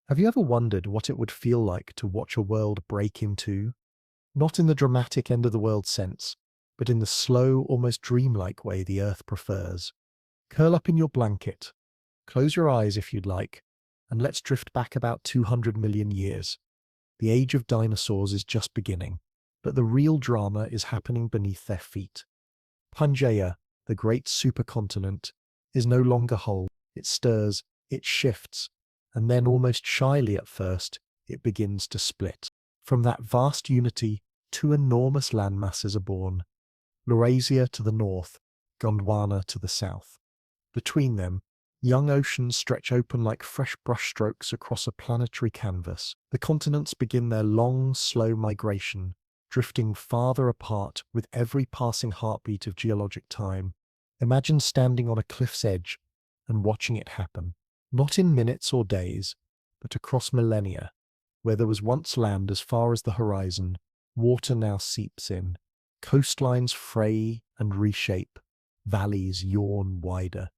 Have you ever wondered what it would feel like to watch a world break in two? Not in the dramatic end of the world sense, but in the slow, almost dreamlike way the Earth prefers. Curl up in your blanket, close your eyes if you'd like, and let's drift back about 200 million years. The age of dinosaurs is just beginning, but the real drama is happening beneath their feet. Pangea, the great supercontinent, is no longer whole. It stirs, it shifts, and then almost shyly at first, it begins to split. From that vast unity, two enormous landmasses are born. Laurasia to the north, Gondwana to the south. Between them, young oceans stretch open like fresh brushstrokes across a planetary canvas. The continents begin their long, slow migration, drifting farther apart with every passing heartbeat of geologic time. Imagine standing on a cliff's edge and watching it happen, not in minutes or days, but across millennia. Where there was once land as far as the horizon, water now seeps in. Coastlines fray and reshape, valleys yawn wider.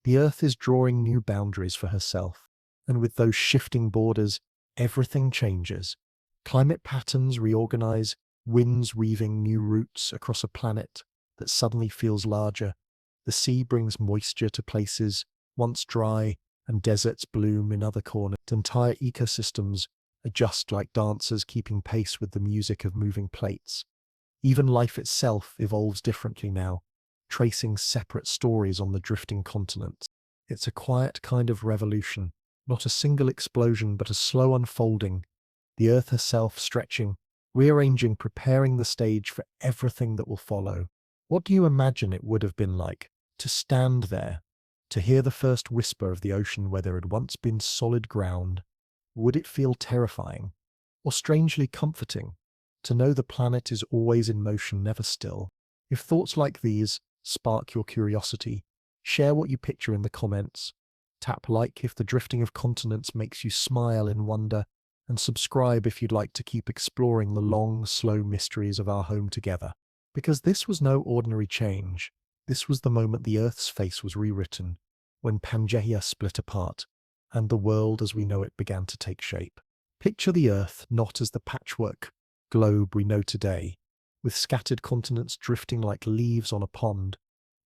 The Earth is drawing new boundaries for herself, and with those shifting borders, everything changes. Climate patterns reorganize, winds weaving new routes across a planet that suddenly feels larger. The sea brings moisture to places once dry, and deserts bloom in other corners. Entire ecosystems adjust like dancers keeping pace with the music of moving plates. Even life itself evolves differently now, tracing separate stories on the drifting continents. It's a quiet kind of revolution, not a single explosion but a slow unfolding, the Earth herself stretching, rearranging, preparing the stage for everything that will follow. What do you imagine it would have been like to stand there, to hear the first whisper of the ocean where there had once been solid ground? Would it feel terrifying, or strangely comforting, to know the planet is always in motion, never still? If thoughts like these spark your curiosity, share what you picture in the comments. Tap like if the drifting of continents makes you smile in wonder, and subscribe if you'd like to keep exploring the long, slow mysteries of our home together. Because this was no ordinary change. This was the moment the Earth's face was rewritten, when Pangea split apart, and the world as we know it began to take shape. Picture the Earth not as the patchwork globe we know today, with scattered continents drifting like leaves on a pond,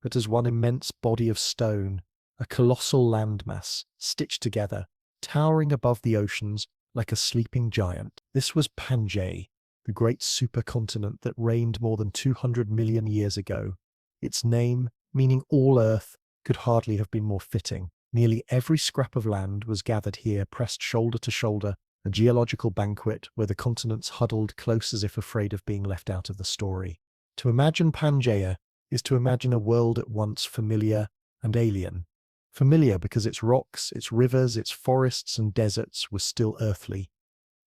but as one immense body of stone, a colossal landmass, stitched together, towering above the oceans like a sleeping giant. This was Pangea, the great supercontinent that reigned more than 200 million years ago. Its name, meaning all Earth, could hardly have been more fitting. Nearly every scrap of land was gathered here, pressed shoulder to shoulder, a geological banquet where the continents huddled close as if afraid of being left out of the story. To imagine Pangea is to imagine a world at once familiar and alien. Familiar because its rocks, its rivers, its forests and deserts were still earthly.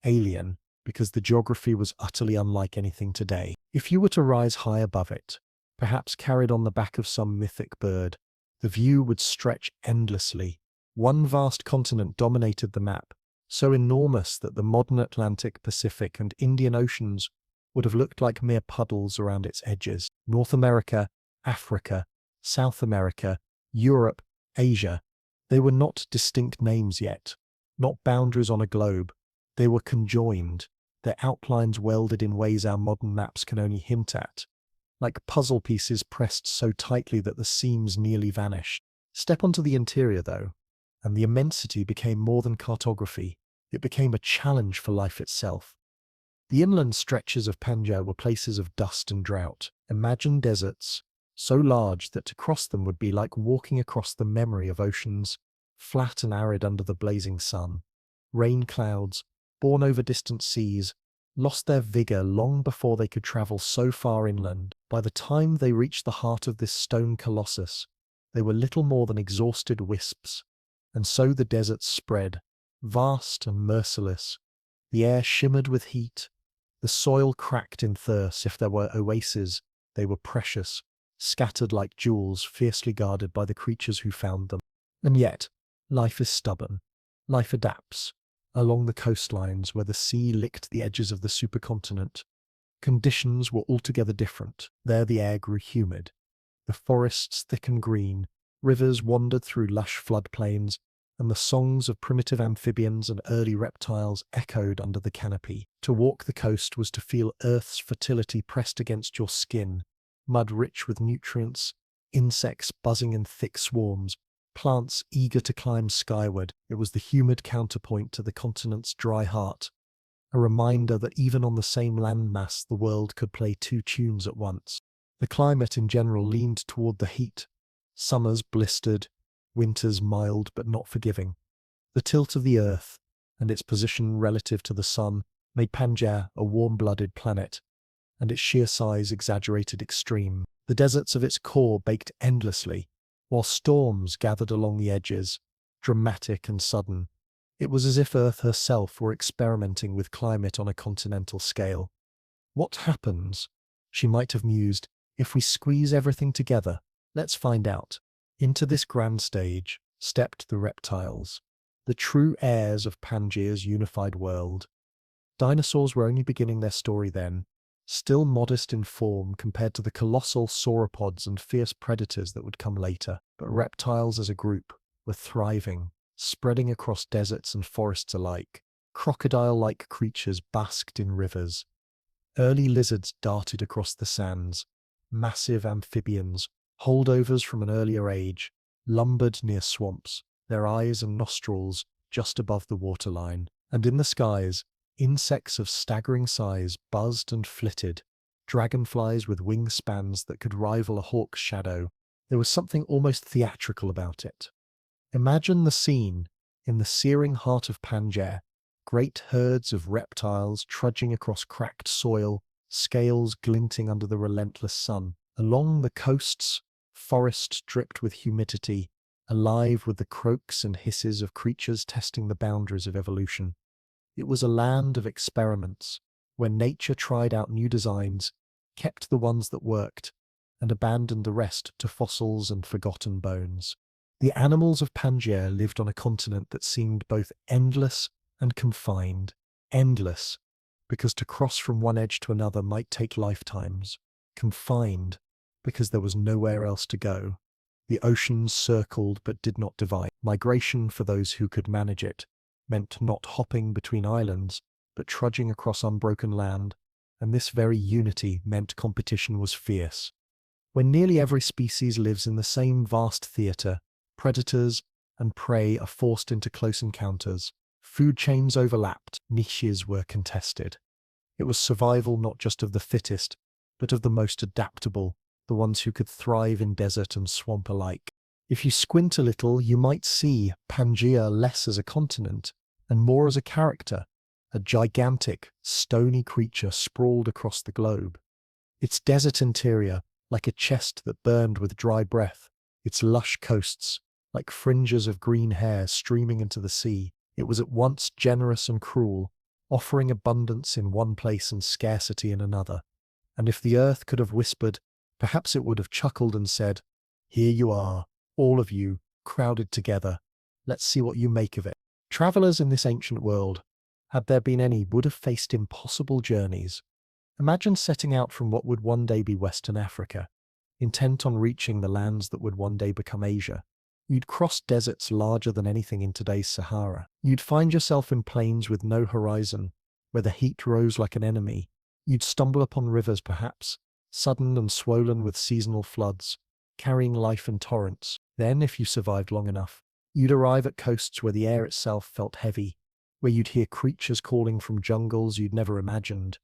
Alien because the geography was utterly unlike anything today. If you were to rise high above it, perhaps carried on the back of some mythic bird, the view would stretch endlessly. One vast continent dominated the map, so enormous that the modern Atlantic, Pacific, and Indian Oceans would have looked like mere puddles around its edges. North America, Africa, South America, Europe, Asia, they were not distinct names yet, not boundaries on a globe. They were conjoined, their outlines welded in ways our modern maps can only hint at, like puzzle pieces pressed so tightly that the seams nearly vanished. Step onto the interior, though, and the immensity became more than cartography. It became a challenge for life itself. The inland stretches of Pangea were places of dust and drought. Imagine deserts, so large that to cross them would be like walking across the memory of oceans, flat and arid under the blazing sun. Rain clouds, born over distant seas, lost their vigor long before they could travel so far inland. By the time they reached the heart of this stone colossus, they were little more than exhausted wisps. And so the deserts spread, vast and merciless. The air shimmered with heat. The soil cracked in thirst. If there were oases, they were precious, scattered like jewels, fiercely guarded by the creatures who found them. And yet, life is stubborn. Life adapts. Along the coastlines where the sea licked the edges of the supercontinent, conditions were altogether different. There the air grew humid, the forests thick and green, rivers wandered through lush floodplains, and the songs of primitive amphibians and early reptiles echoed under the canopy. To walk the coast was to feel Earth's fertility pressed against your skin, mud rich with nutrients, insects buzzing in thick swarms, plants eager to climb skyward. It was the humid counterpoint to the continent's dry heart, a reminder that even on the same landmass the world could play two tunes at once. The climate in general leaned toward the heat. Summers blistered, winters mild but not forgiving. The tilt of the Earth, and its position relative to the Sun, made Pangea a warm-blooded planet, and its sheer size exaggerated extreme. The deserts of its core baked endlessly, while storms gathered along the edges, dramatic and sudden. It was as if Earth herself were experimenting with climate on a continental scale. What happens, she might have mused, if we squeeze everything together? Let's find out. Into this grand stage stepped the reptiles, the true heirs of Pangea's unified world. Dinosaurs were only beginning their story then, still modest in form compared to the colossal sauropods and fierce predators that would come later. But reptiles as a group were thriving, spreading across deserts and forests alike. Crocodile-like creatures basked in rivers. Early lizards darted across the sands. Massive amphibians, holdovers from an earlier age, lumbered near swamps, their eyes and nostrils just above the waterline. And in the skies, insects of staggering size buzzed and flitted, dragonflies with wingspans that could rival a hawk's shadow. There was something almost theatrical about it. Imagine the scene in the searing heart of Pangea, great herds of reptiles trudging across cracked soil, scales glinting under the relentless sun. Along the coasts, forests dripped with humidity, alive with the croaks and hisses of creatures testing the boundaries of evolution. It was a land of experiments, where nature tried out new designs, kept the ones that worked, and abandoned the rest to fossils and forgotten bones. The animals of Pangea lived on a continent that seemed both endless and confined. Endless, because to cross from one edge to another might take lifetimes. Confined, because there was nowhere else to go. The oceans circled but did not divide. Migration, for those who could manage it, meant not hopping between islands, but trudging across unbroken land, and this very unity meant competition was fierce. When nearly every species lives in the same vast theatre, predators and prey are forced into close encounters. Food chains overlapped, niches were contested. It was survival not just of the fittest, but of the most adaptable, the ones who could thrive in desert and swamp alike. If you squint a little, you might see Pangea less as a continent and more as a character, a gigantic, stony creature sprawled across the globe. Its desert interior, like a chest that burned with dry breath, its lush coasts, like fringes of green hair streaming into the sea. It was at once generous and cruel, offering abundance in one place and scarcity in another. And if the earth could have whispered, perhaps it would have chuckled and said, "Here you are, all of you, crowded together. Let's see what you make of it." Travelers in this ancient world, had there been any, would have faced impossible journeys. Imagine setting out from what would one day be Western Africa, intent on reaching the lands that would one day become Asia. You'd cross deserts larger than anything in today's Sahara. You'd find yourself in plains with no horizon, where the heat rose like an enemy. You'd stumble upon rivers, perhaps, sudden and swollen with seasonal floods, carrying life in torrents. Then, if you survived long enough, you'd arrive at coasts where the air itself felt heavy, where you'd hear creatures calling from jungles you'd never imagined.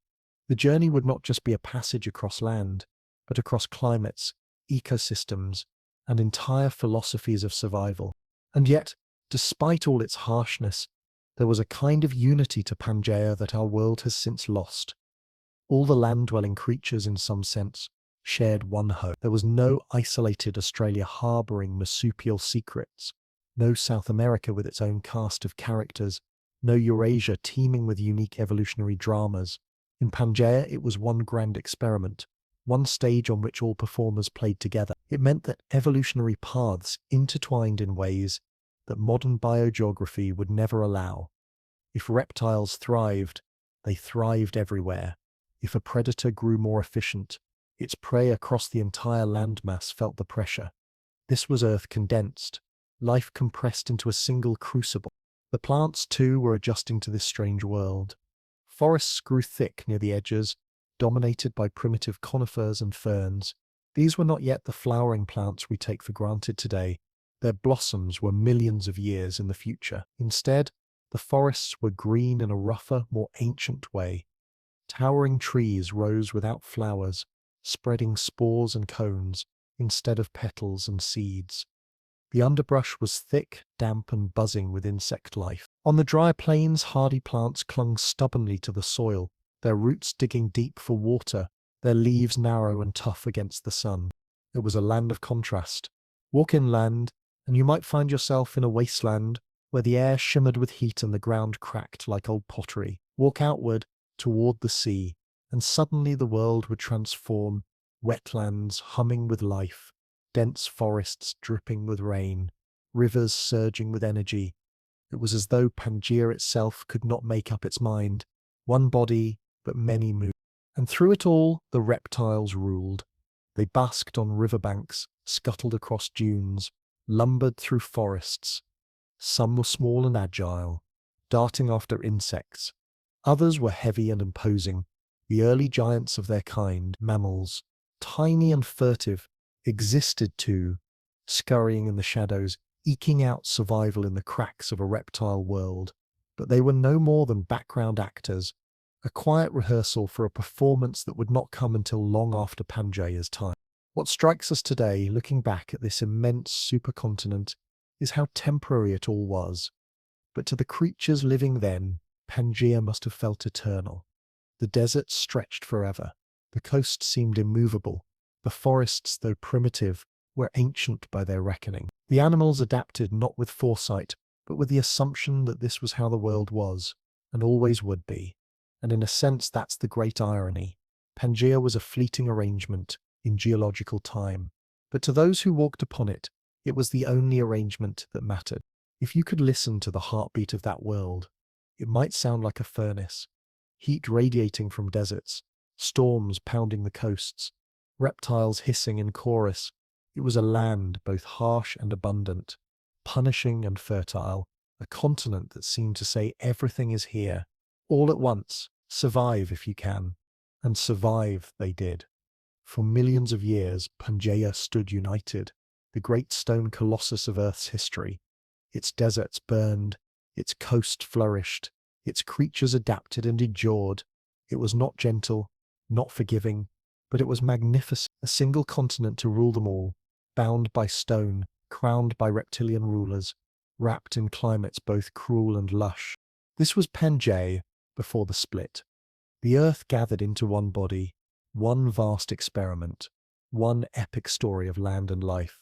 The journey would not just be a passage across land, but across climates, ecosystems, and entire philosophies of survival. And yet, despite all its harshness, there was a kind of unity to Pangea that our world has since lost. All the land-dwelling creatures, in some sense, shared one home. There was no isolated Australia harbouring marsupial secrets, no South America with its own cast of characters, no Eurasia teeming with unique evolutionary dramas. In Pangea, it was one grand experiment, one stage on which all performers played together. It meant that evolutionary paths intertwined in ways that modern biogeography would never allow. If reptiles thrived, they thrived everywhere. If a predator grew more efficient, its prey across the entire landmass felt the pressure. This was Earth condensed, life compressed into a single crucible. The plants, too, were adjusting to this strange world. Forests grew thick near the edges, dominated by primitive conifers and ferns. These were not yet the flowering plants we take for granted today. Their blossoms were millions of years in the future. Instead, the forests were green in a rougher, more ancient way. Towering trees rose without flowers, spreading spores and cones instead of petals and seeds. The underbrush was thick, damp, and buzzing with insect life. On the dry plains, hardy plants clung stubbornly to the soil, their roots digging deep for water, their leaves narrow and tough against the sun. It was a land of contrast. Walk inland, and you might find yourself in a wasteland where the air shimmered with heat and the ground cracked like old pottery. Walk outward, toward the sea, and suddenly the world would transform, wetlands humming with life, dense forests dripping with rain, rivers surging with energy. It was as though Pangea itself could not make up its mind. One body, but many moods. And through it all, the reptiles ruled. They basked on riverbanks, scuttled across dunes, lumbered through forests. Some were small and agile, darting after insects. Others were heavy and imposing, the early giants of their kind, mammals, tiny and furtive, existed too, scurrying in the shadows, eking out survival in the cracks of a reptile world. But they were no more than background actors, a quiet rehearsal for a performance that would not come until long after Pangea's time. What strikes us today, looking back at this immense supercontinent, is how temporary it all was. But to the creatures living then, Pangea must have felt eternal. The deserts stretched forever. The coast seemed immovable. The forests, though primitive, were ancient by their reckoning. The animals adapted not with foresight, but with the assumption that this was how the world was, and always would be. And in a sense, that's the great irony. Pangea was a fleeting arrangement in geological time. But to those who walked upon it, it was the only arrangement that mattered. If you could listen to the heartbeat of that world, it might sound like a furnace, heat radiating from deserts, storms pounding the coasts, reptiles hissing in chorus. It was a land both harsh and abundant, punishing and fertile, a continent that seemed to say everything is here, all at once, survive if you can. And survive they did. For millions of years, Pangea stood united, the great stone colossus of Earth's history. Its deserts burned, its coast flourished, its creatures adapted and endured. It was not gentle, not forgiving, but it was magnificent, a single continent to rule them all, bound by stone, crowned by reptilian rulers, wrapped in climates both cruel and lush. This was Pangea before the split. The Earth gathered into one body, one vast experiment, one epic story of land and life.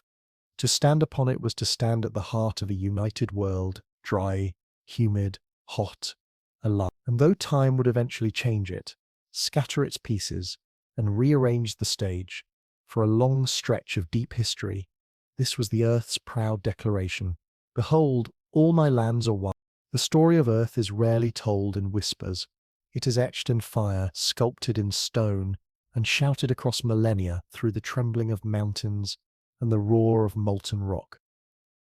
To stand upon it was to stand at the heart of a united world, dry, humid, hot, alive. And though time would eventually change it, scatter its pieces, and rearrange the stage, for a long stretch of deep history, this was the Earth's proud declaration. Behold, all my lands are one. The story of Earth is rarely told in whispers. It is etched in fire, sculpted in stone, and shouted across millennia through the trembling of mountains and the roar of molten rock.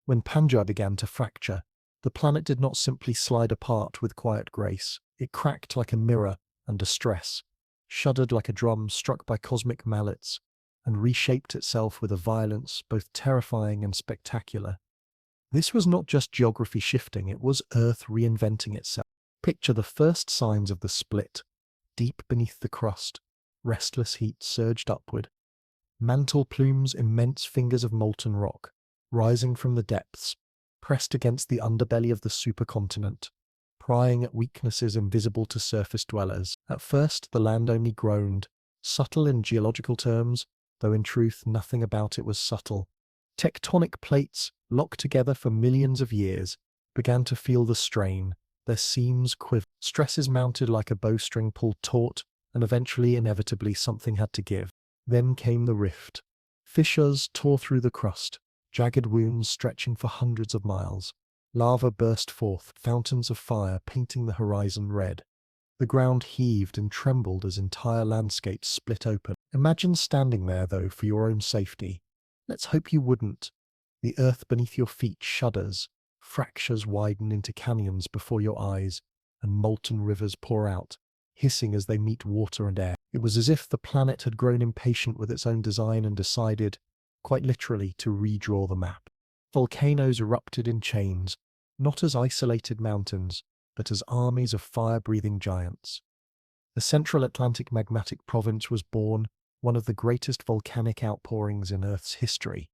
When Pangea began to fracture, the planet did not simply slide apart with quiet grace. It cracked like a mirror under stress, shuddered like a drum struck by cosmic mallets, and reshaped itself with a violence both terrifying and spectacular. This was not just geography shifting, it was Earth reinventing itself. Picture the first signs of the split. Deep beneath the crust, restless heat surged upward. Mantle plumes, immense fingers of molten rock, rising from the depths, pressed against the underbelly of the supercontinent, prying at weaknesses invisible to surface dwellers. At first, the land only groaned, subtle in geological terms, though in truth nothing about it was subtle. Tectonic plates, locked together for millions of years, began to feel the strain. Their seams quivered. Stresses mounted like a bowstring pulled taut, and eventually, inevitably, something had to give. Then came the rift. Fissures tore through the crust, jagged wounds stretching for hundreds of miles. Lava burst forth, fountains of fire painting the horizon red. The ground heaved and trembled as entire landscapes split open. Imagine standing there, though, for your own safety. Let's hope you wouldn't. The earth beneath your feet shudders, fractures widen into canyons before your eyes, and molten rivers pour out, hissing as they meet water and air. It was as if the planet had grown impatient with its own design and decided, quite literally, to redraw the map. Volcanoes erupted in chains, not as isolated mountains, but as armies of fire-breathing giants. The Central Atlantic Magmatic Province was born, one of the greatest volcanic outpourings in Earth's history.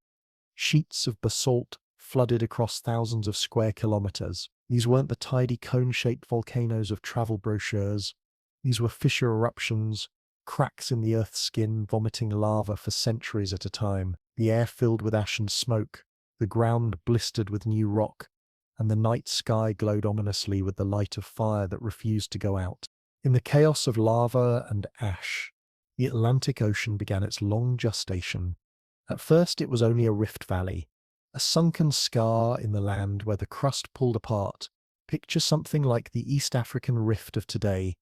Sheets of basalt flooded across thousands of square kilometers. These weren't the tidy cone-shaped volcanoes of travel brochures. These were fissure eruptions, cracks in the Earth's skin vomiting lava for centuries at a time, the air filled with ash and smoke, the ground blistered with new rock, and the night sky glowed ominously with the light of fire that refused to go out. In the chaos of lava and ash, the Atlantic Ocean began its long gestation. At first it was only a rift valley, a sunken scar in the land where the crust pulled apart. Picture something like the East African rift of today,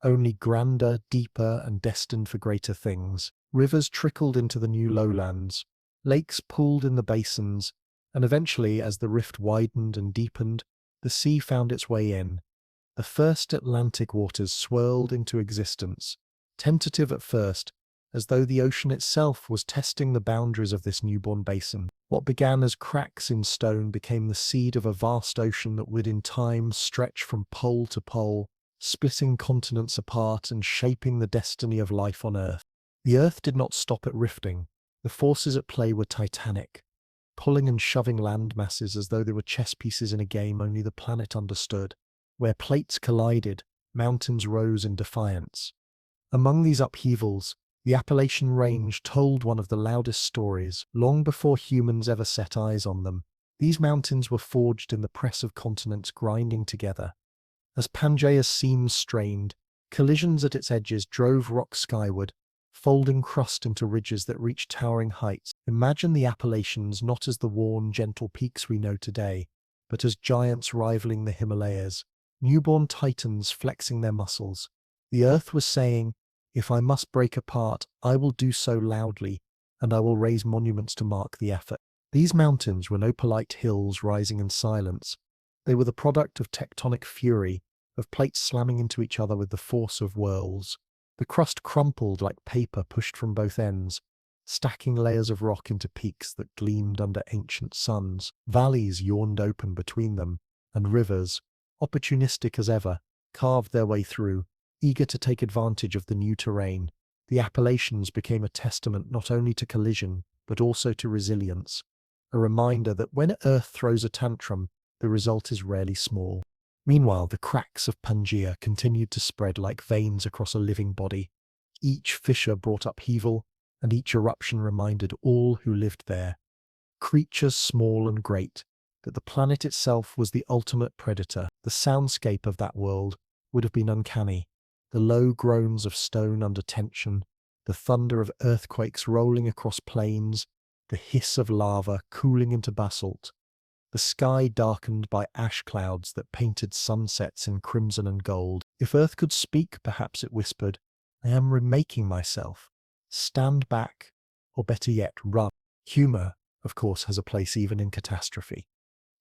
only grander, deeper, and destined for greater things. Rivers trickled into the new lowlands, lakes pooled in the basins, and eventually, as the rift widened and deepened, the sea found its way in. The first Atlantic waters swirled into existence, tentative at first, as though the ocean itself was testing the boundaries of this newborn basin. What began as cracks in stone became the seed of a vast ocean that would in time stretch from pole to pole, splitting continents apart and shaping the destiny of life on Earth. The Earth did not stop at rifting. The forces at play were titanic, pulling and shoving land masses as though they were chess pieces in a game only the planet understood. Where plates collided, mountains rose in defiance. Among these upheavals, the Appalachian Range told one of the loudest stories, long before humans ever set eyes on them. These mountains were forged in the press of continents grinding together. As Pangea's seams strained, collisions at its edges drove rock skyward, folding crust into ridges that reached towering heights. Imagine the Appalachians not as the worn, gentle peaks we know today, but as giants rivaling the Himalayas, newborn titans flexing their muscles. The Earth was saying, "If I must break apart, I will do so loudly, and I will raise monuments to mark the effort." These mountains were no polite hills rising in silence. They were the product of tectonic fury, of plates slamming into each other with the force of whirls. The crust crumpled like paper pushed from both ends, stacking layers of rock into peaks that gleamed under ancient suns. Valleys yawned open between them, and rivers, opportunistic as ever, carved their way through, eager to take advantage of the new terrain. The Appalachians became a testament not only to collision, but also to resilience, a reminder that when Earth throws a tantrum, the result is rarely small. Meanwhile, the cracks of Pangea continued to spread like veins across a living body. Each fissure brought upheaval, and each eruption reminded all who lived there, creatures small and great, that the planet itself was the ultimate predator. The soundscape of that world would have been uncanny. The low groans of stone under tension, the thunder of earthquakes rolling across plains, the hiss of lava cooling into basalt, the sky darkened by ash clouds that painted sunsets in crimson and gold. If Earth could speak, perhaps it whispered, "I am remaking myself. Stand back, or better yet, run." Humor, of course, has a place even in catastrophe.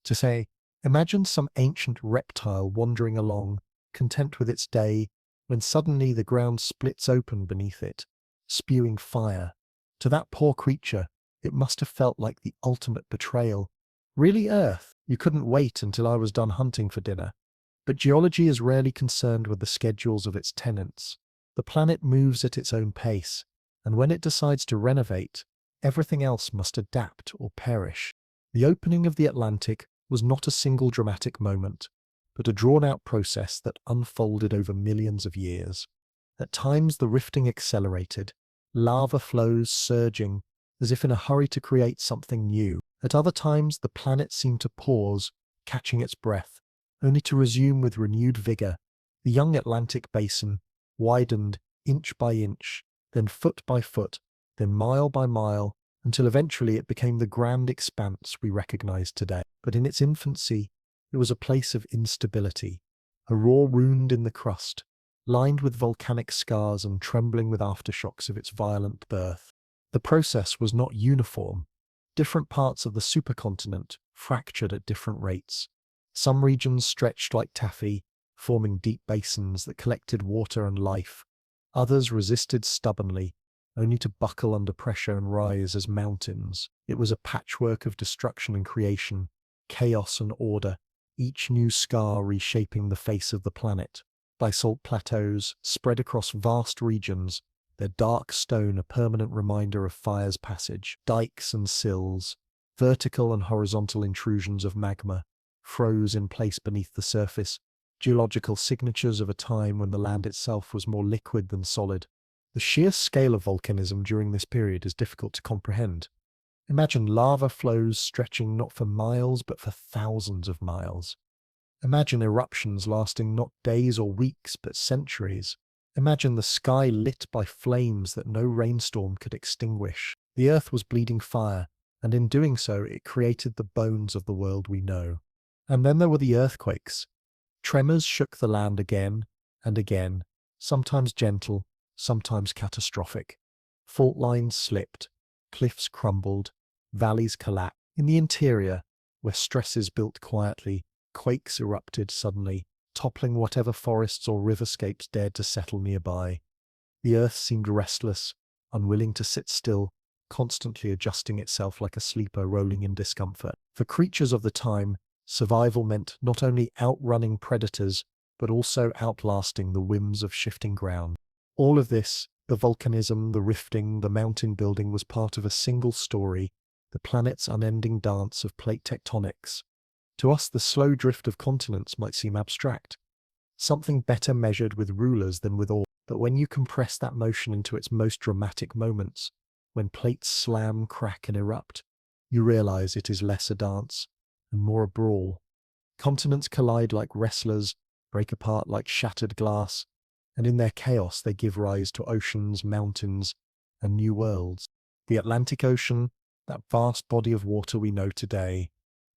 To say, imagine some ancient reptile wandering along, content with its day, when suddenly the ground splits open beneath it, spewing fire. To that poor creature, it must have felt like the ultimate betrayal. Really, Earth? You couldn't wait until I was done hunting for dinner. But geology is rarely concerned with the schedules of its tenants. The planet moves at its own pace, and when it decides to renovate, everything else must adapt or perish. The opening of the Atlantic was not a single dramatic moment, but a drawn-out process that unfolded over millions of years. At times the rifting accelerated, lava flows surging, as if in a hurry to create something new. At other times the planet seemed to pause, catching its breath, only to resume with renewed vigor. The young Atlantic basin widened inch by inch, then foot by foot, then mile by mile, until eventually it became the grand expanse we recognize today. But in its infancy, it was a place of instability, a raw wound in the crust, lined with volcanic scars and trembling with aftershocks of its violent birth. The process was not uniform. Different parts of the supercontinent fractured at different rates. Some regions stretched like taffy, forming deep basins that collected water and life. Others resisted stubbornly, only to buckle under pressure and rise as mountains. It was a patchwork of destruction and creation, chaos and order, each new scar reshaping the face of the planet. Basalt plateaus spread across vast regions, their dark stone a permanent reminder of fire's passage. Dikes and sills, vertical and horizontal intrusions of magma, froze in place beneath the surface, geological signatures of a time when the land itself was more liquid than solid. The sheer scale of volcanism during this period is difficult to comprehend. Imagine lava flows stretching not for miles but for thousands of miles. Imagine eruptions lasting not days or weeks but centuries. Imagine the sky lit by flames that no rainstorm could extinguish. The earth was bleeding fire, and in doing so it created the bones of the world we know. And then there were the earthquakes. Tremors shook the land again and again, sometimes gentle, sometimes catastrophic. Fault lines slipped, cliffs crumbled, valleys collapsed. In the interior, where stresses built quietly, quakes erupted suddenly, toppling whatever forests or riverscapes dared to settle nearby. The earth seemed restless, unwilling to sit still, constantly adjusting itself like a sleeper rolling in discomfort. For creatures of the time, survival meant not only outrunning predators, but also outlasting the whims of shifting ground. All of this, the volcanism, the rifting, the mountain building, was part of a single story, the planet's unending dance of plate tectonics. To us, the slow drift of continents might seem abstract, something better measured with rulers than with oars. But when you compress that motion into its most dramatic moments, when plates slam, crack, and erupt, you realize it is less a dance and more a brawl. Continents collide like wrestlers, break apart like shattered glass, and in their chaos they give rise to oceans, mountains, and new worlds. The Atlantic Ocean, that vast body of water we know today,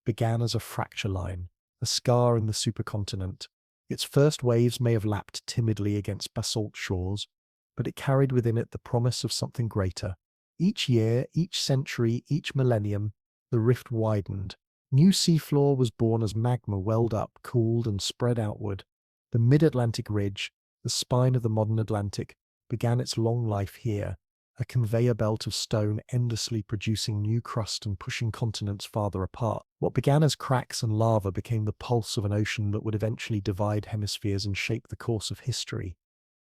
began as a fracture line, a scar in the supercontinent. Its first waves may have lapped timidly against basalt shores, but it carried within it the promise of something greater. Each year, each century, each millennium, the rift widened. New seafloor was born as magma welled up, cooled, and spread outward. The mid-Atlantic ridge, the spine of the modern Atlantic, began its long life here, a conveyor belt of stone endlessly producing new crust and pushing continents farther apart. What began as cracks and lava became the pulse of an ocean that would eventually divide hemispheres and shape the course of history.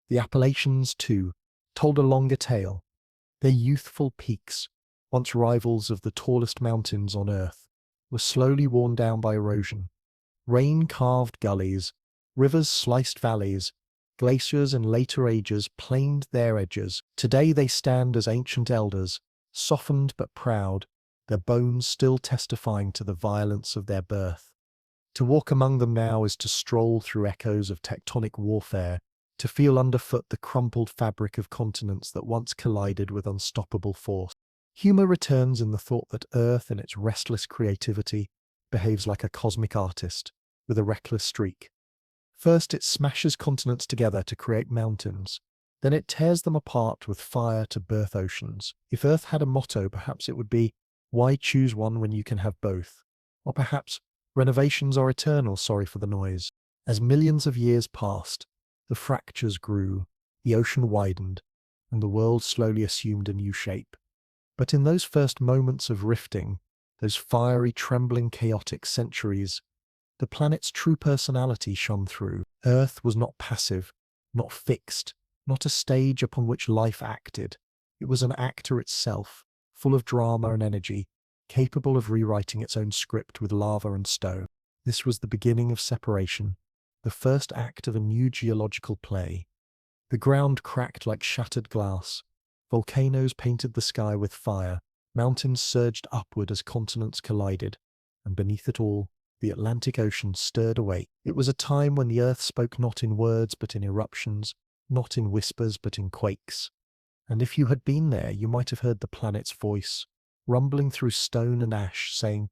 The Appalachians, too, told a longer tale. Their youthful peaks, once rivals of the tallest mountains on Earth, were slowly worn down by erosion. Rain carved gullies, rivers sliced valleys, glaciers in later ages planed their edges. Today they stand as ancient elders, softened but proud, their bones still testifying to the violence of their birth. To walk among them now is to stroll through echoes of tectonic warfare, to feel underfoot the crumpled fabric of continents that once collided with unstoppable force. Humor returns in the thought that Earth, in its restless creativity, behaves like a cosmic artist, with a reckless streak. First, it smashes continents together to create mountains. Then it tears them apart with fire to birth oceans. If Earth had a motto, perhaps it would be, "Why choose one when you can have both?" Or perhaps, "Renovations are eternal, sorry for the noise." As millions of years passed, the fractures grew, the ocean widened, and the world slowly assumed a new shape. But in those first moments of rifting, those fiery, trembling, chaotic centuries, the planet's true personality shone through. Earth was not passive, not fixed, not a stage upon which life acted. It was an actor itself, full of drama and energy, capable of rewriting its own script with lava and stone. This was the beginning of separation, the first act of a new geological play. The ground cracked like shattered glass. Volcanoes painted the sky with fire. Mountains surged upward as continents collided. And beneath it all, the Atlantic Ocean stirred awake. It was a time when the earth spoke not in words but in eruptions, not in whispers but in quakes. And if you had been there, you might have heard the planet's voice, rumbling through stone and ash, saying,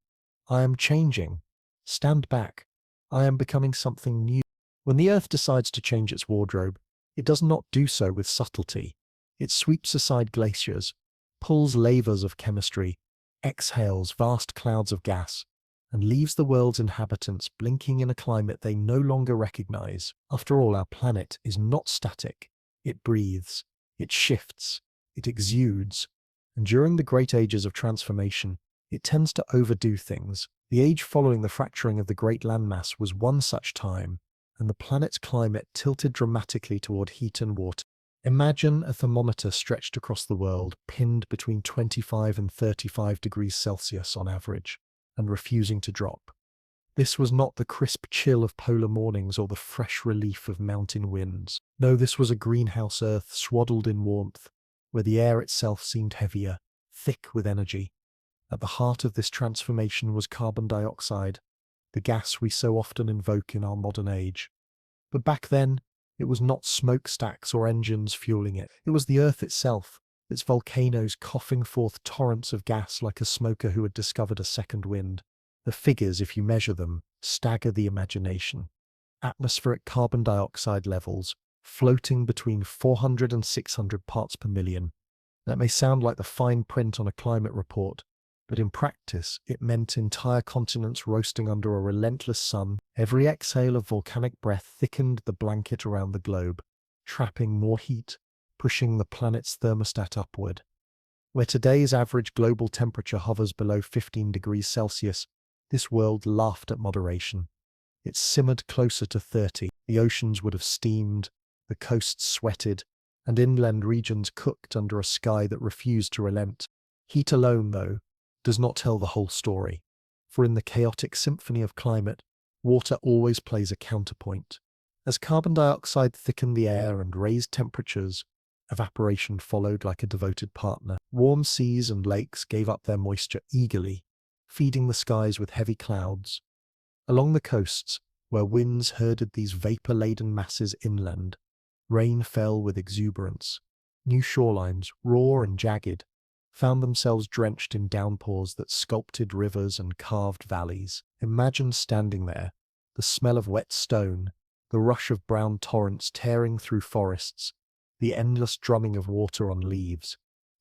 "I am changing. Stand back. I am becoming something new." When the earth decides to change its wardrobe, it does not do so with subtlety. It sweeps aside glaciers, pulls lavers of chemistry, exhales vast clouds of gas, and leaves the world's inhabitants blinking in a climate they no longer recognize. After all, our planet is not static. It breathes, it shifts, it exudes, and during the great ages of transformation, it tends to overdo things. The age following the fracturing of the great landmass was one such time, and the planet's climate tilted dramatically toward heat and water. Imagine a thermometer stretched across the world, pinned between 25 and 35 degrees Celsius on average, and refusing to drop. This was not the crisp chill of polar mornings or the fresh relief of mountain winds. No, this was a greenhouse Earth swaddled in warmth, where the air itself seemed heavier, thick with energy. At the heart of this transformation was carbon dioxide, the gas we so often invoke in our modern age. But back then, it was not smokestacks or engines fueling it. It was the Earth itself, its volcanoes coughing forth torrents of gas like a smoker who had discovered a second wind. The figures, if you measure them, stagger the imagination. Atmospheric carbon dioxide levels floating between 400 and 600 parts per million. That may sound like the fine print on a climate report, but in practice, it meant entire continents roasting under a relentless sun. Every exhale of volcanic breath thickened the blanket around the globe, trapping more heat, pushing the planet's thermostat upward. Where today's average global temperature hovers below 15 degrees Celsius, this world laughed at moderation. It simmered closer to 30. The oceans would have steamed, the coasts sweated, and inland regions cooked under a sky that refused to relent. Heat alone, though, does not tell the whole story, for in the chaotic symphony of climate, water always plays a counterpoint. As carbon dioxide thickened the air and raised temperatures, evaporation followed like a devoted partner. Warm seas and lakes gave up their moisture eagerly, feeding the skies with heavy clouds. Along the coasts, where winds herded these vapor-laden masses inland, rain fell with exuberance. New shorelines, raw and jagged, found themselves drenched in downpours that sculpted rivers and carved valleys. Imagine standing there, the smell of wet stone, the rush of brown torrents tearing through forests, the endless drumming of water on leaves.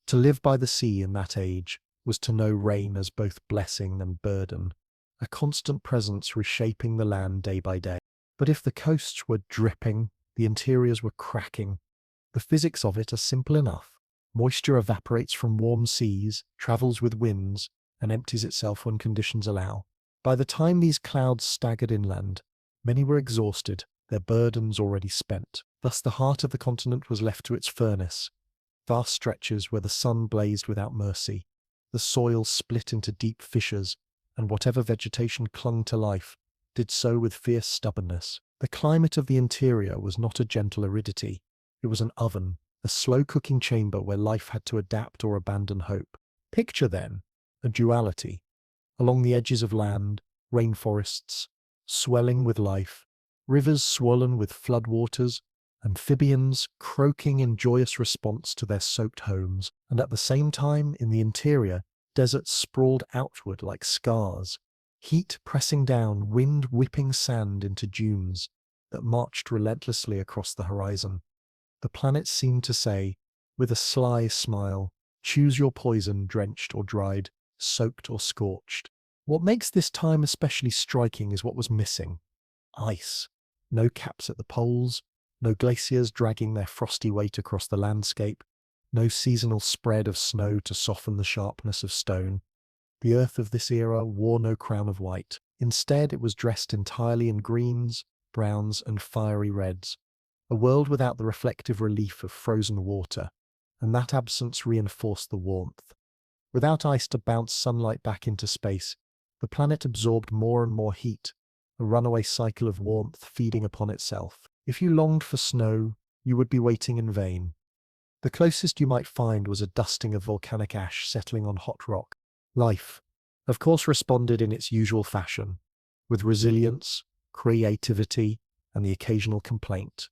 To live by the sea in that age was to know rain as both blessing and burden, a constant presence reshaping the land day by day. But if the coasts were dripping, the interiors were cracking, the physics of it are simple enough. Moisture evaporates from warm seas, travels with winds, and empties itself when conditions allow. By the time these clouds staggered inland, many were exhausted, their burdens already spent. Thus the heart of the continent was left to its furnace, vast stretches where the sun blazed without mercy, the soil split into deep fissures, and whatever vegetation clung to life did so with fierce stubbornness. The climate of the interior was not a gentle aridity, it was an oven, a slow-cooking chamber where life had to adapt or abandon hope. Picture, then, a duality. Along the edges of land, rainforests, swelling with life, rivers swollen with floodwaters, amphibians croaking in joyous response to their soaked homes, and at the same time, in the interior, deserts sprawled outward like scars, heat pressing down, wind whipping sand into dunes that marched relentlessly across the horizon. The planet seemed to say, with a sly smile, choose your poison, drenched or dried, soaked or scorched. What makes this time especially striking is what was missing. Ice. No caps at the poles, no glaciers dragging their frosty weight across the landscape, no seasonal spread of snow to soften the sharpness of stone. The Earth of this era wore no crown of white. Instead, it was dressed entirely in greens, browns, and fiery reds. A world without the reflective relief of frozen water, and that absence reinforced the warmth. Without ice to bounce sunlight back into space, the planet absorbed more and more heat, a runaway cycle of warmth feeding upon itself. If you longed for snow, you would be waiting in vain. The closest you might find was a dusting of volcanic ash settling on hot rock. Life, of course, responded in its usual fashion, with resilience, creativity, and the occasional complaint.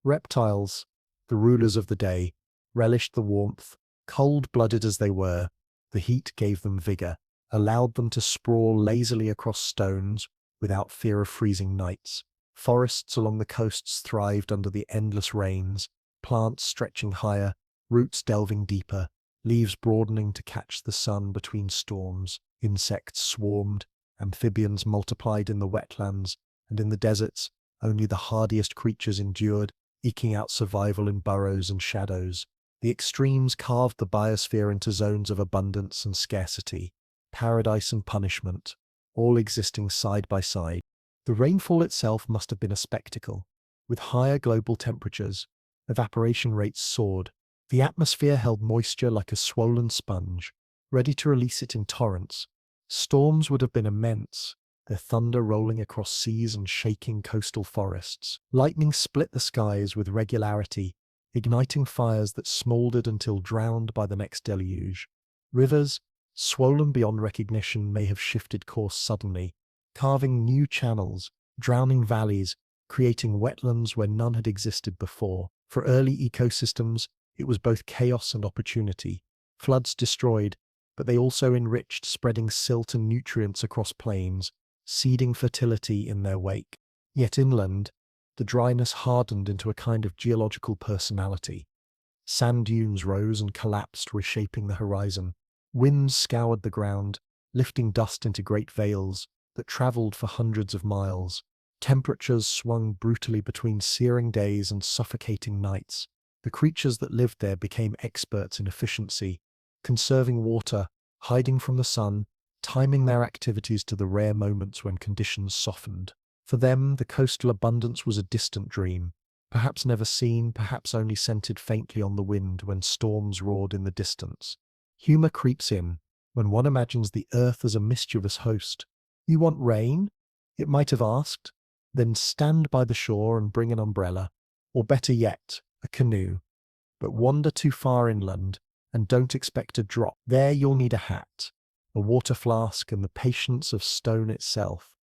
Reptiles, the rulers of the day, relished the warmth. Cold-blooded as they were, the heat gave them vigor, allowed them to sprawl lazily across stones without fear of freezing nights. Forests along the coasts thrived under the endless rains, plants stretching higher, roots delving deeper, leaves broadening to catch the sun between storms. Insects swarmed, amphibians multiplied in the wetlands, and in the deserts, only the hardiest creatures endured, eking out survival in burrows and shadows. The extremes carved the biosphere into zones of abundance and scarcity, paradise and punishment, all existing side by side. The rainfall itself must have been a spectacle. With higher global temperatures, evaporation rates soared. The atmosphere held moisture like a swollen sponge, ready to release it in torrents. Storms would have been immense, their thunder rolling across seas and shaking coastal forests. Lightning split the skies with regularity, igniting fires that smoldered until drowned by the next deluge. Rivers, swollen beyond recognition, may have shifted course suddenly, carving new channels, drowning valleys, creating wetlands where none had existed before. For early ecosystems, it was both chaos and opportunity. Floods destroyed, but they also enriched, spreading silt and nutrients across plains, seeding fertility in their wake. Yet inland, the dryness hardened into a kind of geological personality. Sand dunes rose and collapsed, reshaping the horizon. Winds scoured the ground, lifting dust into great veils that traveled for hundreds of miles. Temperatures swung brutally between searing days and suffocating nights. The creatures that lived there became experts in efficiency, conserving water, hiding from the sun, timing their activities to the rare moments when conditions softened. For them, the coastal abundance was a distant dream, perhaps never seen, perhaps only scented faintly on the wind when storms roared in the distance. Humor creeps in when one imagines the earth as a mischievous host. "You want rain?" it might have asked. "Then stand by the shore and bring an umbrella, or better yet, a canoe. But wander too far inland, and don't expect a drop. There you'll need a hat, a water flask, and the patience of stone itself."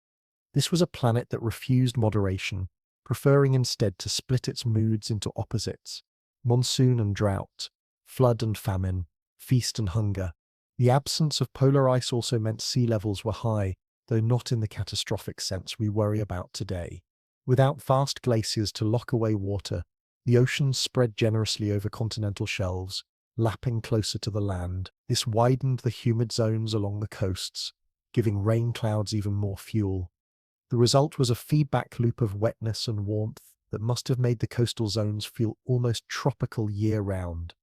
This was a planet that refused moderation, preferring instead to split its moods into opposites: monsoon and drought, flood and famine, feast and hunger. The absence of polar ice also meant sea levels were high, though not in the catastrophic sense we worry about today. Without vast glaciers to lock away water, the oceans spread generously over continental shelves, lapping closer to the land. This widened the humid zones along the coasts, giving rain clouds even more fuel. The result was a feedback loop of wetness and warmth that must have made the coastal zones feel almost tropical year-round.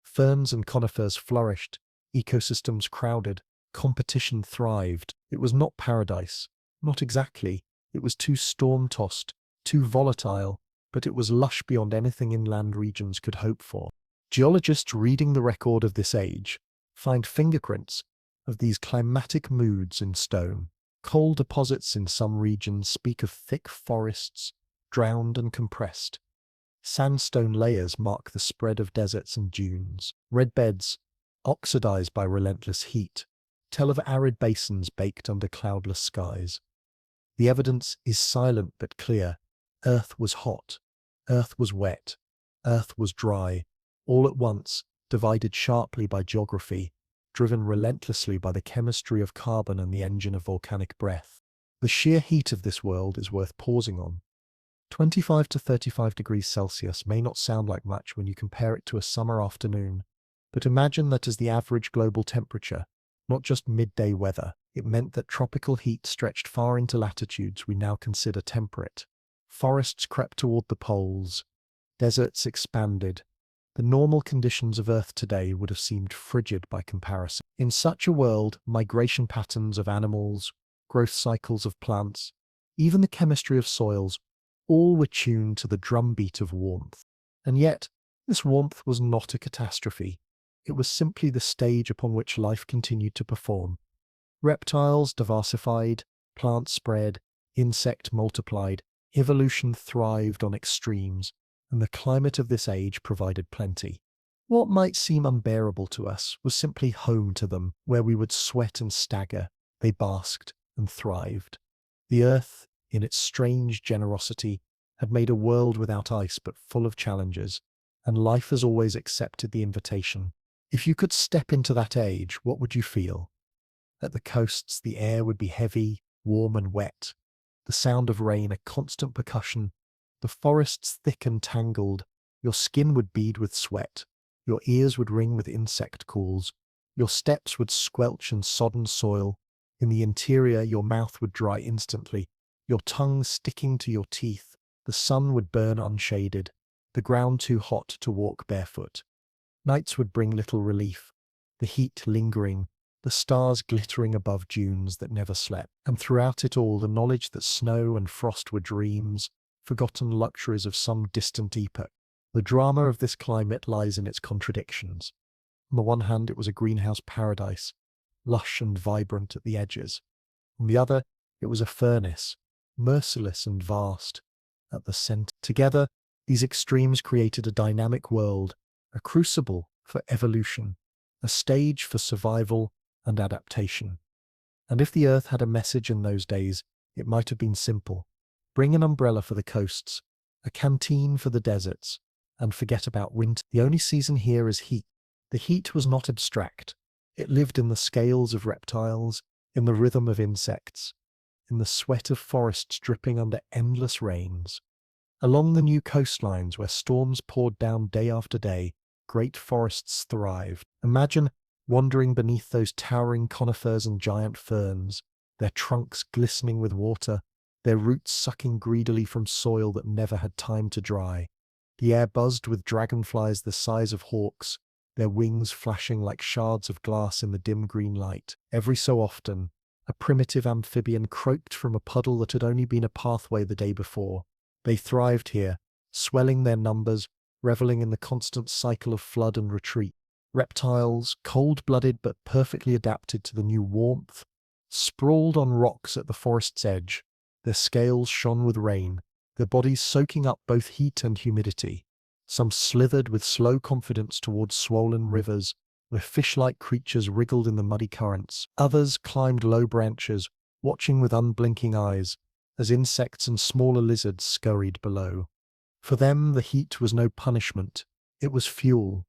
Ferns and conifers flourished, ecosystems crowded, competition thrived. It was not paradise, not exactly. It was too storm-tossed, too volatile, but it was lush beyond anything inland regions could hope for. Geologists reading the record of this age find fingerprints of these climatic moods in stone. Coal deposits in some regions speak of thick forests, drowned and compressed. Sandstone layers mark the spread of deserts and dunes. Red beds, oxidized by relentless heat, tell of arid basins baked under cloudless skies. The evidence is silent but clear. Earth was hot. Earth was wet. Earth was dry. All at once, divided sharply by geography, driven relentlessly by the chemistry of carbon and the engine of volcanic breath. The sheer heat of this world is worth pausing on. 25 to 35 degrees Celsius may not sound like much when you compare it to a summer afternoon, but imagine that as the average global temperature, not just midday weather. It meant that tropical heat stretched far into latitudes we now consider temperate. Forests crept toward the poles. Deserts expanded. The normal conditions of Earth today would have seemed frigid by comparison. In such a world, migration patterns of animals, growth cycles of plants, even the chemistry of soils, all were tuned to the drumbeat of warmth. And yet, this warmth was not a catastrophe. It was simply the stage upon which life continued to perform. Reptiles diversified, plants spread, insect multiplied, evolution thrived on extremes, and the climate of this age provided plenty. What might seem unbearable to us was simply home to them, where we would sweat and stagger. They basked and thrived. The earth, in its strange generosity, had made a world without ice but full of challenges, and life has always accepted the invitation. If you could step into that age, what would you feel? At the coasts, the air would be heavy, warm and wet, the sound of rain a constant percussion, the forests thick and tangled, your skin would bead with sweat, Your ears would ring with insect calls. Your steps would squelch in sodden soil. In the interior, your mouth would dry instantly, your tongue sticking to your teeth. The sun would burn unshaded, the ground too hot to walk barefoot. Nights would bring little relief, the heat lingering, the stars glittering above dunes that never slept. And throughout it all, the knowledge that snow and frost were dreams, forgotten luxuries of some distant epoch. The drama of this climate lies in its contradictions. On the one hand, it was a greenhouse paradise, lush and vibrant at the edges. On the other, it was a furnace, merciless and vast, at the center. Together, these extremes created a dynamic world, a crucible for evolution, a stage for survival and adaptation. And if the Earth had a message in those days, it might have been simple. Bring an umbrella for the coasts, a canteen for the deserts, and forget about winter. The only season here is heat. The heat was not abstract. It lived in the scales of reptiles, in the rhythm of insects, in the sweat of forests dripping under endless rains. Along the new coastlines where storms poured down day after day, great forests thrived. Imagine wandering beneath those towering conifers and giant ferns, their trunks glistening with water, their roots sucking greedily from soil that never had time to dry. The air buzzed with dragonflies the size of hawks, their wings flashing like shards of glass in the dim green light. Every so often, a primitive amphibian croaked from a puddle that had only been a pathway the day before. They thrived here, swelling their numbers, reveling in the constant cycle of flood and retreat. Reptiles, cold-blooded but perfectly adapted to the new warmth, sprawled on rocks at the forest's edge. Their scales shone with rain, their bodies soaking up both heat and humidity. Some slithered with slow confidence towards swollen rivers, where fish-like creatures wriggled in the muddy currents. Others climbed low branches, watching with unblinking eyes, as insects and smaller lizards scurried below. For them, the heat was no punishment, it was fuel.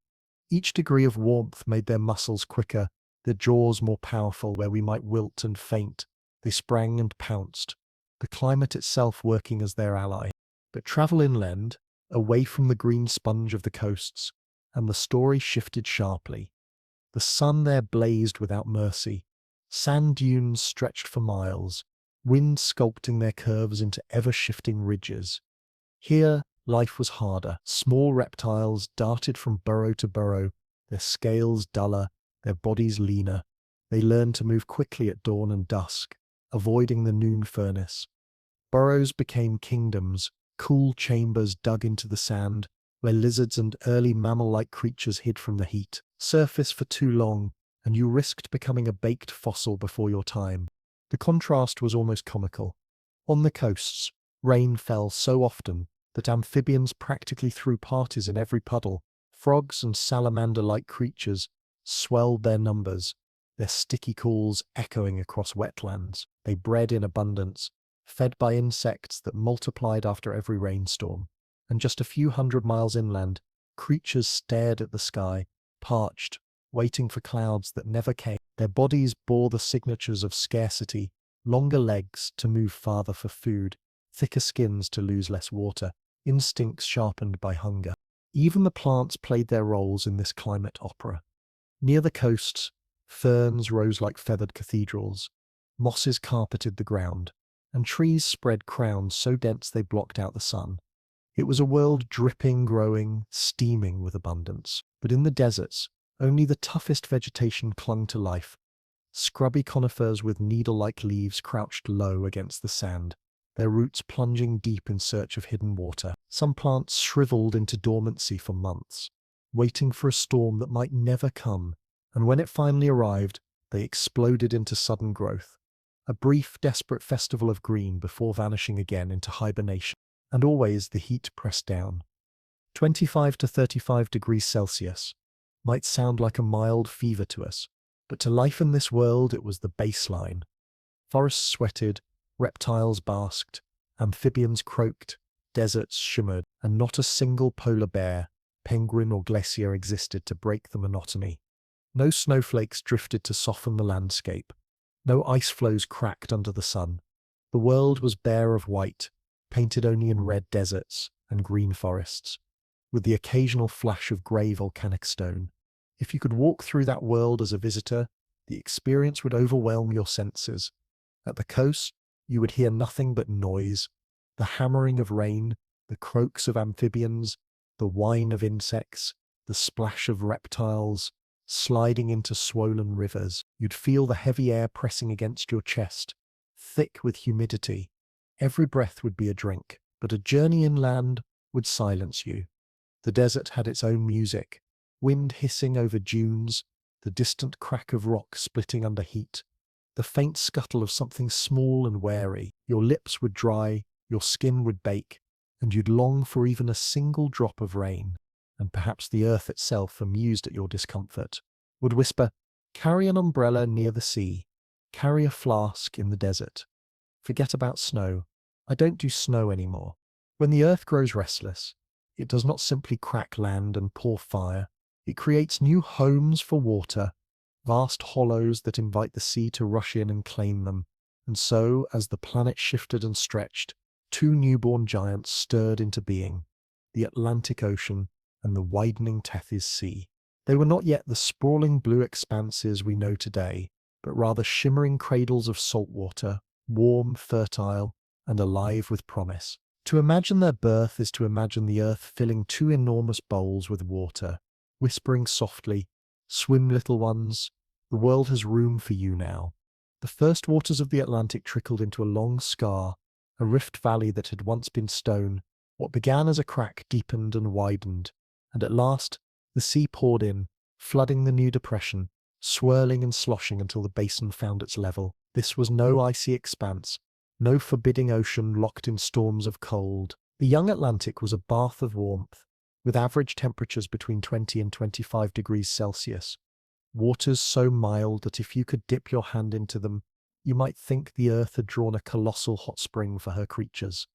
Each degree of warmth made their muscles quicker, their jaws more powerful. Where we might wilt and faint, they sprang and pounced, the climate itself working as their ally. But travel inland, away from the green sponge of the coasts, and the story shifted sharply. The sun there blazed without mercy. Sand dunes stretched for miles, wind sculpting their curves into ever-shifting ridges. Here, life was harder. Small reptiles darted from burrow to burrow, their scales duller, their bodies leaner. They learned to move quickly at dawn and dusk, avoiding the noon furnace. Burrows became kingdoms, cool chambers dug into the sand, where lizards and early mammal-like creatures hid from the heat. Surface for too long, and you risked becoming a baked fossil before your time. The contrast was almost comical. On the coasts, rain fell so often that amphibians practically threw parties in every puddle. Frogs and salamander-like creatures swelled their numbers, their sticky calls echoing across wetlands. They bred in abundance, fed by insects that multiplied after every rainstorm. And just a few hundred miles inland, creatures stared at the sky, parched, waiting for clouds that never came. Their bodies bore the signatures of scarcity, longer legs to move farther for food, thicker skins to lose less water, instincts sharpened by hunger. Even the plants played their roles in this climate opera. Near the coasts, ferns rose like feathered cathedrals, mosses carpeted the ground, and trees spread crowns so dense they blocked out the sun. It was a world dripping, growing, steaming with abundance. But in the deserts, only the toughest vegetation clung to life. Scrubby conifers with needle-like leaves crouched low against the sand, their roots plunging deep in search of hidden water. Some plants shriveled into dormancy for months, waiting for a storm that might never come, and when it finally arrived, they exploded into sudden growth. A brief, desperate festival of green before vanishing again into hibernation. And always the heat pressed down. 25 to 35 degrees Celsius might sound like a mild fever to us, but to life in this world it was the baseline. Forests sweated, reptiles basked, amphibians croaked, deserts shimmered, and not a single polar bear, penguin or glacier existed to break the monotony. No snowflakes drifted to soften the landscape. No ice floes cracked under the sun. The world was bare of white, painted only in red deserts and green forests. with the occasional flash of grey volcanic stone. If you could walk through that world as a visitor, the experience would overwhelm your senses. At the coast, you would hear nothing but noise, the hammering of rain, the croaks of amphibians, the whine of insects, the splash of reptiles, sliding into swollen rivers. You'd feel the heavy air pressing against your chest, thick with humidity. Every breath would be a drink, but a journey inland would silence you. The desert had its own music, wind hissing over dunes, the distant crack of rock splitting under heat, the faint scuttle of something small and wary. Your lips would dry, your skin would bake, and you'd long for even a single drop of rain. And perhaps the earth itself, amused at your discomfort, would whisper, "Carry an umbrella near the sea, carry a flask in the desert. Forget about snow. I don't do snow anymore." When the earth grows restless, it does not simply crack land and pour fire. It creates new homes for water, vast hollows that invite the sea to rush in and claim them. And so, as the planet shifted and stretched, two newborn giants stirred into being, the Atlantic Ocean and the widening Tethys Sea. They were not yet the sprawling blue expanses we know today, but rather shimmering cradles of salt water, warm, fertile, and alive with promise. To imagine their birth is to imagine the earth filling two enormous bowls with water, whispering softly, "Swim, little ones, the world has room for you now." The first waters of the Atlantic trickled into a long scar, a rift valley that had once been stone. What began as a crack deepened and widened, and at last the sea poured in, flooding the new depression, swirling and sloshing until the basin found its level. This was no icy expanse, no forbidding ocean locked in storms of cold. The young Atlantic was a bath of warmth, with average temperatures between 20 and 25 degrees Celsius. Waters so mild that if you could dip your hand into them, you might think the earth had drawn a colossal hot spring for her creatures.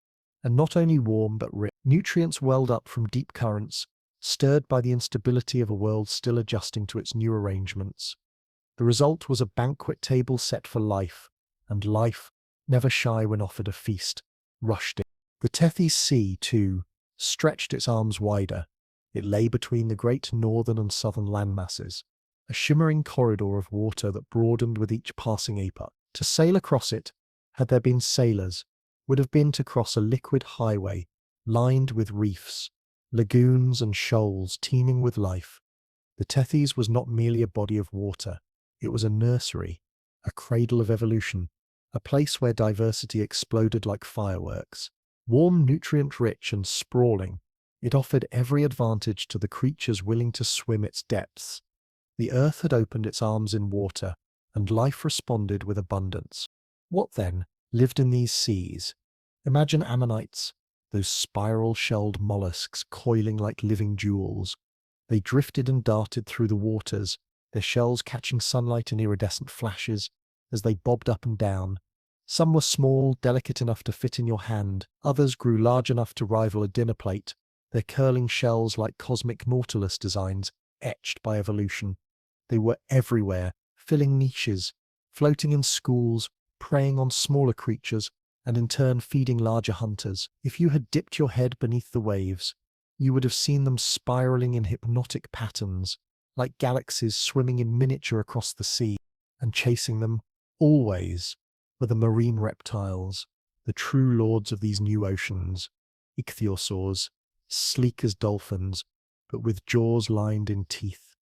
And not only warm but rich. Nutrients welled up from deep currents, stirred by the instability of a world still adjusting to its new arrangements. The result was a banquet table set for life, and life, never shy when offered a feast, rushed in. The Tethys Sea, too, stretched its arms wider. It lay between the great northern and southern landmasses, a shimmering corridor of water that broadened with each passing epoch. To sail across it, had there been sailors, would have been to cross a liquid highway lined with reefs, lagoons and shoals teeming with life. The Tethys was not merely a body of water, it was a nursery, a cradle of evolution, a place where diversity exploded like fireworks. Warm, nutrient-rich and sprawling, it offered every advantage to the creatures willing to swim its depths. The earth had opened its arms in water, and life responded with abundance. What then lived in these seas? Imagine ammonites, those spiral-shelled mollusks coiling like living jewels. They drifted and darted through the waters, their shells catching sunlight in iridescent flashes as they bobbed up and down. Some were small, delicate enough to fit in your hand. Others grew large enough to rival a dinner plate, their curling shells like cosmic nautilus designs, etched by evolution. They were everywhere, filling niches, floating in schools, preying on smaller creatures, and in turn feeding larger hunters. If you had dipped your head beneath the waves, you would have seen them spiraling in hypnotic patterns, like galaxies swimming in miniature across the sea, and chasing them, always, were the marine reptiles, the true lords of these new oceans, ichthyosaurs, sleek as dolphins, but with jaws lined in teeth,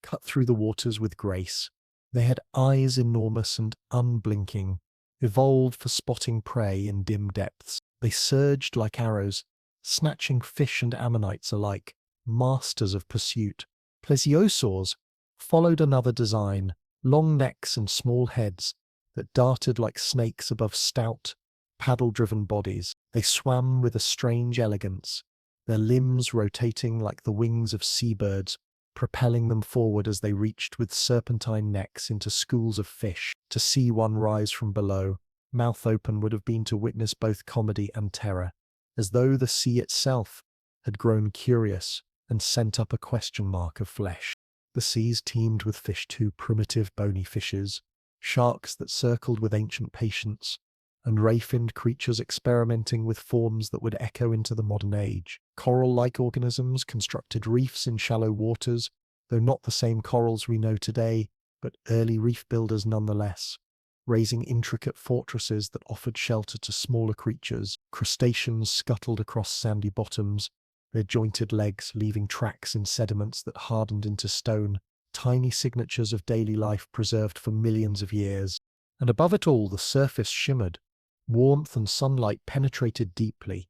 cut through the waters with grace. They had eyes enormous and unblinking, evolved for spotting prey in dim depths. They surged like arrows, snatching fish and ammonites alike, masters of pursuit. Plesiosaurs followed another design, long necks and small heads that darted like snakes above stout, paddle-driven bodies. They swam with a strange elegance, their limbs rotating like the wings of seabirds, propelling them forward as they reached with serpentine necks into schools of fish. To see one rise from below, mouth open, would have been to witness both comedy and terror, as though the sea itself had grown curious and sent up a question mark of flesh. The seas teemed with fish too, primitive bony fishes, sharks that circled with ancient patience, and creatures experimenting with forms that would echo into the modern age. Coral-like organisms constructed reefs in shallow waters, though not the same corals we know today, but early reef builders nonetheless, raising intricate fortresses that offered shelter to smaller creatures. Crustaceans scuttled across sandy bottoms, their jointed legs leaving tracks in sediments that hardened into stone, tiny signatures of daily life preserved for millions of years. And above it all, the surface shimmered. Warmth and sunlight penetrated deeply,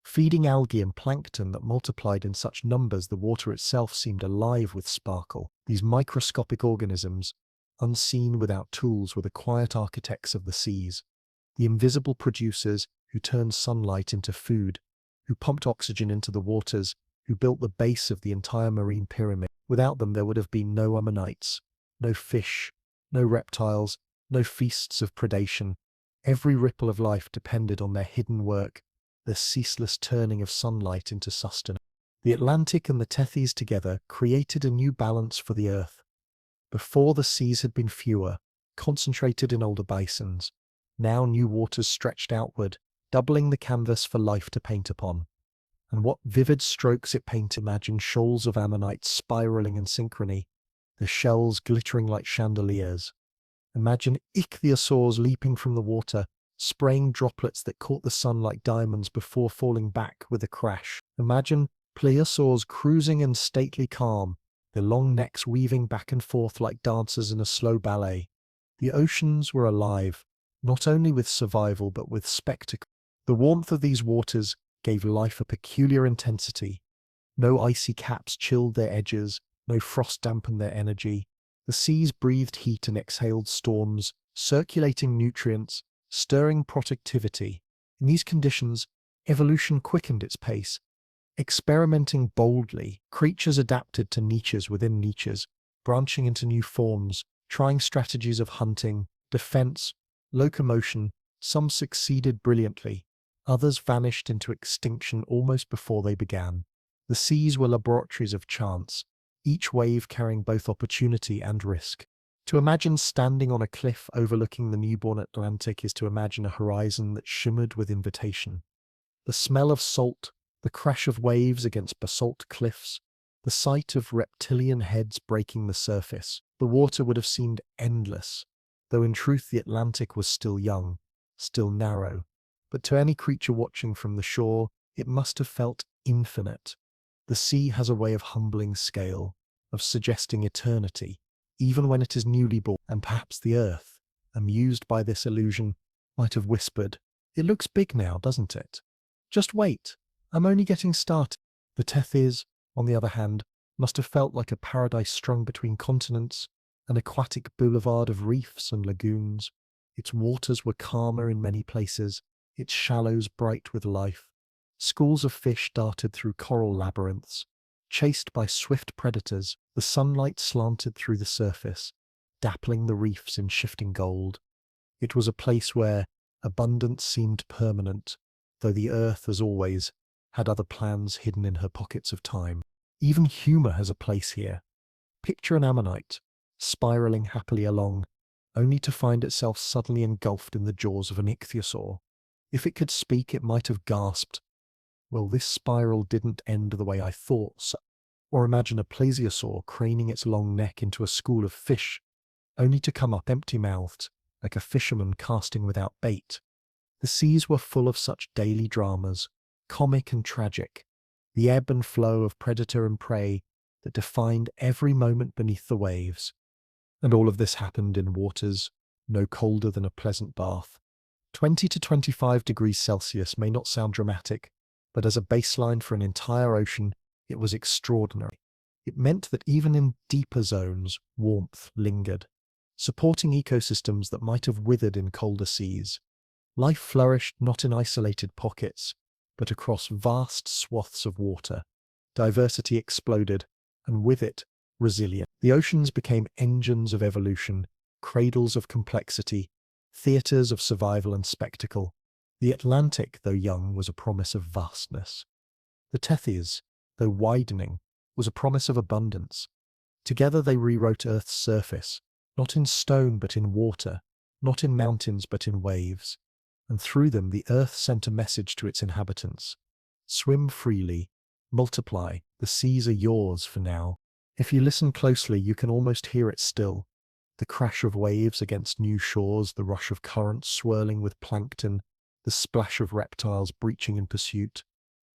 feeding algae and plankton that multiplied in such numbers the water itself seemed alive with sparkle. These microscopic organisms, unseen without tools, were the quiet architects of the seas, the invisible producers who turned sunlight into food, who pumped oxygen into the waters, who built the base of the entire marine pyramid. Without them there would have been no ammonites, no fish, no reptiles, no feasts of predation. Every ripple of life depended on their hidden work, the ceaseless turning of sunlight into sustenance. The Atlantic and the Tethys together created a new balance for the Earth. Before, the seas had been fewer, concentrated in older basins. Now new waters stretched outward, doubling the canvas for life to paint upon. And what vivid strokes it painted! Imagine shoals of ammonites spiraling in synchrony, the shells glittering like chandeliers. Imagine ichthyosaurs leaping from the water, spraying droplets that caught the sun like diamonds before falling back with a crash. Imagine plesiosaurs cruising in stately calm, their long necks weaving back and forth like dancers in a slow ballet. The oceans were alive, not only with survival but with spectacle. The warmth of these waters gave life a peculiar intensity. No icy caps chilled their edges, no frost dampened their energy. The seas breathed heat and exhaled storms, circulating nutrients, stirring productivity. In these conditions, evolution quickened its pace. Experimenting boldly, creatures adapted to niches within niches, branching into new forms, trying strategies of hunting, defense, locomotion. Some succeeded brilliantly, others vanished into extinction almost before they began. The seas were laboratories of chance, each wave carrying both opportunity and risk. To imagine standing on a cliff overlooking the newborn Atlantic is to imagine a horizon that shimmered with invitation. The smell of salt, the crash of waves against basalt cliffs, the sight of reptilian heads breaking the surface. The water would have seemed endless, though in truth the Atlantic was still young, still narrow. But to any creature watching from the shore, it must have felt infinite. The sea has a way of humbling scale, of suggesting eternity, even when it is newly born. And perhaps the Earth, amused by this illusion, might have whispered, "It looks big now, doesn't it? Just wait, I'm only getting started." The Tethys, on the other hand, must have felt like a paradise strung between continents, an aquatic boulevard of reefs and lagoons. Its waters were calmer in many places, its shallows bright with life. Schools of fish darted through coral labyrinths. Chased by swift predators, the sunlight slanted through the surface, dappling the reefs in shifting gold. It was a place where abundance seemed permanent, though the earth, as always, had other plans hidden in her pockets of time. Even humor has a place here. Picture an ammonite, spiraling happily along, only to find itself suddenly engulfed in the jaws of an ichthyosaur. If it could speak, it might have gasped, "Well, this spiral didn't end the way I thought so." Or imagine a plesiosaur craning its long neck into a school of fish, only to come up empty-mouthed, like a fisherman casting without bait. The seas were full of such daily dramas, comic and tragic, the ebb and flow of predator and prey that defined every moment beneath the waves. And all of this happened in waters no colder than a pleasant bath. 20 to 25 degrees Celsius may not sound dramatic, but as a baseline for an entire ocean, it was extraordinary. It meant that even in deeper zones, warmth lingered, supporting ecosystems that might have withered in colder seas. Life flourished not in isolated pockets, but across vast swaths of water. Diversity exploded, and with it, resilience. The oceans became engines of evolution, cradles of complexity, theatres of survival and spectacle. The Atlantic, though young, was a promise of vastness. The Tethys, though widening, was a promise of abundance. Together they rewrote Earth's surface, not in stone but in water, not in mountains but in waves. and through them the earth sent a message to its inhabitants. Swim freely, multiply, the seas are yours for now. If you listen closely, you can almost hear it still. The crash of waves against new shores, the rush of currents swirling with plankton, the splash of reptiles breaching in pursuit.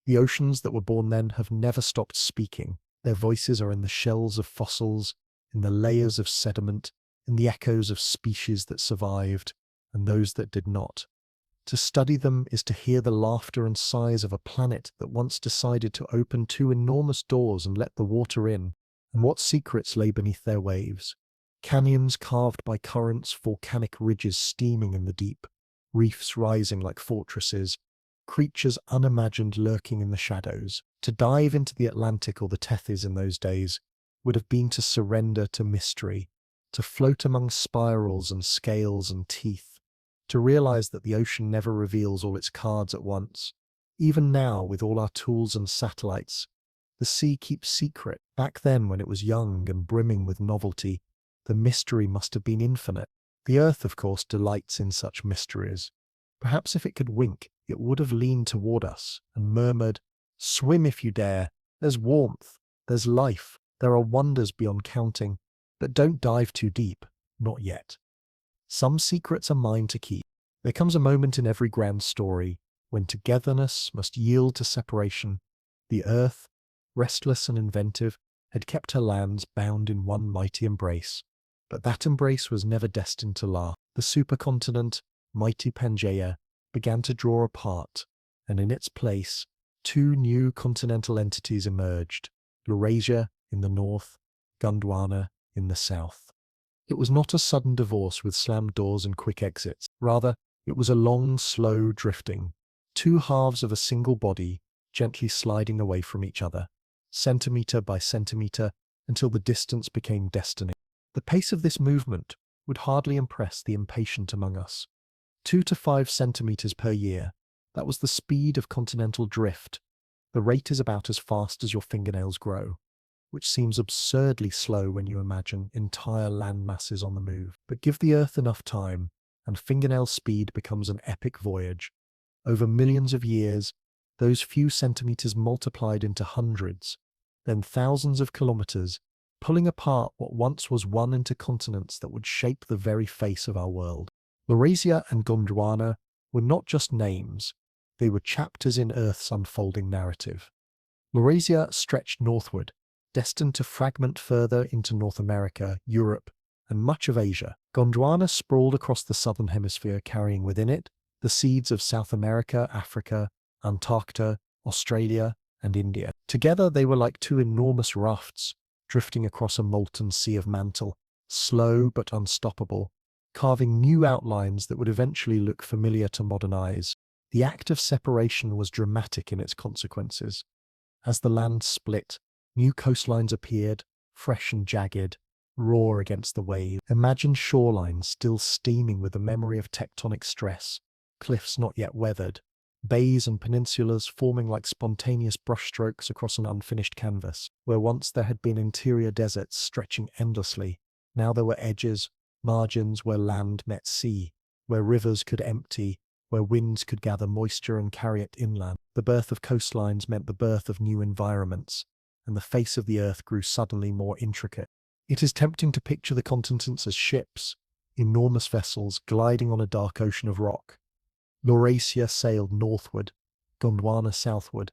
The oceans that were born then have never stopped speaking. Their voices are in the shells of fossils, in the layers of sediment, in the echoes of species that survived, and those that did not. To study them is to hear the laughter and sighs of a planet that once decided to open two enormous doors and let the water in, and what secrets lay beneath their waves. Canyons carved by currents, volcanic ridges steaming in the deep, reefs rising like fortresses, creatures unimagined lurking in the shadows. To dive into the Atlantic or the Tethys in those days would have been to surrender to mystery, to float among spirals and scales and teeth, to realize that the ocean never reveals all its cards at once. Even now, with all our tools and satellites, the sea keeps secret. Back then, when it was young and brimming with novelty, the mystery must have been infinite. The earth, of course, delights in such mysteries. Perhaps if it could wink, it would have leaned toward us and murmured, "Swim if you dare. There's warmth. There's life. There are wonders beyond counting. But don't dive too deep. Not yet. Some secrets are mine to keep." There comes a moment in every grand story when togetherness must yield to separation. The earth, restless and inventive, had kept her lands bound in one mighty embrace. But that embrace was never destined to last. The supercontinent, mighty Pangea, began to draw apart, and in its place, two new continental entities emerged, Laurasia in the north, Gondwana in the south. It was not a sudden divorce with slammed doors and quick exits. Rather, it was a long, slow drifting, two halves of a single body gently sliding away from each other, centimetre by centimetre, until the distance became destiny. The pace of this movement would hardly impress the impatient among us. 2 to 5 centimetres per year. That was the speed of continental drift. The rate is about as fast as your fingernails grow, which seems absurdly slow when you imagine entire land masses on the move. But give the Earth enough time, and fingernail speed becomes an epic voyage. Over millions of years, those few centimetres multiplied into hundreds, then thousands of kilometres, pulling apart what once was one into continents that would shape the very face of our world. Laurasia and Gondwana were not just names, they were chapters in Earth's unfolding narrative. Laurasia stretched northward, destined to fragment further into North America, Europe, and much of Asia. Gondwana sprawled across the southern hemisphere, carrying within it the seeds of South America, Africa, Antarctica, Australia, and India. Together they were like two enormous rafts, drifting across a molten sea of mantle, slow but unstoppable, carving new outlines that would eventually look familiar to modern eyes. The act of separation was dramatic in its consequences. As the land split, new coastlines appeared, fresh and jagged, raw against the wave. Imagine shorelines still steaming with the memory of tectonic stress, cliffs not yet weathered, bays and peninsulas forming like spontaneous brushstrokes across an unfinished canvas. Where once there had been interior deserts stretching endlessly, now there were edges, margins where land met sea, where rivers could empty, where winds could gather moisture and carry it inland. The birth of coastlines meant the birth of new environments, and the face of the earth grew suddenly more intricate. It is tempting to picture the continents as ships, enormous vessels gliding on a dark ocean of rock. Laurasia sailed northward, Gondwana southward,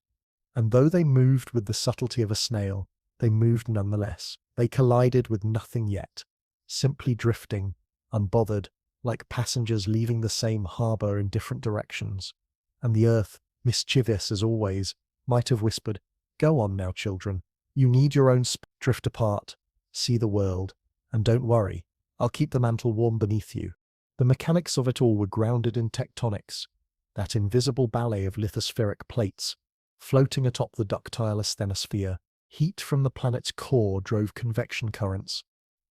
and though they moved with the subtlety of a snail, they moved nonetheless. They collided with nothing yet, simply drifting, unbothered, like passengers leaving the same harbour in different directions. And the earth, mischievous as always, might have whispered, "Go on now, children. You need your own drift apart, see the world, and don't worry, I'll keep the mantle warm beneath you." The mechanics of it all were grounded in tectonics, that invisible ballet of lithospheric plates, floating atop the ductile asthenosphere. Heat from the planet's core drove convection currents,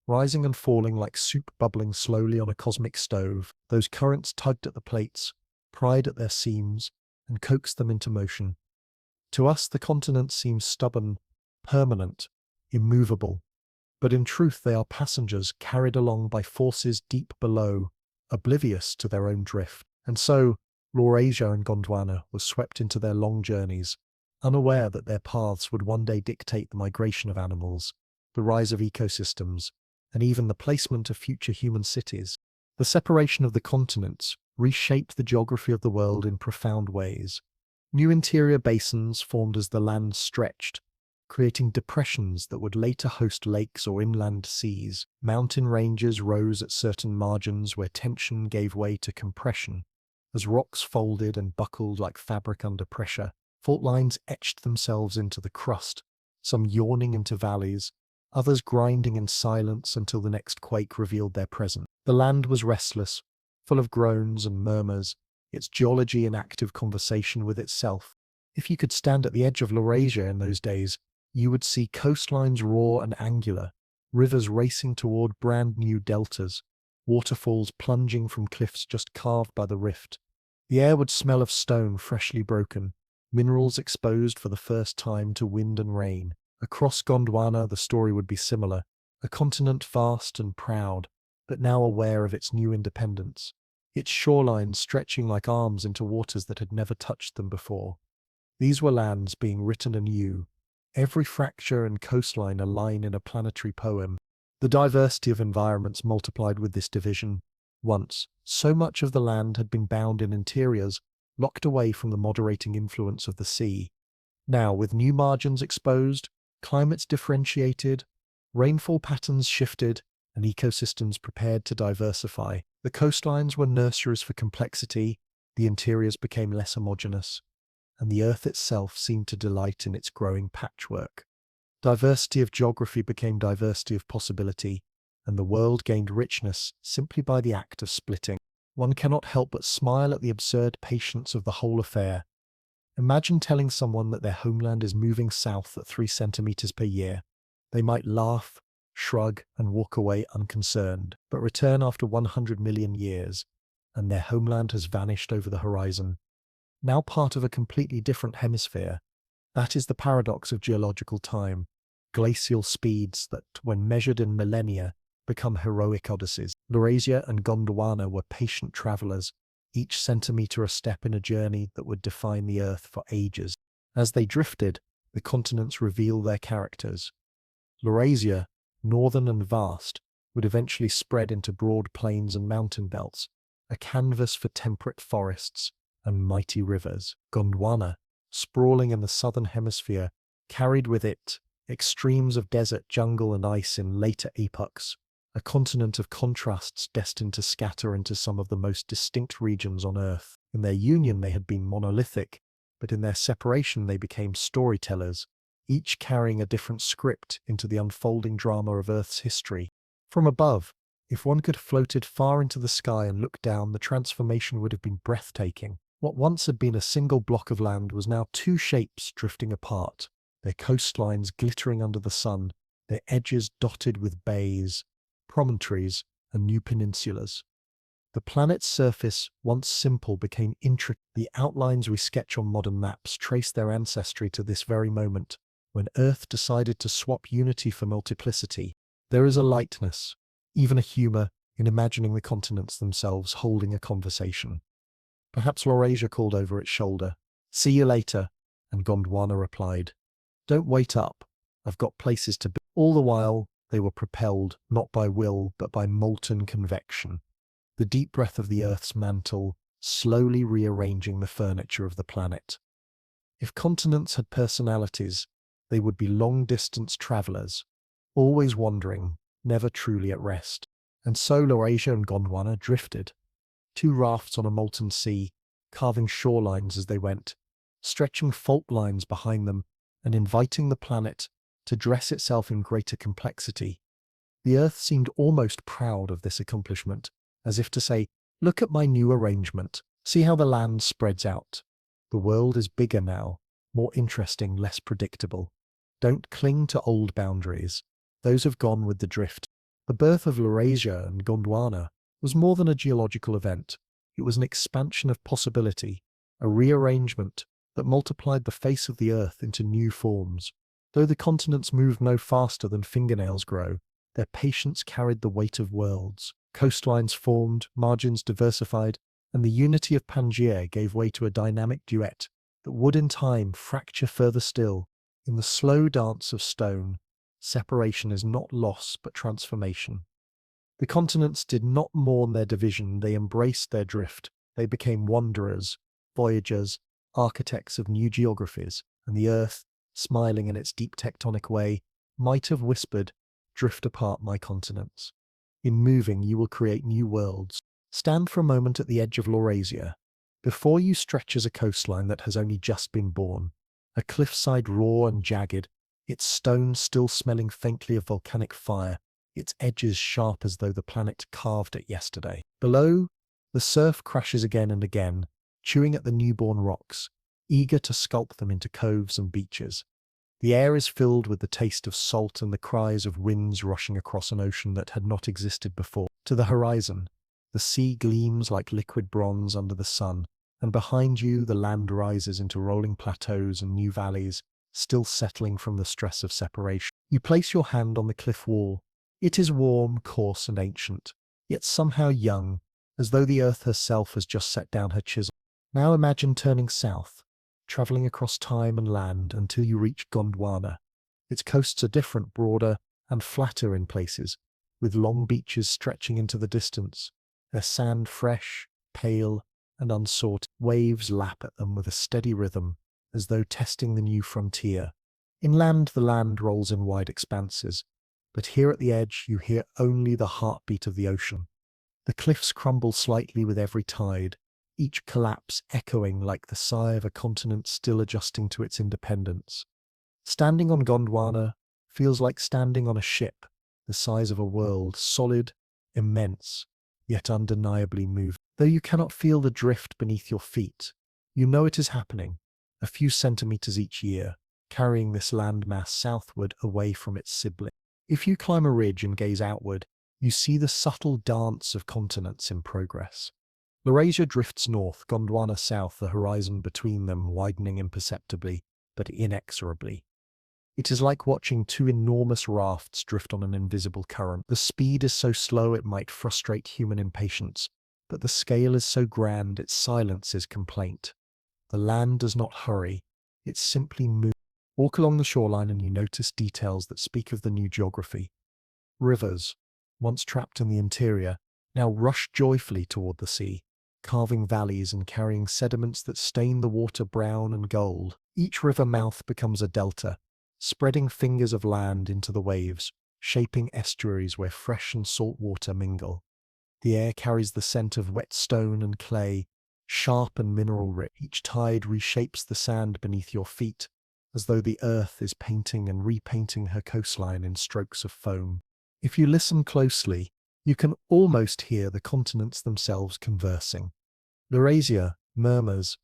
rising and falling like soup bubbling slowly on a cosmic stove. Those currents tugged at the plates, pried at their seams, and coaxed them into motion. To us, the continents seem stubborn, permanent, immovable, but in truth they are passengers carried along by forces deep below, oblivious to their own drift. And so, Laurasia and Gondwana were swept into their long journeys, unaware that their paths would one day dictate the migration of animals, the rise of ecosystems, and even the placement of future human cities. The separation of the continents reshaped the geography of the world in profound ways. New interior basins formed as the land stretched, creating depressions that would later host lakes or inland seas. Mountain ranges rose at certain margins where tension gave way to compression. As rocks folded and buckled like fabric under pressure, fault lines etched themselves into the crust, some yawning into valleys, others grinding in silence until the next quake revealed their presence. The land was restless, full of groans and murmurs, its geology in active conversation with itself. If you could stand at the edge of Laurasia in those days, you would see coastlines raw and angular, rivers racing toward brand new deltas, waterfalls plunging from cliffs just carved by the rift. The air would smell of stone freshly broken, minerals exposed for the first time to wind and rain. Across Gondwana, the story would be similar, a continent vast and proud, but now aware of its new independence, its shorelines stretching like arms into waters that had never touched them before. These were lands being written anew, every fracture and coastline a line in a planetary poem. The diversity of environments multiplied with this division. Once, so much of the land had been bound in interiors, locked away from the moderating influence of the sea. Now, with new margins exposed, climates differentiated, rainfall patterns shifted, and ecosystems prepared to diversify. The coastlines were nurseries for complexity, the interiors became less homogeneous, and the earth itself seemed to delight in its growing patchwork. Diversity of geography became diversity of possibility, and the world gained richness simply by the act of splitting. One cannot help but smile at the absurd patience of the whole affair. Imagine telling someone that their homeland is moving south at 3 centimeters per year. They might laugh, shrug, and walk away unconcerned, but return after 100 million years, and their homeland has vanished over the horizon. Now part of a completely different hemisphere. That is the paradox of geological time. Glacial speeds that, when measured in millennia, become heroic odysseys. Laurasia and Gondwana were patient travelers, each centimeter a step in a journey that would define the Earth for ages. As they drifted, the continents revealed their characters. Laurasia, northern and vast, would eventually spread into broad plains and mountain belts, a canvas for temperate forests and mighty rivers. Gondwana, sprawling in the southern hemisphere, carried with it extremes of desert, jungle, and ice in later epochs, a continent of contrasts destined to scatter into some of the most distinct regions on Earth. In their union they had been monolithic, but in their separation they became storytellers, each carrying a different script into the unfolding drama of Earth's history. From above, if one could have floated far into the sky and looked down, the transformation would have been breathtaking. What once had been a single block of land was now 2 shapes drifting apart, their coastlines glittering under the sun, their edges dotted with bays, promontories, and new peninsulas. The planet's surface, once simple, became intricate. The outlines we sketch on modern maps trace their ancestry to this very moment, when Earth decided to swap unity for multiplicity. There is a lightness, even a humor, in imagining the continents themselves holding a conversation. Perhaps Laurasia called over its shoulder, "See you later," and Gondwana replied, "Don't wait up, I've got places to be." All the while, they were propelled, not by will, but by molten convection, the deep breath of the Earth's mantle, slowly rearranging the furniture of the planet. If continents had personalities, they would be long-distance travelers, always wandering, never truly at rest. And so Laurasia and Gondwana drifted, 2 rafts on a molten sea, carving shorelines as they went, stretching fault lines behind them, and inviting the planet to dress itself in greater complexity. The Earth seemed almost proud of this accomplishment, as if to say, "Look at my new arrangement. See how the land spreads out. The world is bigger now, more interesting, less predictable. Don't cling to old boundaries. Those have gone with the drift." The birth of Laurasia and Gondwana was more than a geological event. It was an expansion of possibility, a rearrangement that multiplied the face of the Earth into new forms. Though the continents moved no faster than fingernails grow, their patience carried the weight of worlds. Coastlines formed, margins diversified, and the unity of Pangea gave way to a dynamic duet that would in time fracture further still. In the slow dance of stone, separation is not loss but transformation. The continents did not mourn their division, they embraced their drift. They became wanderers, voyagers, architects of new geographies, and the earth, smiling in its deep tectonic way, might have whispered, "Drift apart, my continents. In moving, you will create new worlds." Stand for a moment at the edge of Laurasia. Before you stretches a coastline that has only just been born, a cliffside raw and jagged, its stones still smelling faintly of volcanic fire, its edges sharp as though the planet carved it yesterday. Below, the surf crashes again and again, chewing at the newborn rocks, eager to sculpt them into coves and beaches. The air is filled with the taste of salt and the cries of winds rushing across an ocean that had not existed before. To the horizon, the sea gleams like liquid bronze under the sun, and behind you the land rises into rolling plateaus and new valleys, still settling from the stress of separation. You place your hand on the cliff wall. It is warm, coarse, and ancient, yet somehow young, as though the earth herself has just set down her chisel. Now imagine turning south, travelling across time and land until you reach Gondwana. Its coasts are different, broader and flatter in places, with long beaches stretching into the distance, their sand fresh, pale, and unsought. Waves lap at them with a steady rhythm, as though testing the new frontier. Inland, the land rolls in wide expanses, but here at the edge you hear only the heartbeat of the ocean. The cliffs crumble slightly with every tide, each collapse echoing like the sigh of a continent still adjusting to its independence. Standing on Gondwana feels like standing on a ship, the size of a world, solid, immense, yet undeniably moving. Though you cannot feel the drift beneath your feet, you know it is happening, a few centimeters each year, carrying this landmass southward away from its sibling. If you climb a ridge and gaze outward, you see the subtle dance of continents in progress. Laurasia drifts north, Gondwana south, the horizon between them widening imperceptibly, but inexorably. It is like watching two enormous rafts drift on an invisible current. The speed is so slow it might frustrate human impatience, but the scale is so grand it silences complaint. The land does not hurry, it simply moves. Walk along the shoreline and you notice details that speak of the new geography. Rivers, once trapped in the interior, now rush joyfully toward the sea, carving valleys and carrying sediments that stain the water brown and gold. Each river mouth becomes a delta, spreading fingers of land into the waves, shaping estuaries where fresh and salt water mingle. The air carries the scent of wet stone and clay, sharp and mineral-rich. Each tide reshapes the sand beneath your feet, as though the earth is painting and repainting her coastline in strokes of foam. If you listen closely, you can almost hear the continents themselves conversing. Laurasia murmurs,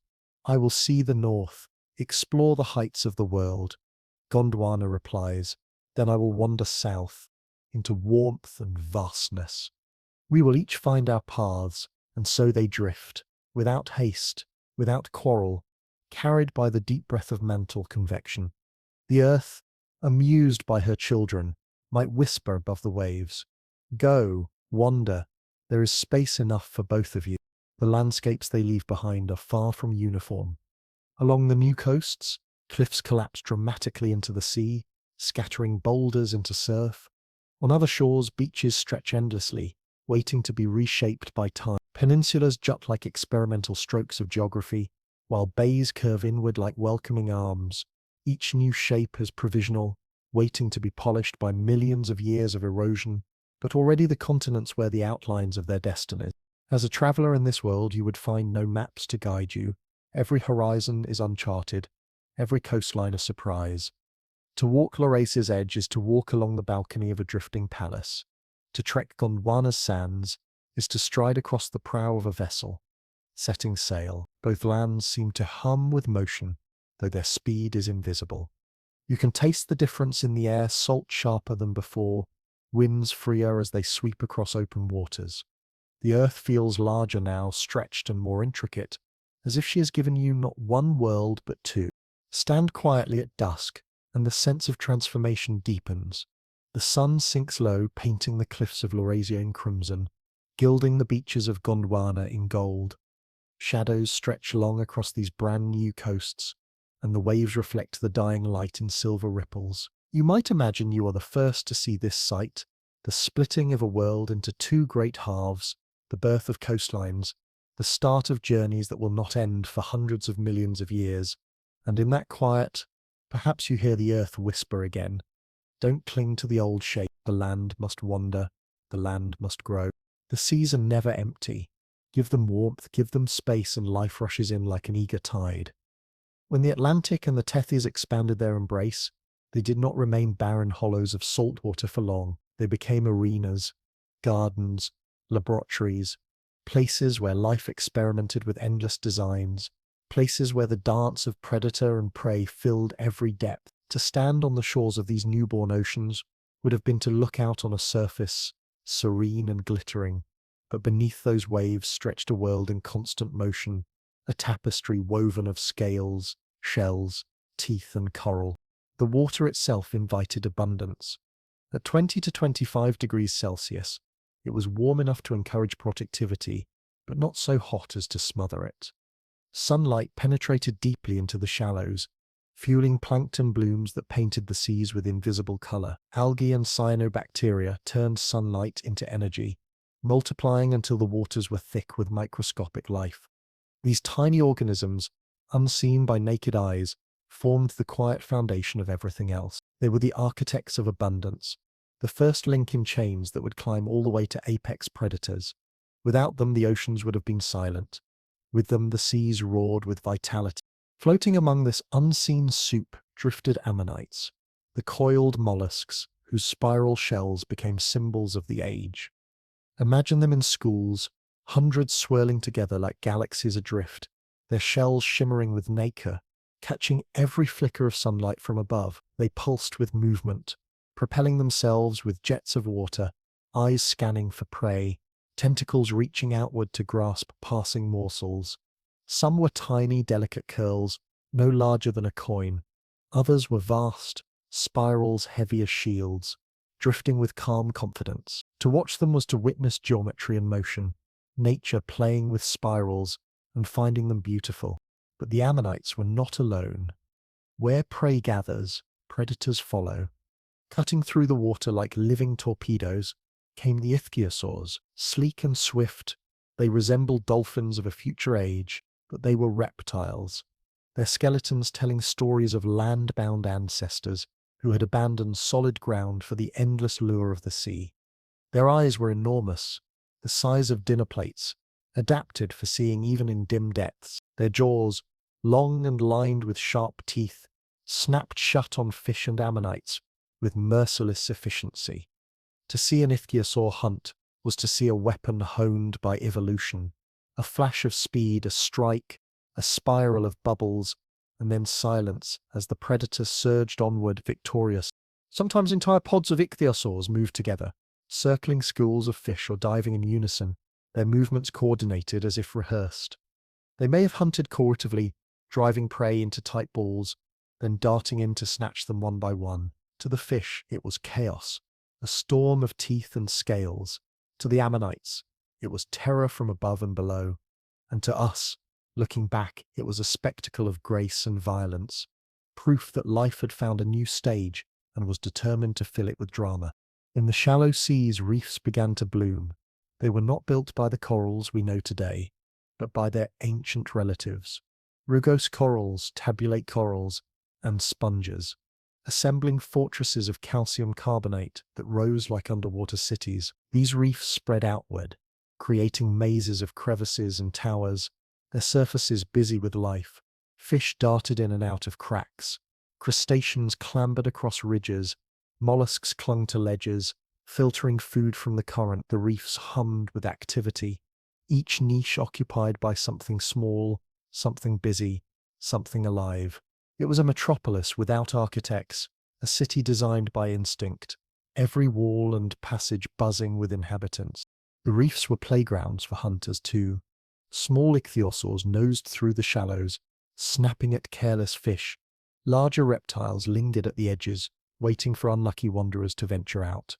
"I will see the north, explore the heights of the world." Gondwana replies, "Then I will wander south, into warmth and vastness." We will each find our paths, and so they drift, without haste, without quarrel, carried by the deep breath of mantle convection. The earth, amused by her children, might whisper above the waves, "Go, wander, there is space enough for both of you." The landscapes they leave behind are far from uniform. Along the new coasts, cliffs collapse dramatically into the sea, scattering boulders into surf. On other shores, beaches stretch endlessly, waiting to be reshaped by time. Peninsulas jut like experimental strokes of geography, while bays curve inward like welcoming arms. Each new shape is provisional, waiting to be polished by millions of years of erosion, but already the continents wear the outlines of their destinies. As a traveler in this world, you would find no maps to guide you. Every horizon is uncharted, every coastline a surprise. To walk Laurasia's edge is to walk along the balcony of a drifting palace. To trek Gondwana's sands is to stride across the prow of a vessel, setting sail. Both lands seem to hum with motion, though their speed is invisible. You can taste the difference in the air, salt sharper than before, winds freer as they sweep across open waters. The earth feels larger now, stretched and more intricate, as if she has given you not one world but two. Stand quietly at dusk, and the sense of transformation deepens. The sun sinks low, painting the cliffs of Laurasia in crimson, gilding the beaches of Gondwana in gold. Shadows stretch long across these brand new coasts, and the waves reflect the dying light in silver ripples. You might imagine you are the first to see this sight, the splitting of a world into two great halves, the birth of coastlines, the start of journeys that will not end for hundreds of millions of years. And in that quiet, perhaps you hear the earth whisper again, "Don't cling to the old shape. The land must wander, the land must grow." The seas are never empty. Give them warmth, give them space, and life rushes in like an eager tide. When the Atlantic and the Tethys expanded their embrace, they did not remain barren hollows of salt water for long. They became arenas, gardens, laboratories, places where life experimented with endless designs, places where the dance of predator and prey filled every depth. To stand on the shores of these newborn oceans would have been to look out on a surface, serene and glittering, but beneath those waves stretched a world in constant motion, a tapestry woven of scales, shells, teeth and coral. The water itself invited abundance. At 20 to 25 degrees Celsius, it was warm enough to encourage productivity, but not so hot as to smother it. Sunlight penetrated deeply into the shallows, fueling plankton blooms that painted the seas with invisible color. Algae and cyanobacteria turned sunlight into energy, multiplying until the waters were thick with microscopic life. These tiny organisms, unseen by naked eyes, formed the quiet foundation of everything else. They were the architects of abundance, the first link in chains that would climb all the way to apex predators. Without them, the oceans would have been silent. With them, the seas roared with vitality. Floating among this unseen soup drifted ammonites, the coiled mollusks whose spiral shells became symbols of the age. Imagine them in schools, hundreds swirling together like galaxies adrift, their shells shimmering with nacre, catching every flicker of sunlight from above. They pulsed with movement, propelling themselves with jets of water, eyes scanning for prey, tentacles reaching outward to grasp passing morsels. Some were tiny, delicate curls, no larger than a coin. Others were vast, spirals heavy as shields, drifting with calm confidence. To watch them was to witness geometry in motion, nature playing with spirals and finding them beautiful. But the ammonites were not alone. Where prey gathers, predators follow. Cutting through the water like living torpedoes came the ichthyosaurs, sleek and swift. They resembled dolphins of a future age, but they were reptiles, their skeletons telling stories of land-bound ancestors who had abandoned solid ground for the endless lure of the sea. Their eyes were enormous, the size of dinner plates, adapted for seeing even in dim depths. Their jaws, long and lined with sharp teeth, snapped shut on fish and ammonites with merciless efficiency. To see an ichthyosaur hunt was to see a weapon honed by evolution, a flash of speed, a strike, a spiral of bubbles, and then silence as the predator surged onward victorious. Sometimes entire pods of ichthyosaurs moved together, circling schools of fish or diving in unison, their movements coordinated as if rehearsed. They may have hunted cooperatively, driving prey into tight balls, then darting in to snatch them one by one. To the fish, it was chaos, a storm of teeth and scales. To the ammonites, it was terror from above and below. And to us, looking back, it was a spectacle of grace and violence, proof that life had found a new stage and was determined to fill it with drama. In the shallow seas, reefs began to bloom. They were not built by the corals we know today, but by their ancient relatives, rugose corals, tabulate corals, and sponges, assembling fortresses of calcium carbonate that rose like underwater cities. These reefs spread outward, creating mazes of crevices and towers, their surfaces busy with life. Fish darted in and out of cracks, crustaceans clambered across ridges, mollusks clung to ledges, filtering food from the current. The reefs hummed with activity, each niche occupied by something small, something busy, something alive. It was a metropolis without architects, a city designed by instinct, every wall and passage buzzing with inhabitants. The reefs were playgrounds for hunters too. Small ichthyosaurs nosed through the shallows, snapping at careless fish. Larger reptiles lingered at the edges, waiting for unlucky wanderers to venture out.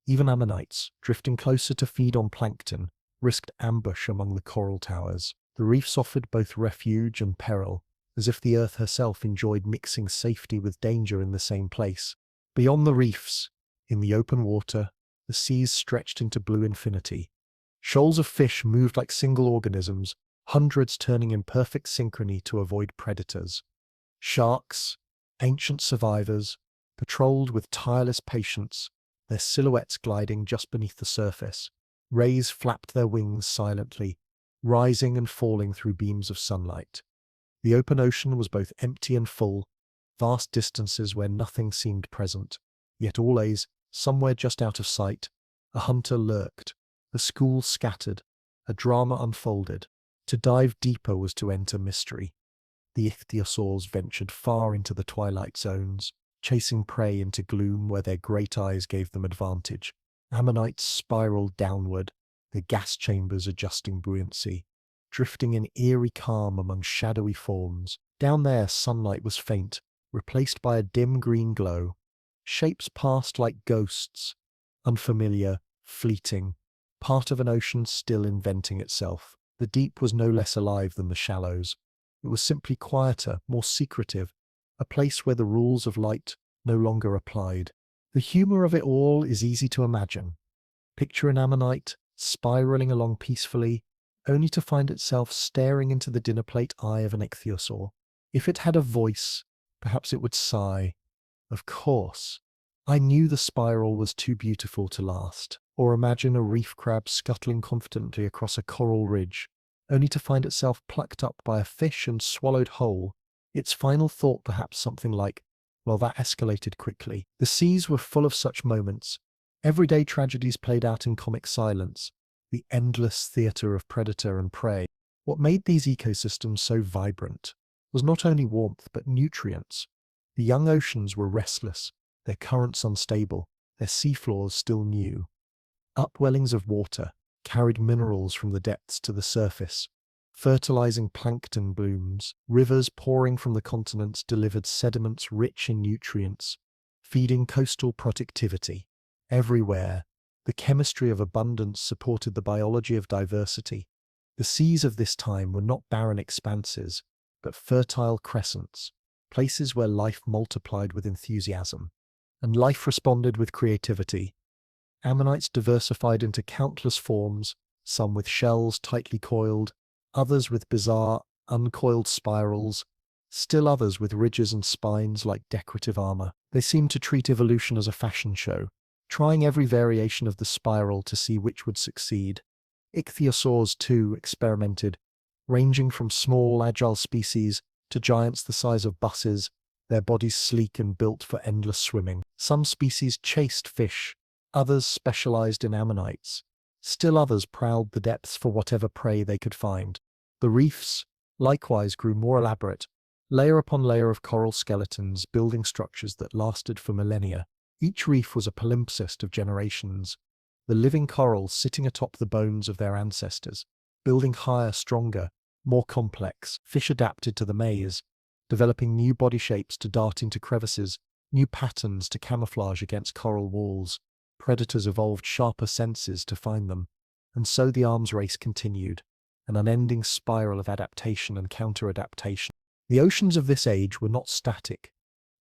Even ammonites, drifting closer to feed on plankton, risked ambush among the coral towers. The reefs offered both refuge and peril, as if the earth herself enjoyed mixing safety with danger in the same place. Beyond the reefs, in the open water, the seas stretched into blue infinity. Shoals of fish moved like single organisms, hundreds turning in perfect synchrony to avoid predators. Sharks, ancient survivors, patrolled with tireless patience, their silhouettes gliding just beneath the surface. Rays flapped their wings silently, rising and falling through beams of sunlight. The open ocean was both empty and full, vast distances where nothing seemed present. Yet always, somewhere just out of sight, a hunter lurked, a school scattered, a drama unfolded. To dive deeper was to enter mystery. The ichthyosaurs ventured far into the twilight zones, chasing prey into gloom where their great eyes gave them advantage. Ammonites spiraled downward, their gas chambers adjusting buoyancy, drifting in eerie calm among shadowy forms. Down there, sunlight was faint, replaced by a dim green glow. Shapes passed like ghosts, unfamiliar, fleeting, part of an ocean still inventing itself. The deep was no less alive than the shallows. It was simply quieter, more secretive, a place where the rules of light no longer applied. The humor of it all is easy to imagine. Picture an ammonite spiraling along peacefully, only to find itself staring into the dinner plate eye of an ichthyosaur. If it had a voice, perhaps it would sigh. Of course. I knew the spiral was too beautiful to last. Or imagine a reef crab scuttling confidently across a coral ridge, only to find itself plucked up by a fish and swallowed whole. Its final thought perhaps something like, well, that escalated quickly. The seas were full of such moments. Everyday tragedies played out in comic silence, the endless theatre of predator and prey. What made these ecosystems so vibrant was not only warmth but nutrients. The young oceans were restless, their currents unstable, their seafloors still new. Upwellings of water carried minerals from the depths to the surface, fertilizing plankton blooms. Rivers pouring from the continents delivered sediments rich in nutrients, feeding coastal productivity. Everywhere, the chemistry of abundance supported the biology of diversity. The seas of this time were not barren expanses, but fertile crescents, places where life multiplied with enthusiasm, and life responded with creativity. Ammonites diversified into countless forms, some with shells tightly coiled, others with bizarre, uncoiled spirals, still others with ridges and spines like decorative armor. They seemed to treat evolution as a fashion show, trying every variation of the spiral to see which would succeed. Ichthyosaurs, too, experimented, ranging from small, agile species to giants the size of buses, their bodies sleek and built for endless swimming. Some species chased fish, others specialized in ammonites. Still others prowled the depths for whatever prey they could find. The reefs, likewise, grew more elaborate, layer upon layer of coral skeletons building structures that lasted for millennia. Each reef was a palimpsest of generations, the living corals sitting atop the bones of their ancestors, building higher, stronger, more complex. Fish adapted to the maze, developing new body shapes to dart into crevices, new patterns to camouflage against coral walls. Predators evolved sharper senses to find them, and so the arms race continued, an unending spiral of adaptation and counter-adaptation. The oceans of this age were not static,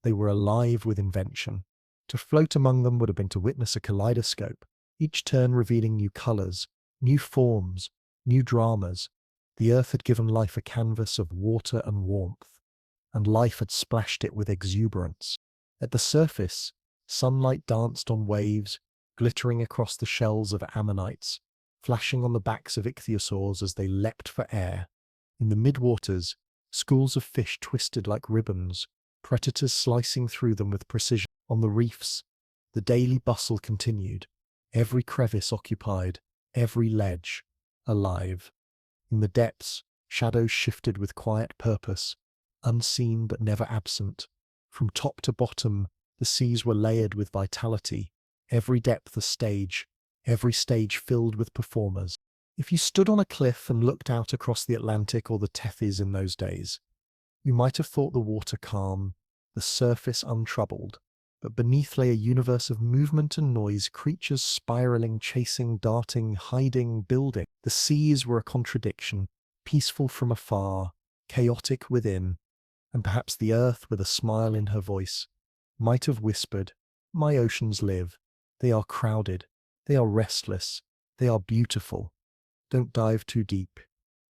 they were alive with invention. To float among them would have been to witness a kaleidoscope, each turn revealing new colors, new forms, new dramas. The earth had given life a canvas of water and warmth, and life had splashed it with exuberance. At the surface, sunlight danced on waves, glittering across the shells of ammonites, flashing on the backs of ichthyosaurs as they leapt for air. In the midwaters, schools of fish twisted like ribbons, predators slicing through them with precision. On the reefs, the daily bustle continued, every crevice occupied, every ledge alive. In the depths, shadows shifted with quiet purpose, unseen but never absent. From top to bottom, the seas were layered with vitality, every depth a stage, every stage filled with performers. If you stood on a cliff and looked out across the Atlantic or the Tethys in those days, you might have thought the water calm, the surface untroubled, but beneath lay a universe of movement and noise, creatures spiraling, chasing, darting, hiding, building. The seas were a contradiction, peaceful from afar, chaotic within, and perhaps the earth, with a smile in her voice, might have whispered, "My oceans live. They are crowded. They are restless. They are beautiful. Don't dive too deep.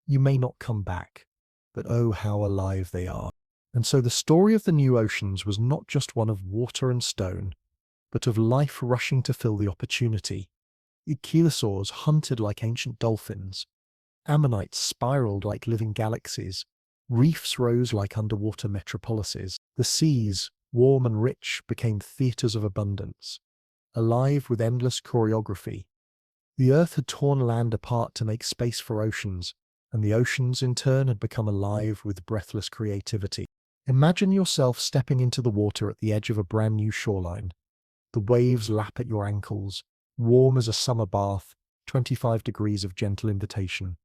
You may not come back, but oh, how alive they are." And so the story of the new oceans was not just one of water and stone, but of life rushing to fill the opportunity. Ichthyosaurs hunted like ancient dolphins. Ammonites spiraled like living galaxies. Reefs rose like underwater metropolises. The seas, warm and rich, became theatres of abundance, alive with endless choreography. The earth had torn land apart to make space for oceans, and the oceans in turn had become alive with breathless creativity. Imagine yourself stepping into the water at the edge of a brand new shoreline. The waves lap at your ankles, warm as a summer bath, 25 degrees of gentle invitation.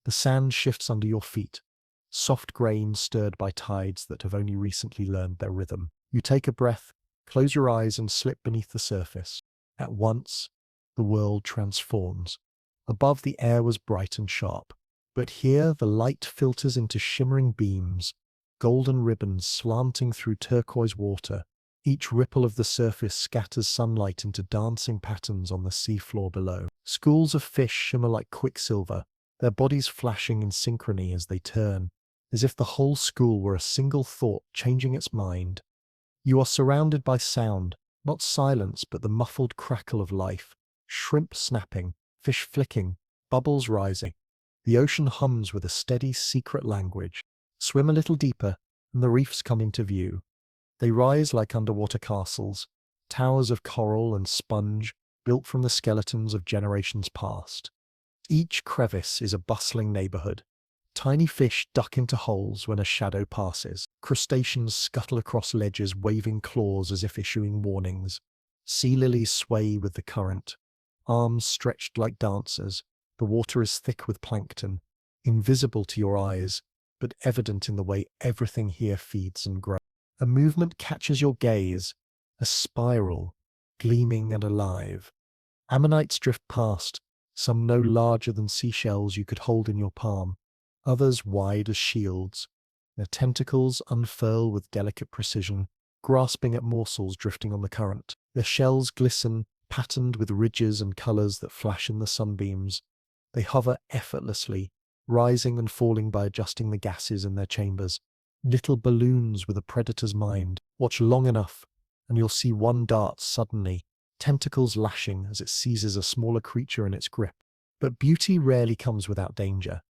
The sand shifts under your feet, soft grains stirred by tides that have only recently learned their rhythm. You take a breath, close your eyes, and slip beneath the surface. At once, the world transforms. Above, the air was bright and sharp, but here the light filters into shimmering beams, golden ribbons slanting through turquoise water. Each ripple of the surface scatters sunlight into dancing patterns on the seafloor below. Schools of fish shimmer like quicksilver, their bodies flashing in synchrony as they turn, as if the whole school were a single thought changing its mind. You are surrounded by sound, not silence, but the muffled crackle of life. Shrimp snapping, fish flicking, bubbles rising. The ocean hums with a steady, secret language. Swim a little deeper, and the reefs come into view. They rise like underwater castles, towers of coral and sponge built from the skeletons of generations past. Each crevice is a bustling neighborhood. Tiny fish duck into holes when a shadow passes. Crustaceans scuttle across ledges, waving claws as if issuing warnings. Sea lilies sway with the current, arms stretched like dancers. The water is thick with plankton, invisible to your eyes, but evident in the way everything here feeds and grows. A movement catches your gaze, a spiral, gleaming and alive. Ammonites drift past, some no larger than seashells you could hold in your palm, others wide as shields. Their tentacles unfurl with delicate precision, grasping at morsels drifting on the current. Their shells glisten, patterned with ridges and colors that flash in the sunbeams. They hover effortlessly, rising and falling by adjusting the gases in their chambers. Little balloons with a predator's mind. Watch long enough, and you'll see one dart suddenly, tentacles lashing as it seizes a smaller creature in its grip. But beauty rarely comes without danger.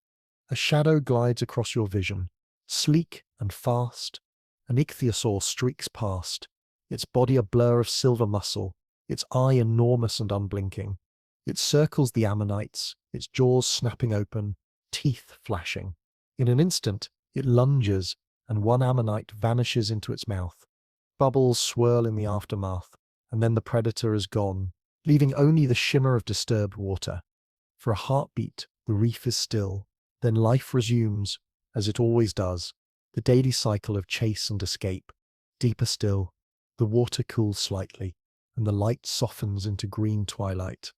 A shadow glides across your vision, sleek and fast. An ichthyosaur streaks past, its body a blur of silver muscle, its eye enormous and unblinking. It circles the ammonites, its jaws snapping open, teeth flashing. In an instant, it lunges, and one ammonite vanishes into its mouth. Bubbles swirl in the aftermath, and then the predator is gone, leaving only the shimmer of disturbed water. For a heartbeat, the reef is still. Then life resumes, as it always does, the daily cycle of chase and escape. Deeper still, the water cools slightly, and the light softens into green twilight.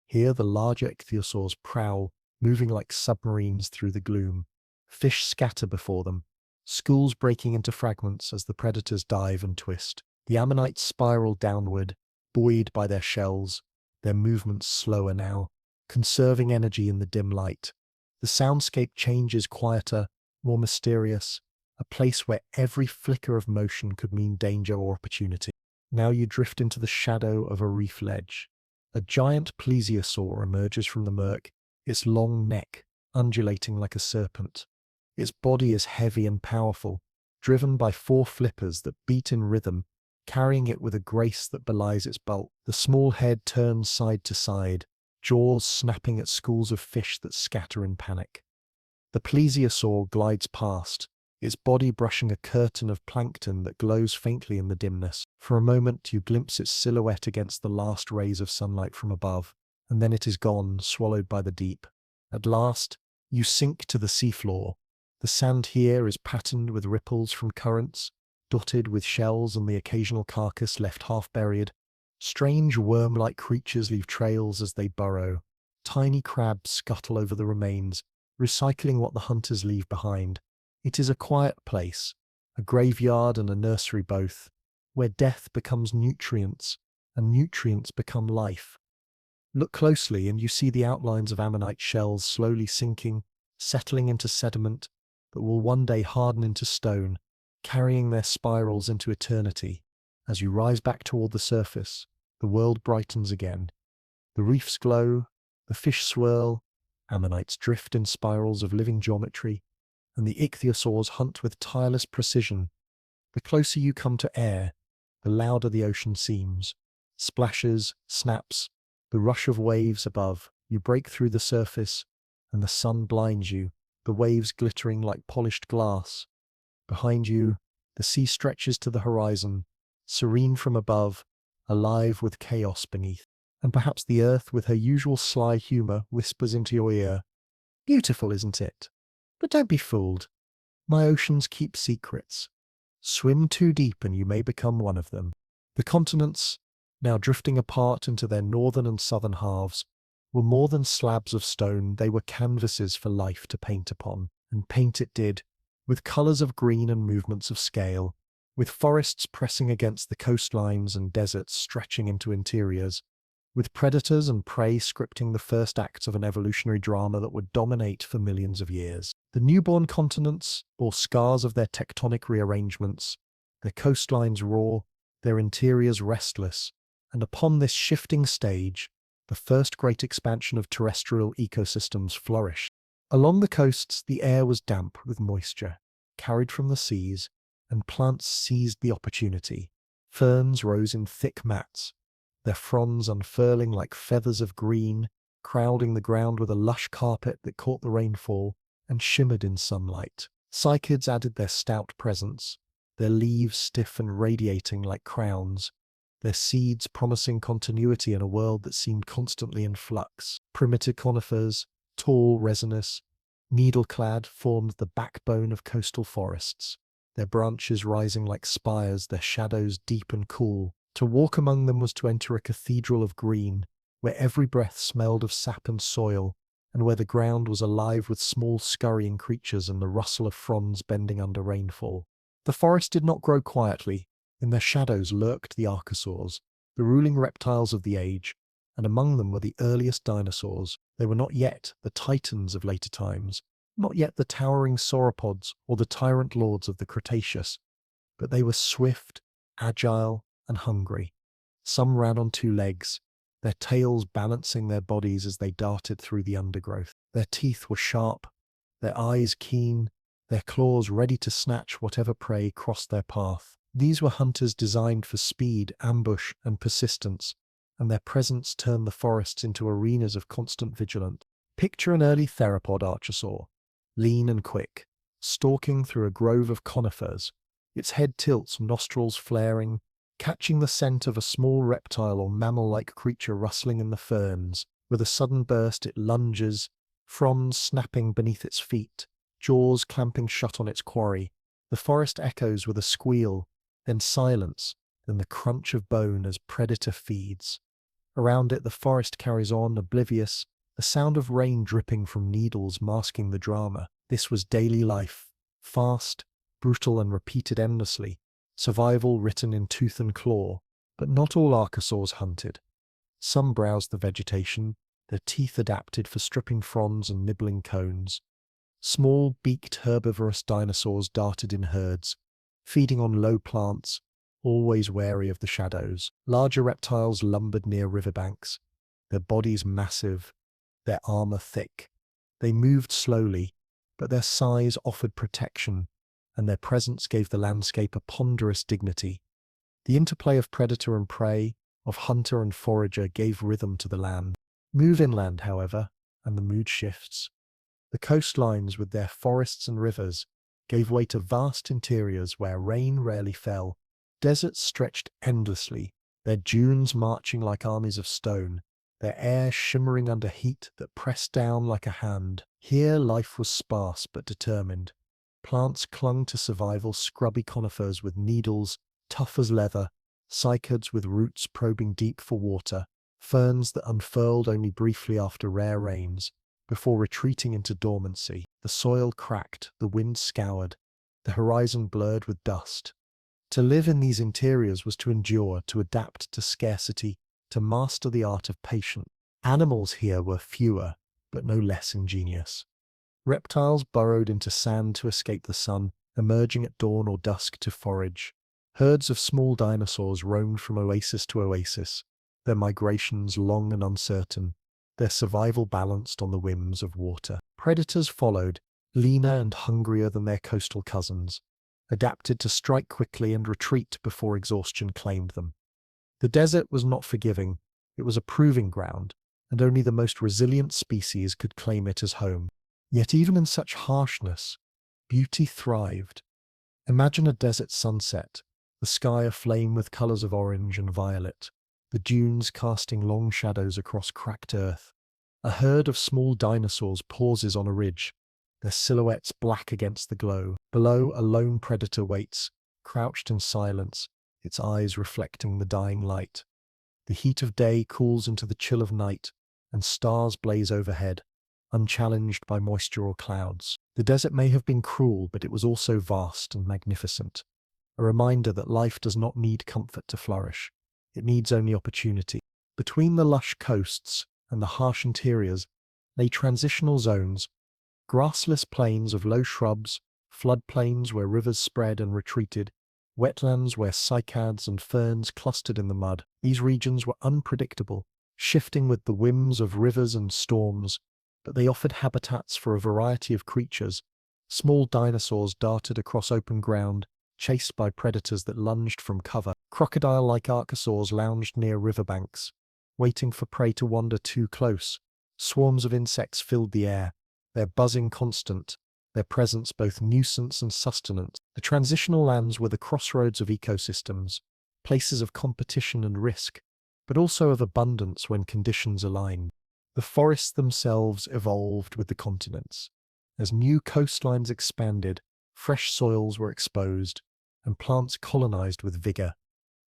Here the larger ichthyosaurs prowl, moving like submarines through the gloom. Fish scatter before them, schools breaking into fragments as the predators dive and twist. The ammonites spiral downward, buoyed by their shells, their movements slower now, conserving energy in the dim light. The soundscape changes, quieter, more mysterious, a place where every flicker of motion could mean danger or opportunity. Now you drift into the shadow of a reef ledge. A giant plesiosaur emerges from the murk, its long neck undulating like a serpent. Its body is heavy and powerful, driven by 4 flippers that beat in rhythm, carrying it with a grace that belies its bulk. The small head turns side to side, jaws snapping at schools of fish that scatter in panic. The plesiosaur glides past, its body brushing a curtain of plankton that glows faintly in the dimness. For a moment you glimpse its silhouette against the last rays of sunlight from above, and then it is gone, swallowed by the deep. At last, you sink to the seafloor. The sand here is patterned with ripples from currents, dotted with shells and the occasional carcass left half buried. Strange worm-like creatures leave trails as they burrow. Tiny crabs scuttle over the remains, recycling what the hunters leave behind. It is a quiet place, a graveyard and a nursery both, where death becomes nutrients and nutrients become life. Look closely and you see the outlines of ammonite shells slowly sinking, settling into sediment that will one day harden into stone, carrying their spirals into eternity. As you rise back toward the surface, the world brightens again. The reefs glow, the fish swirl, ammonites drift in spirals of living geometry, and the ichthyosaurs hunt with tireless precision. The closer you come to air, the louder the ocean seems. Splashes, snaps, the rush of waves above. You break through the surface, and the sun blinds you, the waves glittering like polished glass. Behind you, the sea stretches to the horizon, serene from above, alive with chaos beneath. And perhaps the earth, with her usual sly humour, whispers into your ear, "Beautiful, isn't it? But don't be fooled. My oceans keep secrets. Swim too deep and you may become one of them." The continents, now drifting apart into their northern and southern halves, were more than slabs of stone. They were canvases for life to paint upon, and paint it did, with colours of green and movements of scale, with forests pressing against the coastlines and deserts stretching into interiors, with predators and prey scripting the first acts of an evolutionary drama that would dominate for millions of years. The newborn continents bore scars of their tectonic rearrangements, their coastlines raw, their interiors restless, and upon this shifting stage, the first great expansion of terrestrial ecosystems flourished. Along the coasts, the air was damp with moisture, carried from the seas, and plants seized the opportunity. Ferns rose in thick mats, their fronds unfurling like feathers of green, crowding the ground with a lush carpet that caught the rainfall and shimmered in sunlight. Cycads added their stout presence, their leaves stiff and radiating like crowns, their seeds promising continuity in a world that seemed constantly in flux. Primitive conifers, tall, resinous, needle-clad, formed the backbone of coastal forests, their branches rising like spires, their shadows deep and cool. To walk among them was to enter a cathedral of green, where every breath smelled of sap and soil, and where the ground was alive with small scurrying creatures and the rustle of fronds bending under rainfall. The forest did not grow quietly. In their shadows lurked the archosaurs, the ruling reptiles of the age, and among them were the earliest dinosaurs. They were not yet the titans of later times, not yet the towering sauropods or the tyrant lords of the Cretaceous, but they were swift, agile, and hungry. Some ran on two legs, their tails balancing their bodies as they darted through the undergrowth. Their teeth were sharp, their eyes keen, their claws ready to snatch whatever prey crossed their path. These were hunters designed for speed, ambush, and persistence, and their presence turned the forests into arenas of constant vigilance. Picture an early theropod archosaur, lean and quick, stalking through a grove of conifers, its head tilts, nostrils flaring, catching the scent of a small reptile or mammal-like creature rustling in the ferns. With a sudden burst, it lunges, fronds snapping beneath its feet, jaws clamping shut on its quarry. The forest echoes with a squeal, then silence, then the crunch of bone as predator feeds. Around it, the forest carries on, oblivious, the sound of rain dripping from needles masking the drama. This was daily life, fast, brutal, and repeated endlessly. Survival written in tooth and claw. But not all archosaurs hunted. Some browsed the vegetation, their teeth adapted for stripping fronds and nibbling cones. Small, beaked herbivorous dinosaurs darted in herds, feeding on low plants, always wary of the shadows. Larger reptiles lumbered near riverbanks, their bodies massive, their armor thick. They moved slowly, but their size offered protection, and their presence gave the landscape a ponderous dignity. The interplay of predator and prey, of hunter and forager, gave rhythm to the land. Move inland, however, and the mood shifts. The coastlines, with their forests and rivers, gave way to vast interiors where rain rarely fell. Deserts stretched endlessly, their dunes marching like armies of stone, their air shimmering under heat that pressed down like a hand. Here life was sparse but determined. Plants clung to survival, scrubby conifers with needles tough as leather, cycads with roots probing deep for water, ferns that unfurled only briefly after rare rains. before retreating into dormancy. The soil cracked, the wind scoured, the horizon blurred with dust. To live in these interiors was to endure, to adapt to scarcity, to master the art of patience. Animals here were fewer, but no less ingenious. Reptiles burrowed into sand to escape the sun, emerging at dawn or dusk to forage. Herds of small dinosaurs roamed from oasis to oasis, their migrations long and uncertain, their survival balanced on the whims of water. Predators followed, leaner and hungrier than their coastal cousins, adapted to strike quickly and retreat before exhaustion claimed them. The desert was not forgiving, it was a proving ground, and only the most resilient species could claim it as home. Yet even in such harshness, beauty thrived. Imagine a desert sunset, the sky aflame with colors of orange and violet, the dunes casting long shadows across cracked earth. A herd of small dinosaurs pauses on a ridge, their silhouettes black against the glow. Below, a lone predator waits, crouched in silence, its eyes reflecting the dying light. The heat of day cools into the chill of night, and stars blaze overhead, unchallenged by moisture or clouds. The desert may have been cruel, but it was also vast and magnificent, a reminder that life does not need comfort to flourish. It needs only opportunity. Between the lush coasts and the harsh interiors lay transitional zones, grassless plains of low shrubs, floodplains where rivers spread and retreated, wetlands where cycads and ferns clustered in the mud. These regions were unpredictable, shifting with the whims of rivers and storms, but they offered habitats for a variety of creatures. Small dinosaurs darted across open ground, chased by predators that lunged from cover. Crocodile-like archosaurs lounged near riverbanks, waiting for prey to wander too close. Swarms of insects filled the air, their buzzing constant, their presence both nuisance and sustenance. The transitional lands were the crossroads of ecosystems, places of competition and risk, but also of abundance when conditions aligned. The forests themselves evolved with the continents. As new coastlines expanded, fresh soils were exposed, and plants colonized with vigor.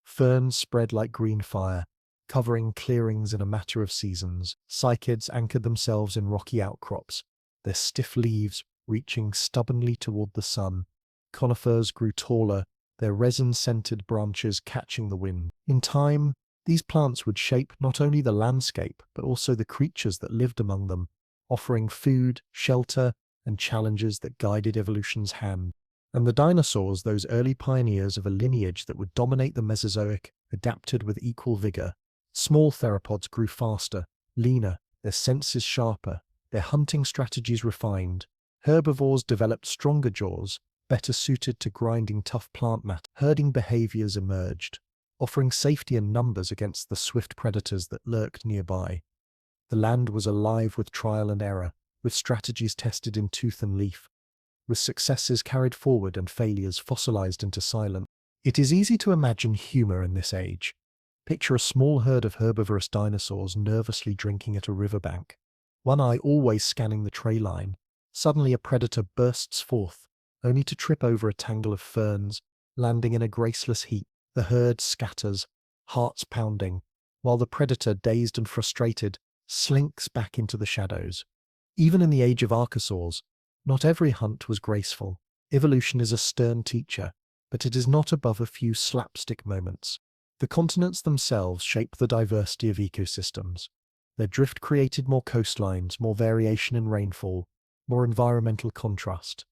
Ferns spread like green fire, covering clearings in a matter of seasons. Cycads anchored themselves in rocky outcrops, their stiff leaves reaching stubbornly toward the sun. Conifers grew taller, their resin-scented branches catching the wind. In time, these plants would shape not only the landscape, but also the creatures that lived among them, offering food, shelter, and challenges that guided evolution's hand. And the dinosaurs, those early pioneers of a lineage that would dominate the Mesozoic, adapted with equal vigor. Small theropods grew faster, leaner, their senses sharper, their hunting strategies refined. Herbivores developed stronger jaws, better suited to grinding tough plant matter. Herding behaviors emerged, offering safety in numbers against the swift predators that lurked nearby. The land was alive with trial and error, with strategies tested in tooth and leaf, with successes carried forward and failures fossilized into silence. It is easy to imagine humor in this age. Picture a small herd of herbivorous dinosaurs nervously drinking at a riverbank, one eye always scanning the tree line. Suddenly a predator bursts forth, only to trip over a tangle of ferns, landing in a graceless heap. The herd scatters, hearts pounding, while the predator, dazed and frustrated, slinks back into the shadows. Even in the age of archosaurs, not every hunt was graceful. Evolution is a stern teacher, but it is not above a few slapstick moments. The continents themselves shape the diversity of ecosystems. Their drift created more coastlines, more variation in rainfall, more environmental contrast.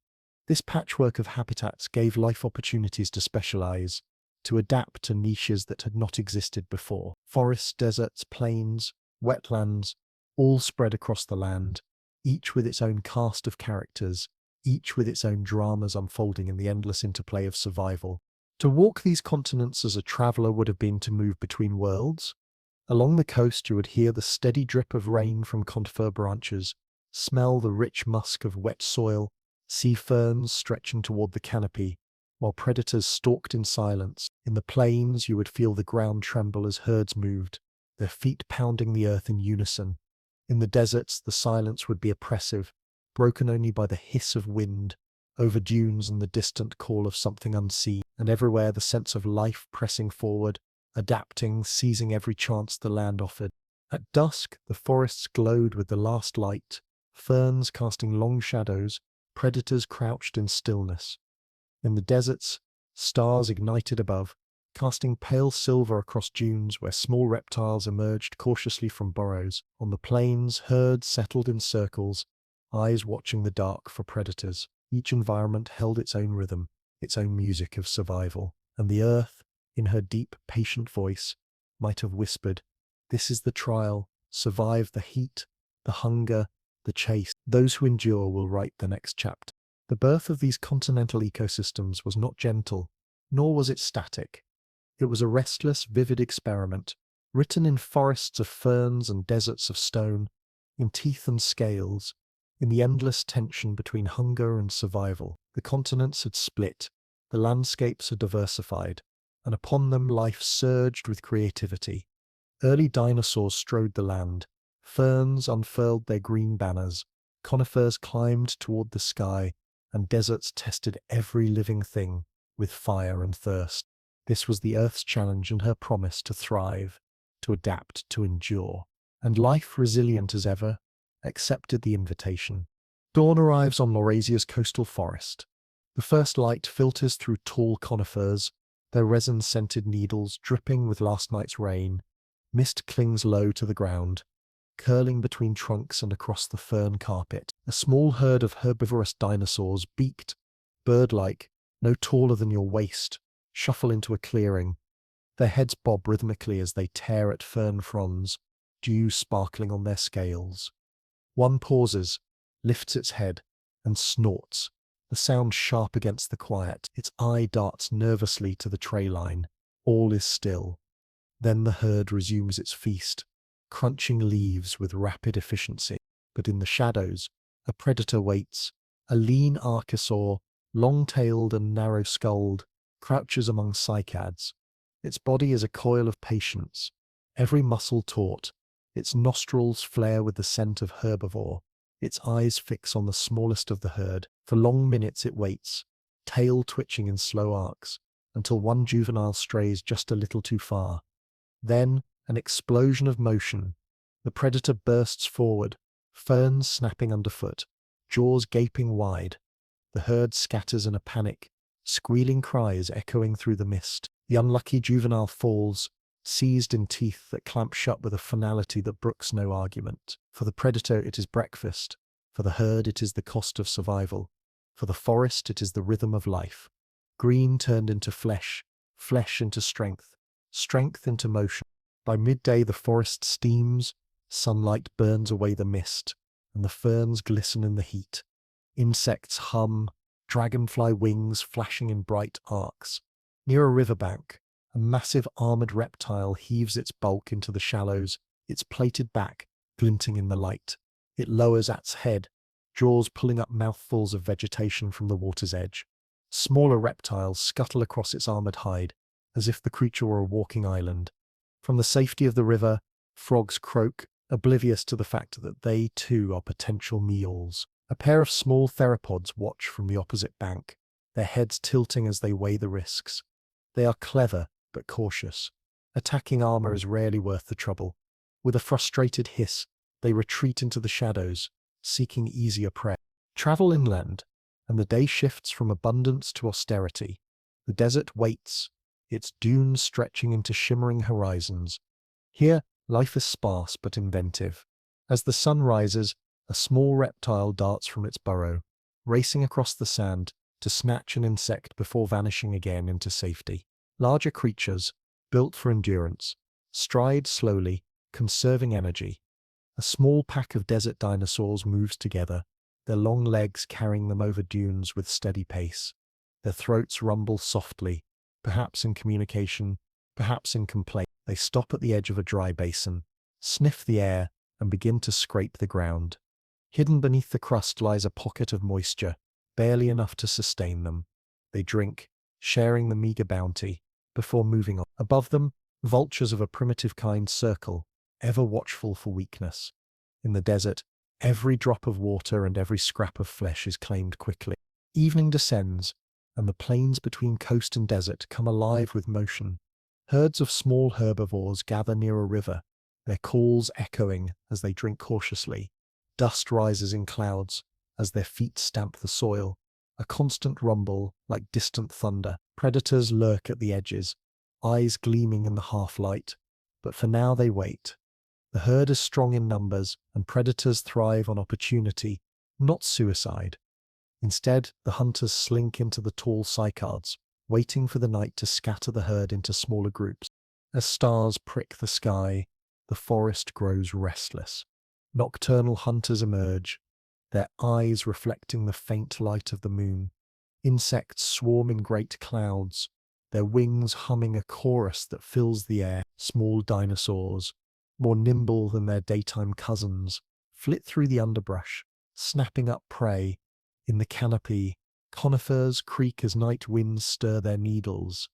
This patchwork of habitats gave life opportunities to specialize, to adapt to niches that had not existed before. Forests, deserts, plains, wetlands, all spread across the land, each with its own cast of characters, each with its own dramas unfolding in the endless interplay of survival. To walk these continents as a traveler would have been to move between worlds. Along the coast you would hear the steady drip of rain from conifer branches, smell the rich musk of wet soil, see ferns stretching toward the canopy, while predators stalked in silence. In the plains you would feel the ground tremble as herds moved, their feet pounding the earth in unison. In the deserts the silence would be oppressive, broken only by the hiss of wind over dunes and the distant call of something unseen. And everywhere the sense of life pressing forward, adapting, seizing every chance the land offered. At dusk the forests glowed with the last light, ferns casting long shadows, predators crouched in stillness. In the deserts, stars ignited above, casting pale silver across dunes where small reptiles emerged cautiously from burrows. On the plains, herds settled in circles, eyes watching the dark for predators. Each environment held its own rhythm, its own music of survival. And the earth, in her deep, patient voice, might have whispered, "This is the trial. Survive the heat, the hunger, the chase. Those who endure will write the next chapter." The birth of these continental ecosystems was not gentle, nor was it static. It was a restless, vivid experiment, written in forests of ferns and deserts of stone, in teeth and scales, in the endless tension between hunger and survival. The continents had split, the landscapes had diversified, and upon them life surged with creativity. Early dinosaurs strode the land, ferns unfurled their green banners, conifers climbed toward the sky, and deserts tested every living thing with fire and thirst. This was the Earth's challenge and her promise to thrive, to adapt, to endure. And life, resilient as ever, accepted the invitation. Dawn arrives on Laurasia's coastal forest. The first light filters through tall conifers, their resin-scented needles dripping with last night's rain. Mist clings low to the ground, curling between trunks and across the fern carpet. A small herd of herbivorous dinosaurs, beaked, bird-like, no taller than your waist, shuffle into a clearing. Their heads bob rhythmically as they tear at fern fronds, dew sparkling on their scales. One pauses, lifts its head, and snorts, the sound sharp against the quiet. Its eye darts nervously to the tray line. All is still. Then the herd resumes its feast, crunching leaves with rapid efficiency. But in the shadows, a predator waits. A lean archosaur, long-tailed and narrow-skulled, crouches among cycads. Its body is a coil of patience, every muscle taut. Its nostrils flare with the scent of herbivore. Its eyes fix on the smallest of the herd. For long minutes it waits, tail twitching in slow arcs, until one juvenile strays just a little too far. Then, an explosion of motion. The predator bursts forward, ferns snapping underfoot, jaws gaping wide. The herd scatters in a panic, squealing cries echoing through the mist. The unlucky juvenile falls, seized in teeth that clamp shut with a finality that brooks no argument. For the predator it is breakfast, for the herd it is the cost of survival, for the forest it is the rhythm of life. Green turned into flesh, flesh into strength, strength into motion. By midday the forest steams, sunlight burns away the mist, and the ferns glisten in the heat. Insects hum, dragonfly wings flashing in bright arcs. Near a riverbank, a massive armored reptile heaves its bulk into the shallows, its plated back glinting in the light. It lowers its head, jaws pulling up mouthfuls of vegetation from the water's edge. Smaller reptiles scuttle across its armored hide, as if the creature were a walking island. From the safety of the river, frogs croak, oblivious to the fact that they too are potential meals. A pair of small theropods watch from the opposite bank, their heads tilting as they weigh the risks. They are clever, but cautious. Attacking armor is rarely worth the trouble. With a frustrated hiss, they retreat into the shadows, seeking easier prey. Travel inland, and the day shifts from abundance to austerity. The desert waits, its dunes stretching into shimmering horizons. Here, life is sparse but inventive. As the sun rises, a small reptile darts from its burrow, racing across the sand to snatch an insect before vanishing again into safety. Larger creatures, built for endurance, stride slowly, conserving energy. A small pack of desert dinosaurs moves together, their long legs carrying them over dunes with steady pace. Their throats rumble softly, perhaps in communication, perhaps in complaint. They stop at the edge of a dry basin, sniff the air, and begin to scrape the ground. Hidden beneath the crust lies a pocket of moisture, barely enough to sustain them. They drink, sharing the meager bounty, before moving on. Above them, vultures of a primitive kind circle, ever watchful for weakness. In the desert, every drop of water and every scrap of flesh is claimed quickly. Evening descends, and the plains between coast and desert come alive with motion. Herds of small herbivores gather near a river, their calls echoing as they drink cautiously. Dust rises in clouds as their feet stamp the soil, a constant rumble like distant thunder. Predators lurk at the edges, eyes gleaming in the half-light, but for now they wait. The herd is strong in numbers, and predators thrive on opportunity, not suicide. Instead, the hunters slink into the tall cycads, waiting for the night to scatter the herd into smaller groups. As stars prick the sky, the forest grows restless. Nocturnal hunters emerge, their eyes reflecting the faint light of the moon. Insects swarm in great clouds, their wings humming a chorus that fills the air. Small dinosaurs, more nimble than their daytime cousins, flit through the underbrush, snapping up prey. In the canopy, conifers creak as night winds stir their needles.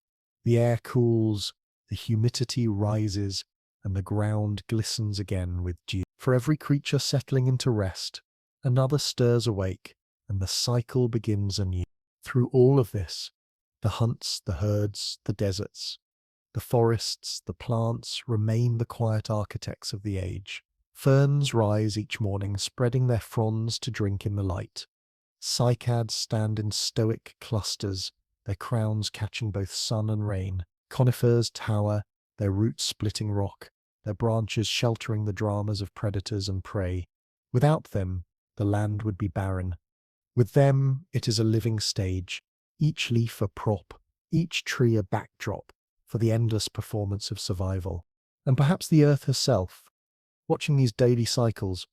The air cools, the humidity rises, and the ground glistens again with dew. For every creature settling into rest, another stirs awake, and the cycle begins anew. Through all of this, the hunts, the herds, the deserts, the forests, the plants remain the quiet architects of the age. Ferns rise each morning, spreading their fronds to drink in the light. Cycads stand in stoic clusters, their crowns catching both sun and rain. Conifers tower, their roots splitting rock, their branches sheltering the dramas of predators and prey. Without them, the land would be barren. With them, it is a living stage, each leaf a prop, each tree a backdrop for the endless performance of survival. And perhaps the earth herself, watching these daily cycles,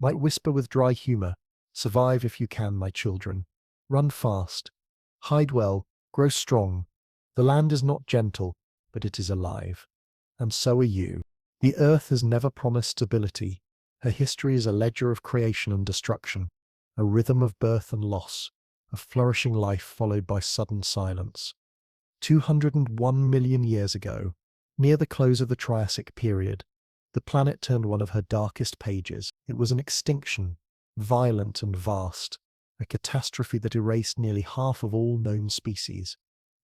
might whisper with dry humor, "Survive if you can, my children. Run fast. Hide well. Grow strong. The land is not gentle, but it is alive. And so are you." The earth has never promised stability. Her history is a ledger of creation and destruction, a rhythm of birth and loss, a flourishing life followed by sudden silence. 201 million years ago, near the close of the Triassic period, the planet turned one of her darkest pages. It was an extinction, violent and vast, a catastrophe that erased nearly half of all known species.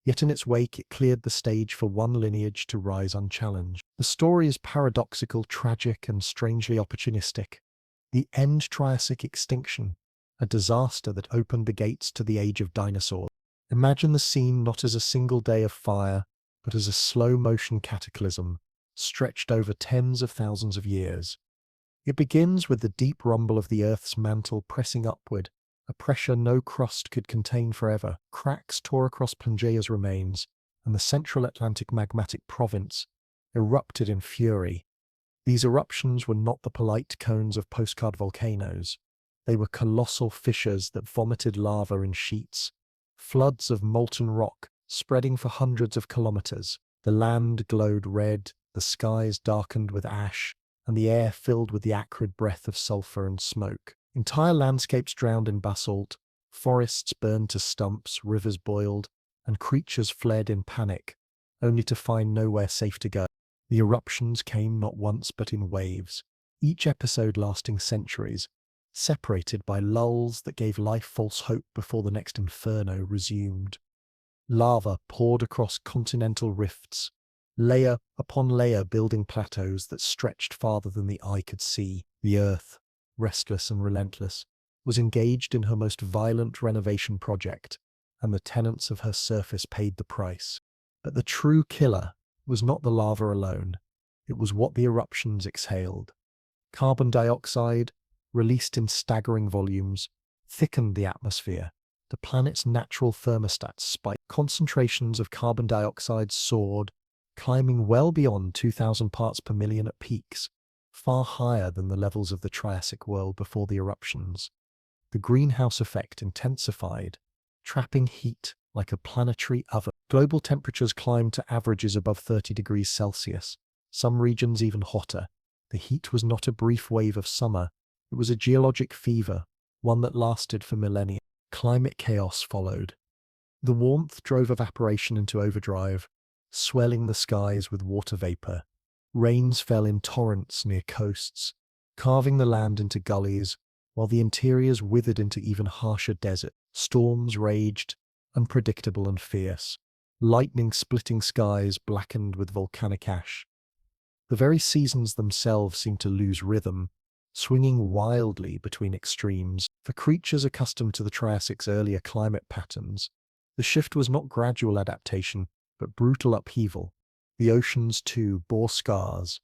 Yet in its wake it cleared the stage for one lineage to rise unchallenged. The story is paradoxical, tragic, and strangely opportunistic. The end Triassic extinction, a disaster that opened the gates to the age of dinosaurs. Imagine the scene not as a single day of fire, but as a slow-motion cataclysm, stretched over tens of thousands of years. It begins with the deep rumble of the Earth's mantle pressing upward, a pressure no crust could contain forever. Cracks tore across Pangea's remains, and the central Atlantic magmatic province erupted in fury. These eruptions were not the polite cones of postcard volcanoes. They were colossal fissures that vomited lava in sheets, floods of molten rock spreading for hundreds of kilometers. The land glowed red, the skies darkened with ash, and the air filled with the acrid breath of sulfur and smoke. Entire landscapes drowned in basalt, forests burned to stumps, rivers boiled, and creatures fled in panic, only to find nowhere safe to go. The eruptions came not once but in waves, each episode lasting centuries, separated by lulls that gave life false hope before the next inferno resumed. Lava poured across continental rifts, layer upon layer building plateaus that stretched farther than the eye could see. The earth, restless and relentless, was engaged in her most violent renovation project, and the tenants of her surface paid the price. But the true killer was not the lava alone. It was what the eruptions exhaled. Carbon dioxide, released in staggering volumes, thickened the atmosphere. The planet's natural thermostat spiked. Concentrations of carbon dioxide soared, climbing well beyond 2,000 parts per million at peaks, far higher than the levels of the Triassic world before the eruptions. The greenhouse effect intensified, trapping heat like a planetary oven. Global temperatures climbed to averages above 30 degrees Celsius, some regions even hotter. The heat was not a brief wave of summer, it was a geologic fever, one that lasted for millennia. Climate chaos followed. The warmth drove evaporation into overdrive, swelling the skies with water vapor. Rains fell in torrents near coasts, carving the land into gullies, while the interiors withered into even harsher desert. Storms raged, unpredictable and fierce. Lightning splitting skies blackened with volcanic ash. The very seasons themselves seemed to lose rhythm, swinging wildly between extremes. For creatures accustomed to the Triasic's earlier climate patterns, the shift was not gradual adaptation, but brutal upheaval. The oceans, too, bore scars.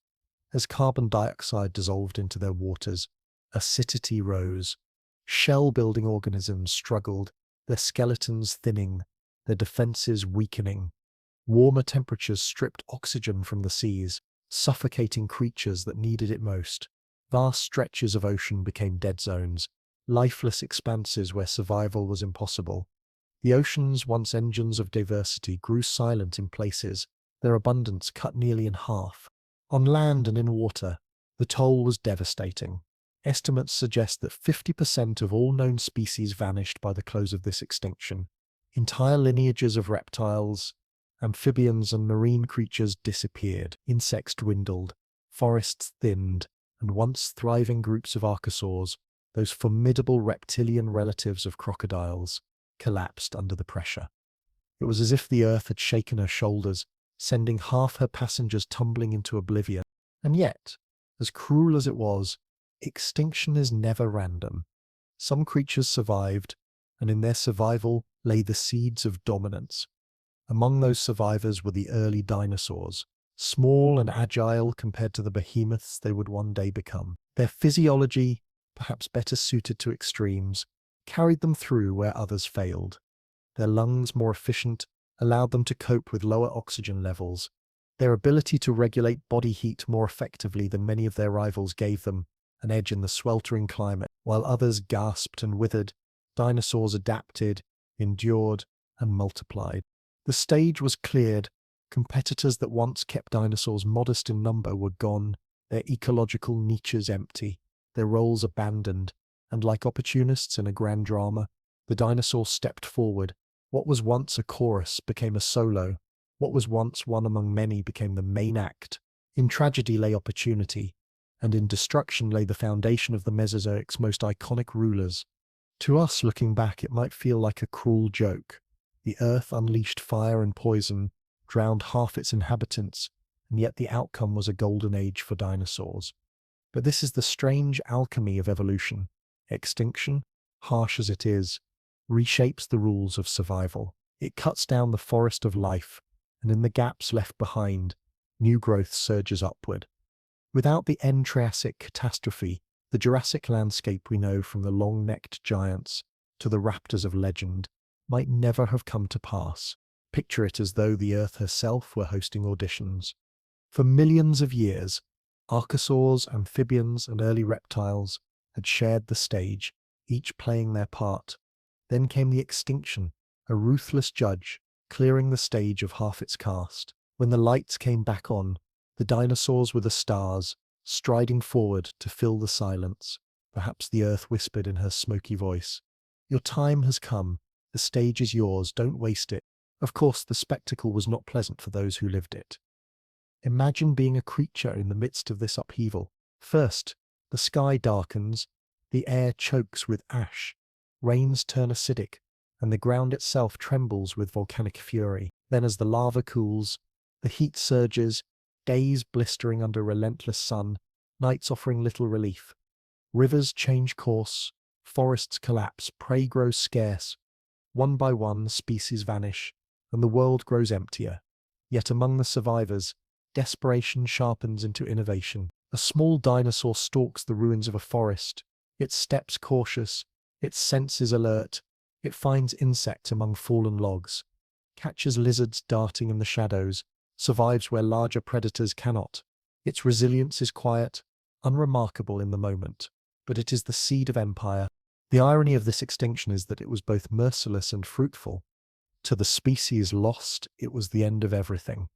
As carbon dioxide dissolved into their waters, acidity rose. Shell-building organisms struggled, their skeletons thinning, their defenses weakening. Warmer temperatures stripped oxygen from the seas, suffocating creatures that needed it most. Vast stretches of ocean became dead zones, lifeless expanses where survival was impossible. The oceans, once engines of diversity, grew silent in places, their abundance cut nearly in half. On land and in water, the toll was devastating. Estimates suggest that 50% of all known species vanished by the close of this extinction. Entire lineages of reptiles, amphibians and marine creatures disappeared, insects dwindled, forests thinned, and once thriving groups of archosaurs, those formidable reptilian relatives of crocodiles, collapsed under the pressure. It was as if the earth had shaken her shoulders, sending half her passengers tumbling into oblivion. And yet, as cruel as it was, extinction is never random. Some creatures survived, and in their survival lay the seeds of dominance. Among those survivors were the early dinosaurs, small and agile compared to the behemoths they would one day become. Their physiology, perhaps better suited to extremes, carried them through where others failed. Their lungs, more efficient, allowed them to cope with lower oxygen levels. Their ability to regulate body heat more effectively than many of their rivals gave them an edge in the sweltering climate. While others gasped and withered, dinosaurs adapted, endured, and multiplied. The stage was cleared. Competitors that once kept dinosaurs modest in number were gone, their ecological niches empty, their roles abandoned, and like opportunists in a grand drama, the dinosaurs stepped forward. What was once a chorus became a solo. What was once one among many became the main act. In tragedy lay opportunity, and in destruction lay the foundation of the Mesozoic's most iconic rulers. To us, looking back, it might feel like a cruel joke. The earth unleashed fire and poison, drowned half its inhabitants, and yet the outcome was a golden age for dinosaurs. But this is the strange alchemy of evolution. Extinction, harsh as it is, reshapes the rules of survival. It cuts down the forest of life, and in the gaps left behind, new growth surges upward. Without the end-Triassic catastrophe, the Jurassic landscape we know from the long-necked giants to the raptors of legend might never have come to pass. Picture it as though the Earth herself were hosting auditions. For millions of years, archosaurs, amphibians, and early reptiles had shared the stage, each playing their part. Then came the extinction, a ruthless judge, clearing the stage of half its cast. When the lights came back on, the dinosaurs were the stars, striding forward to fill the silence. Perhaps the earth whispered in her smoky voice, "Your time has come. The stage is yours. Don't waste it." Of course, the spectacle was not pleasant for those who lived it. Imagine being a creature in the midst of this upheaval. First, the sky darkens, the air chokes with ash, rains turn acidic, and the ground itself trembles with volcanic fury. Then as the lava cools, the heat surges, days blistering under relentless sun, nights offering little relief. Rivers change course, forests collapse, prey grows scarce. One by one, species vanish, and the world grows emptier. Yet among the survivors, desperation sharpens into innovation. A small dinosaur stalks the ruins of a forest, its steps cautious, its senses alert. It finds insects among fallen logs, catches lizards darting in the shadows, survives where larger predators cannot. Its resilience is quiet, unremarkable in the moment, but it is the seed of empire. The irony of this extinction is that it was both merciless and fruitful. To the species lost, it was the end of everything.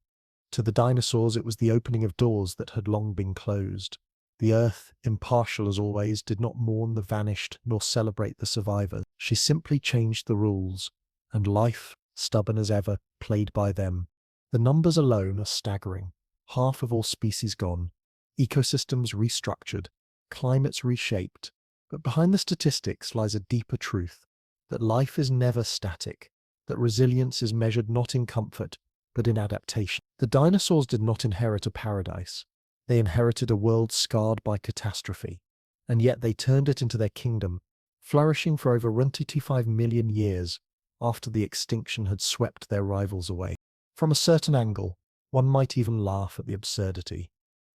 To the dinosaurs, it was the opening of doors that had long been closed. The earth, impartial as always, did not mourn the vanished nor celebrate the survivors. She simply changed the rules, and life, stubborn as ever, played by them. The numbers alone are staggering. Half of all species gone, ecosystems restructured, climates reshaped. But behind the statistics lies a deeper truth, that life is never static, that resilience is measured not in comfort, but in adaptation. The dinosaurs did not inherit a paradise. They inherited a world scarred by catastrophe. and yet they turned it into their kingdom, flourishing for over 125 million years after the extinction had swept their rivals away. From a certain angle, one might even laugh at the absurdity.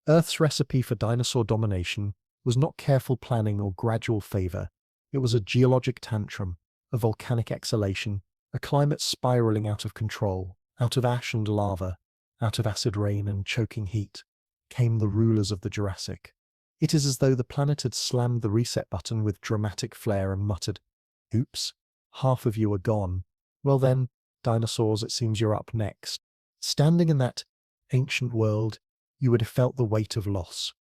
Earth's recipe for dinosaur domination was not careful planning or gradual favor. It was a geologic tantrum, a volcanic exhalation, a climate spiraling out of control. Out of ash and lava, out of acid rain and choking heat, came the rulers of the Jurassic. It is as though the planet had slammed the reset button with dramatic flair and muttered, "Oops, half of you are gone. Well then, dinosaurs, it seems you're up next." Standing in that ancient world, you would have felt the weight of loss.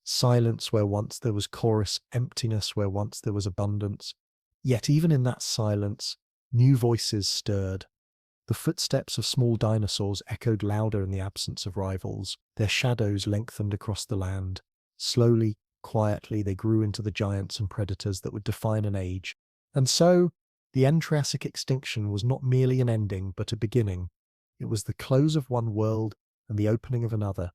Silence where once there was chorus, emptiness where once there was abundance. Yet even in that silence, new voices stirred. The footsteps of small dinosaurs echoed louder in the absence of rivals. Their shadows lengthened across the land. Slowly, quietly, they grew into the giants and predators that would define an age. And so, the end Triassic extinction was not merely an ending, but a beginning. It was the close of one world and the opening of another.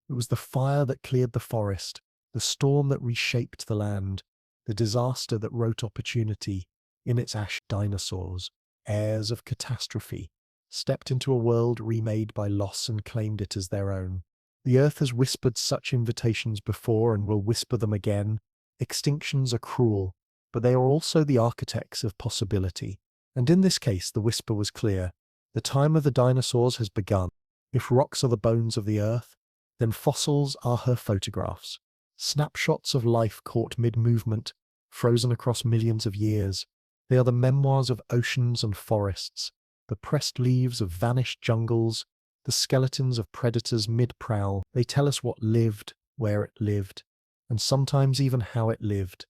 It was the fire that cleared the forest, the storm that reshaped the land, the disaster that wrote opportunity. In its ash, dinosaurs, heirs of catastrophe, stepped into a world remade by loss and claimed it as their own. The Earth has whispered such invitations before and will whisper them again. Extinctions are cruel, but they are also the architects of possibility. And in this case, the whisper was clear. The time of the dinosaurs has begun. If rocks are the bones of the Earth, then fossils are her photographs. Snapshots of life caught mid-movement, frozen across millions of years. They are the memoirs of oceans and forests, the pressed leaves of vanished jungles, the skeletons of predators mid-prowl. They tell us what lived, where it lived, and sometimes even how it lived.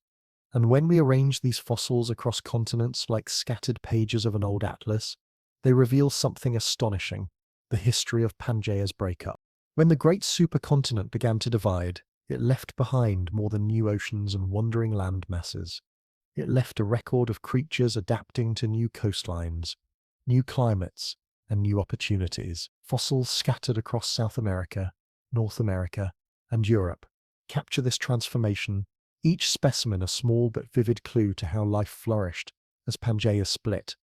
And when we arrange these fossils across continents like scattered pages of an old atlas, they reveal something astonishing: the history of Pangea's breakup. When the great supercontinent began to divide, it left behind more than new oceans and wandering land masses. It left a record of creatures adapting to new coastlines, new climates, and new opportunities. Fossils scattered across South America, North America, and Europe capture this transformation, each specimen a small but vivid clue to how life flourished as Pangea split.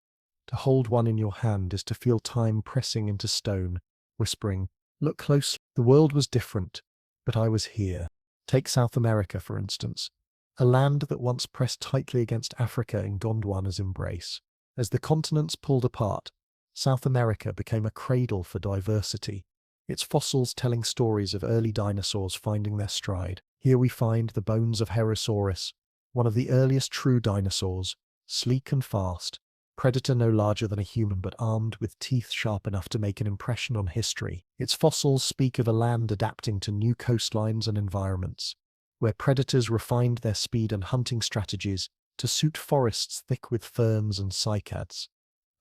To hold one in your hand is to feel time pressing into stone, whispering, "Look close." The world was different, but I was here. Take South America, for instance, a land that once pressed tightly against Africa in Gondwana's embrace. As the continents pulled apart, South America became a cradle for diversity, its fossils telling stories of early dinosaurs finding their stride. Here we find the bones of Herosaurus, one of the earliest true dinosaurs, sleek and fast, predator no larger than a human but armed with teeth sharp enough to make an impression on history. Its fossils speak of a land adapting to new coastlines and environments, where predators refined their speed and hunting strategies to suit forests thick with ferns and cycads.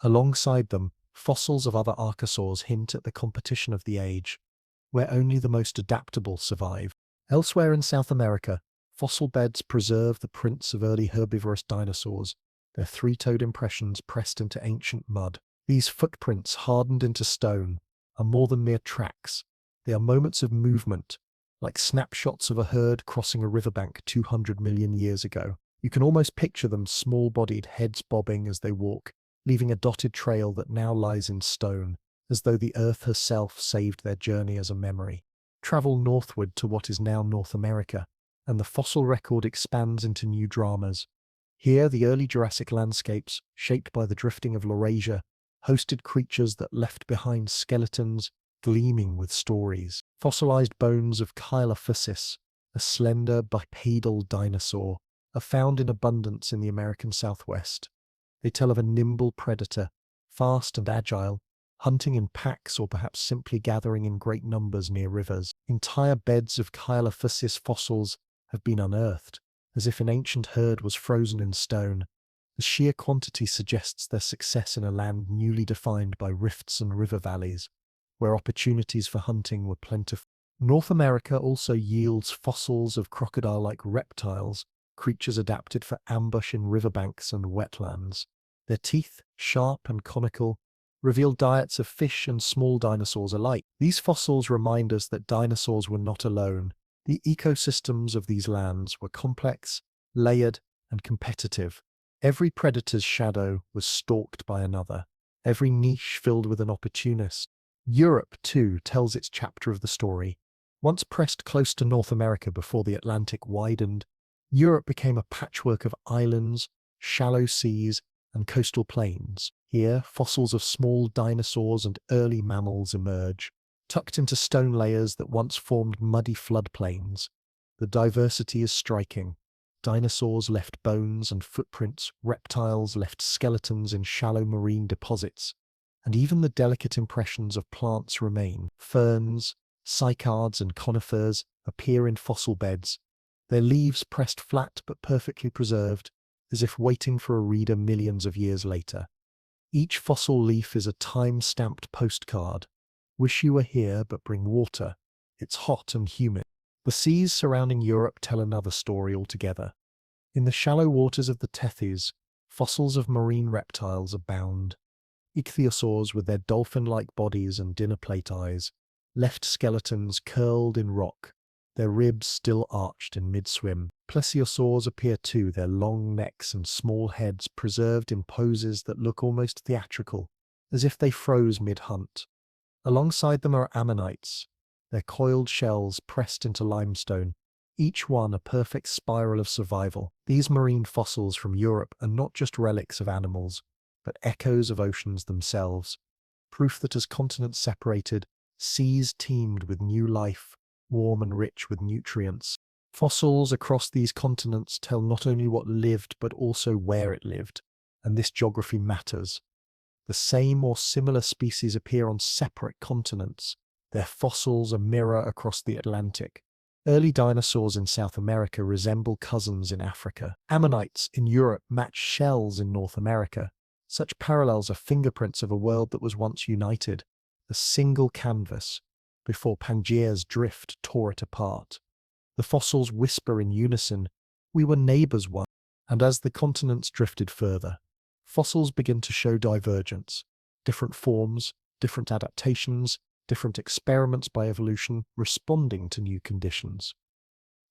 Alongside them, fossils of other archosaurs hint at the competition of the age, where only the most adaptable survive. Elsewhere in South America, fossil beds preserve the prints of early herbivorous dinosaurs, their three-toed impressions pressed into ancient mud. These footprints, hardened into stone, are more than mere tracks. They are moments of movement, like snapshots of a herd crossing a riverbank 200 million years ago. You can almost picture them, small-bodied, heads bobbing as they walk, leaving a dotted trail that now lies in stone, as though the earth herself saved their journey as a memory. Travel northward to what is now North America, and the fossil record expands into new dramas. Here, the early Jurassic landscapes, shaped by the drifting of Laurasia, hosted creatures that left behind skeletons gleaming with stories. Fossilized bones of Chilophysis, a slender bipedal dinosaur, are found in abundance in the American Southwest. They tell of a nimble predator, fast and agile, hunting in packs or perhaps simply gathering in great numbers near rivers. Entire beds of Chilophysis fossils have been unearthed, as if an ancient herd was frozen in stone. The sheer quantity suggests their success in a land newly defined by rifts and river valleys, where opportunities for hunting were plentiful. North America also yields fossils of crocodile-like reptiles, creatures adapted for ambush in riverbanks and wetlands. Their teeth, sharp and conical, reveal diets of fish and small dinosaurs alike. These fossils remind us that dinosaurs were not alone. The ecosystems of these lands were complex, layered, and competitive. Every predator's shadow was stalked by another, every niche filled with an opportunist. Europe, too, tells its chapter of the story. Once pressed close to North America before the Atlantic widened, Europe became a patchwork of islands, shallow seas, and coastal plains. Here, fossils of small dinosaurs and early mammals emerge, tucked into stone layers that once formed muddy floodplains. The diversity is striking. Dinosaurs left bones and footprints, reptiles left skeletons in shallow marine deposits, and even the delicate impressions of plants remain. Ferns, cycads, and conifers appear in fossil beds, their leaves pressed flat but perfectly preserved, as if waiting for a reader millions of years later. Each fossil leaf is a time-stamped postcard. Wish you were here, but bring water. It's hot and humid. The seas surrounding Europe tell another story altogether. In the shallow waters of the Tethys, fossils of marine reptiles abound. Ichthyosaurs with their dolphin-like bodies and dinner-plate eyes, left skeletons curled in rock, their ribs still arched in mid-swim. Plesiosaurs appear too, their long necks and small heads preserved in poses that look almost theatrical, as if they froze mid-hunt. Alongside them are ammonites, their coiled shells pressed into limestone, each one a perfect spiral of survival. These marine fossils from Europe are not just relics of animals, but echoes of oceans themselves, proof that as continents separated, seas teemed with new life, warm and rich with nutrients. Fossils across these continents tell not only what lived, but also where it lived, and this geography matters. The same or similar species appear on separate continents, their fossils a mirror across the Atlantic. Early dinosaurs in South America resemble cousins in Africa. Ammonites in Europe match shells in North America. Such parallels are fingerprints of a world that was once united, a single canvas, before Pangea's drift tore it apart. The fossils whisper in unison, "We were neighbors once." And as the continents drifted further, fossils begin to show divergence, different forms, different adaptations, different experiments by evolution responding to new conditions.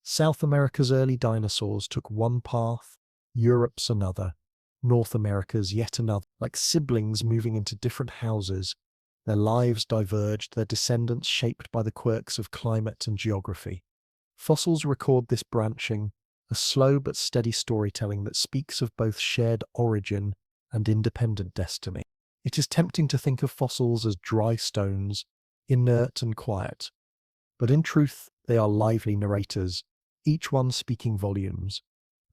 South America's early dinosaurs took one path, Europe's another, North America's yet another, like siblings moving into different houses. Their lives diverged, their descendants shaped by the quirks of climate and geography. Fossils record this branching, a slow but steady storytelling that speaks of both shared origin and independent destiny. It is tempting to think of fossils as dry stones, inert and quiet, but in truth they are lively narrators, each one speaking volumes.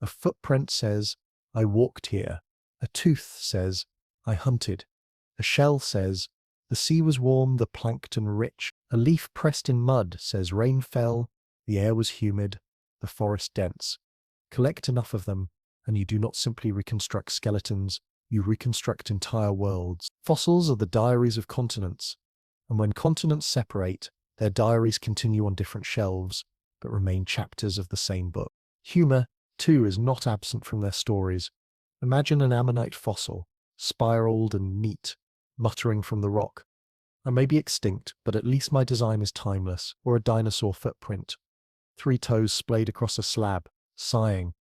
A footprint says, "I walked here." A tooth says, "I hunted." A shell says, "The sea was warm, the plankton rich." A leaf pressed in mud says, "Rain fell, the air was humid, the forest dense." Collect enough of them, and you do not simply reconstruct skeletons, you reconstruct entire worlds. Fossils are the diaries of continents, and when continents separate, their diaries continue on different shelves, but remain chapters of the same book. Humor, too, is not absent from their stories. Imagine an ammonite fossil, spiraled and neat, muttering from the rock. "I may be extinct, but at least my design is timeless." Or a dinosaur footprint, 3 toes splayed across a slab, sighing,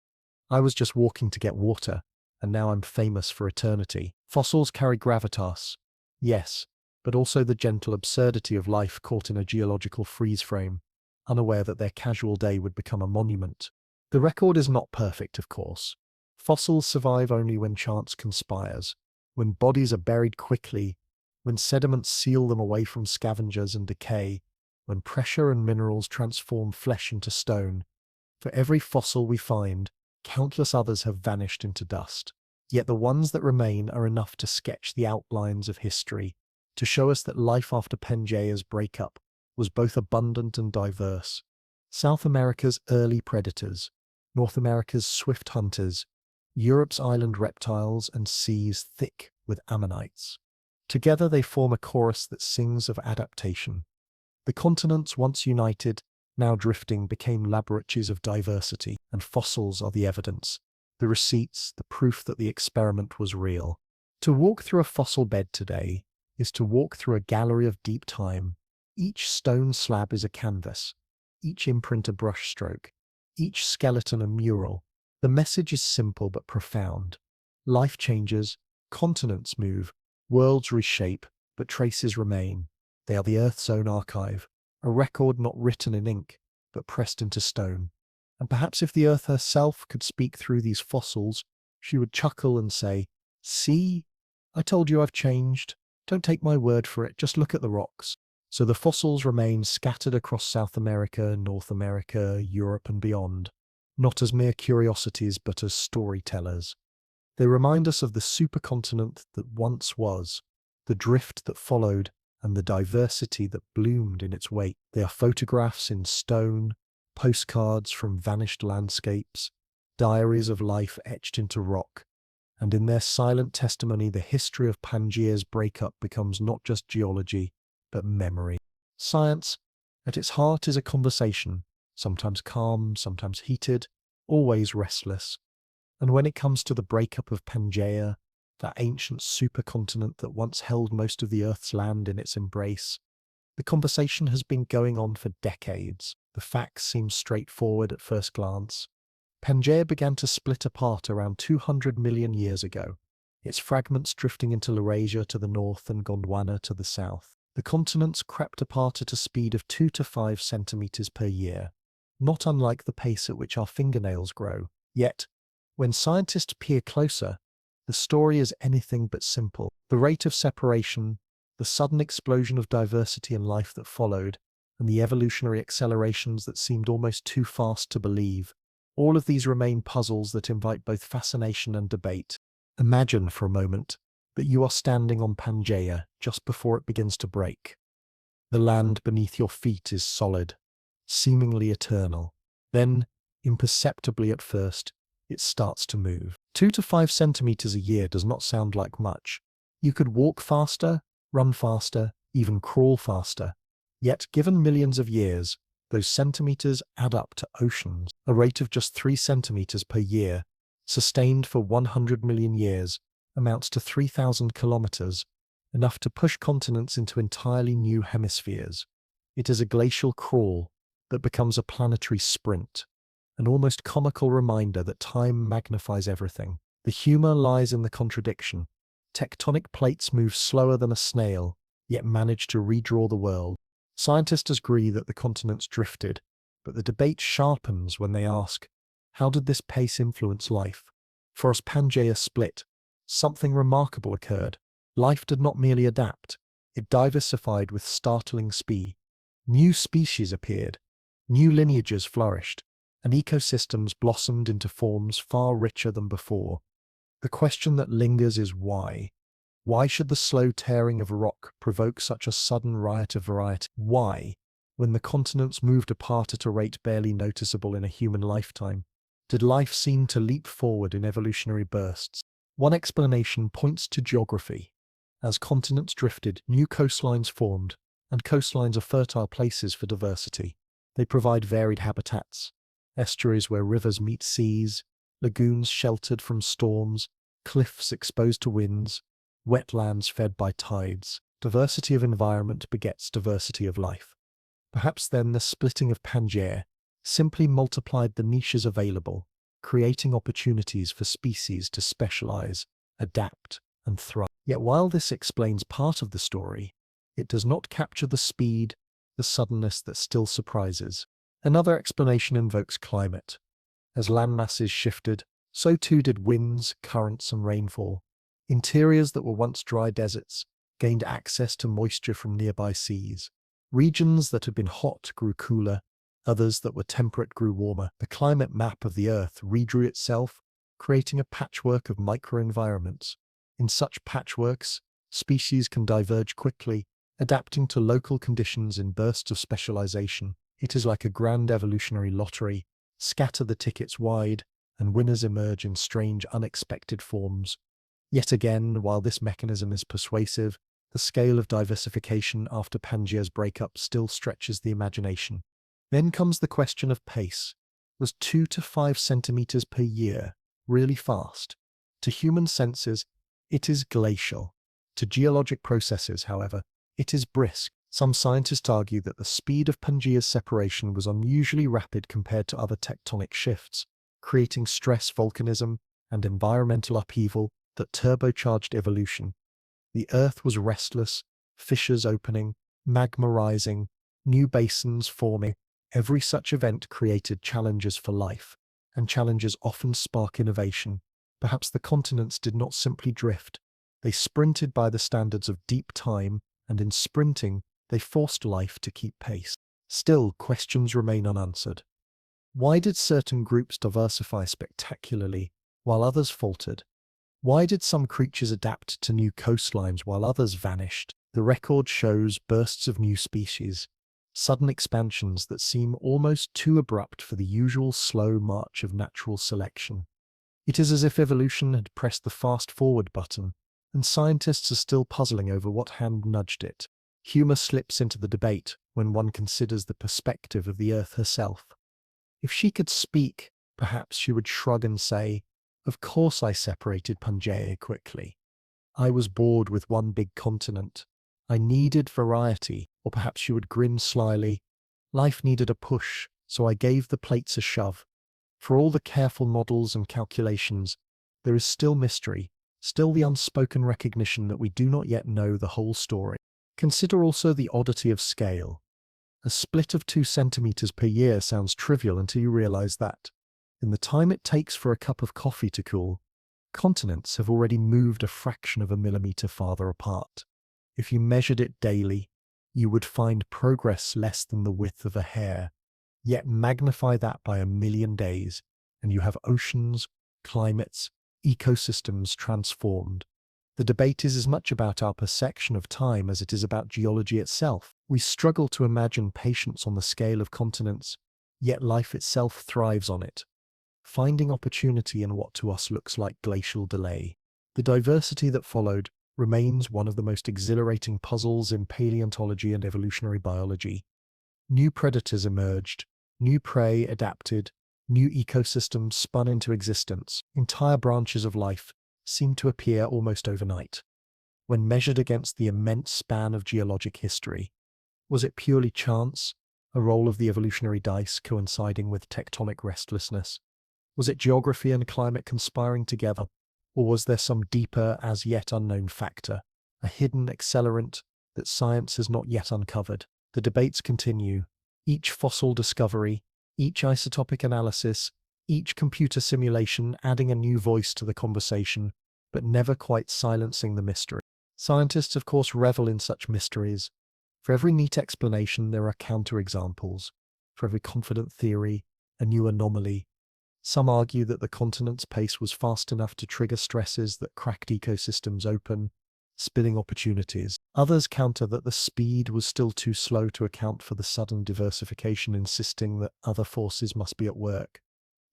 "I was just walking to get water, and now I'm famous for eternity." Fossils carry gravitas, yes, but also the gentle absurdity of life caught in a geological freeze frame, unaware that their casual day would become a monument. The record is not perfect, of course. Fossils survive only when chance conspires, when bodies are buried quickly, when sediments seal them away from scavengers and decay, when pressure and minerals transform flesh into stone. For every fossil we find, countless others have vanished into dust. Yet the ones that remain are enough to sketch the outlines of history, to show us that life after Pangea's breakup was both abundant and diverse. South America's early predators, North America's swift hunters, Europe's island reptiles, and seas thick with ammonites. Together they form a chorus that sings of adaptation. The continents, once united, now drifting, became laboratories of diversity, and fossils are the evidence, the receipts, the proof that the experiment was real. To walk through a fossil bed today is to walk through a gallery of deep time. Each stone slab is a canvas, each imprint a brushstroke, each skeleton a mural. The message is simple but profound. Life changes, continents move, worlds reshape, but traces remain. They are the Earth's own archive, a record not written in ink, but pressed into stone. And perhaps if the Earth herself could speak through these fossils, she would chuckle and say, "See? I told you I've changed. Don't take my word for it, just look at the rocks." So the fossils remain scattered across South America, North America, Europe and beyond, not as mere curiosities but as storytellers. They remind us of the supercontinent that once was, the drift that followed, and the diversity that bloomed in its wake. They are photographs in stone, postcards from vanished landscapes, diaries of life etched into rock, and in their silent testimony the history of Pangea's breakup becomes not just geology, but memory. Science, at its heart, is a conversation, sometimes calm, sometimes heated, always restless. And when it comes to the breakup of Pangea, that ancient supercontinent that once held most of the Earth's land in its embrace, the conversation has been going on for decades. The facts seem straightforward at first glance. Pangea began to split apart around 200 million years ago, its fragments drifting into Laurasia to the north and Gondwana to the south. The continents crept apart at a speed of 2 to 5 centimeters per year, not unlike the pace at which our fingernails grow. Yet, when scientists peer closer, the story is anything but simple. The rate of separation, the sudden explosion of diversity and life that followed, and the evolutionary accelerations that seemed almost too fast to believe, all of these remain puzzles that invite both fascination and debate. Imagine for a moment that you are standing on Pangea just before it begins to break. The land beneath your feet is solid, seemingly eternal. Then, imperceptibly at first, it starts to move. 2 to 5 centimeters a year does not sound like much. You could walk faster, run faster, even crawl faster. Yet, given millions of years, those centimeters add up to oceans. A rate of just 3 centimeters per year, sustained for 100 million years, amounts to 3,000 kilometers, enough to push continents into entirely new hemispheres. It is a glacial crawl that becomes a planetary sprint, an almost comical reminder that time magnifies everything. The humor lies in the contradiction. Tectonic plates move slower than a snail, yet manage to redraw the world. Scientists agree that the continents drifted, but the debate sharpens when they ask, how did this pace influence life? For as Pangea split, something remarkable occurred. Life did not merely adapt, it diversified with startling speed. New species appeared, new lineages flourished, and ecosystems blossomed into forms far richer than before. The question that lingers is why? Why should the slow tearing of rock provoke such a sudden riot of variety? Why, when the continents moved apart at a rate barely noticeable in a human lifetime, did life seem to leap forward in evolutionary bursts? One explanation points to geography. As continents drifted, new coastlines formed, and coastlines are fertile places for diversity. They provide varied habitats, estuaries where rivers meet seas, lagoons sheltered from storms, cliffs exposed to winds, wetlands fed by tides. Diversity of environment begets diversity of life. Perhaps then the splitting of Pangea simply multiplied the niches available, creating opportunities for species to specialize, adapt, and thrive. Yet while this explains part of the story, it does not capture the speed, the suddenness that still surprises. Another explanation invokes climate. As landmasses shifted, so too did winds, currents, and rainfall. Interiors that were once dry deserts gained access to moisture from nearby seas. Regions that had been hot grew cooler, others that were temperate grew warmer. The climate map of the Earth redrew itself, creating a patchwork of microenvironments. In such patchworks, species can diverge quickly, adapting to local conditions in bursts of specialization. It is like a grand evolutionary lottery. Scatter the tickets wide, and winners emerge in strange, unexpected forms. Yet again, while this mechanism is persuasive, the scale of diversification after Pangea's breakup still stretches the imagination. Then comes the question of pace. Was 2 to 5 centimeters per year really fast? To human senses, it is glacial. To geologic processes, however, it is brisk. Some scientists argue that the speed of Pangea's separation was unusually rapid compared to other tectonic shifts, creating stress volcanism and environmental upheaval that turbocharged evolution. The Earth was restless, fissures opening, magma rising, new basins forming. Every such event created challenges for life, and challenges often spark innovation. Perhaps the continents did not simply drift. They sprinted by the standards of deep time, and in sprinting, they forced life to keep pace. Still, questions remain unanswered. Why did certain groups diversify spectacularly, while others faltered? Why did some creatures adapt to new coastlines while others vanished? The record shows bursts of new species, sudden expansions that seem almost too abrupt for the usual slow march of natural selection. It is as if evolution had pressed the fast-forward button, and scientists are still puzzling over what hand nudged it. Humor slips into the debate when one considers the perspective of the Earth herself. If she could speak, perhaps she would shrug and say, "Of course I separated Pangea quickly. I was bored with one big continent. I needed variety." Or perhaps she would grin slyly, "Life needed a push, so I gave the plates a shove." For all the careful models and calculations, there is still mystery, still the unspoken recognition that we do not yet know the whole story. Consider also the oddity of scale. A split of 2 centimeters per year sounds trivial until you realize that, in the time it takes for a cup of coffee to cool, continents have already moved a fraction of a millimeter farther apart. If you measured it daily, you would find progress less than the width of a hair. Yet magnify that by 1,000,000 days, and you have oceans, climates, ecosystems transformed. The debate is as much about our perception of time as it is about geology itself. We struggle to imagine patience on the scale of continents, yet life itself thrives on it, finding opportunity in what to us looks like glacial delay. The diversity that followed remains one of the most exhilarating puzzles in paleontology and evolutionary biology. New predators emerged, new prey adapted, new ecosystems spun into existence. Entire branches of life seemed to appear almost overnight. When measured against the immense span of geologic history, was it purely chance, a roll of the evolutionary dice coinciding with tectonic restlessness? Was it geography and climate conspiring together? Or was there some deeper, as yet unknown factor, a hidden accelerant that science has not yet uncovered? The debates continue. Each fossil discovery, each isotopic analysis, each computer simulation adding a new voice to the conversation, but never quite silencing the mystery. Scientists, of course, revel in such mysteries. For every neat explanation, there are counterexamples. For every confident theory, a new anomaly. Some argue that the continent's pace was fast enough to trigger stresses that cracked ecosystems open, spilling opportunities. Others counter that the speed was still too slow to account for the sudden diversification, insisting that other forces must be at work.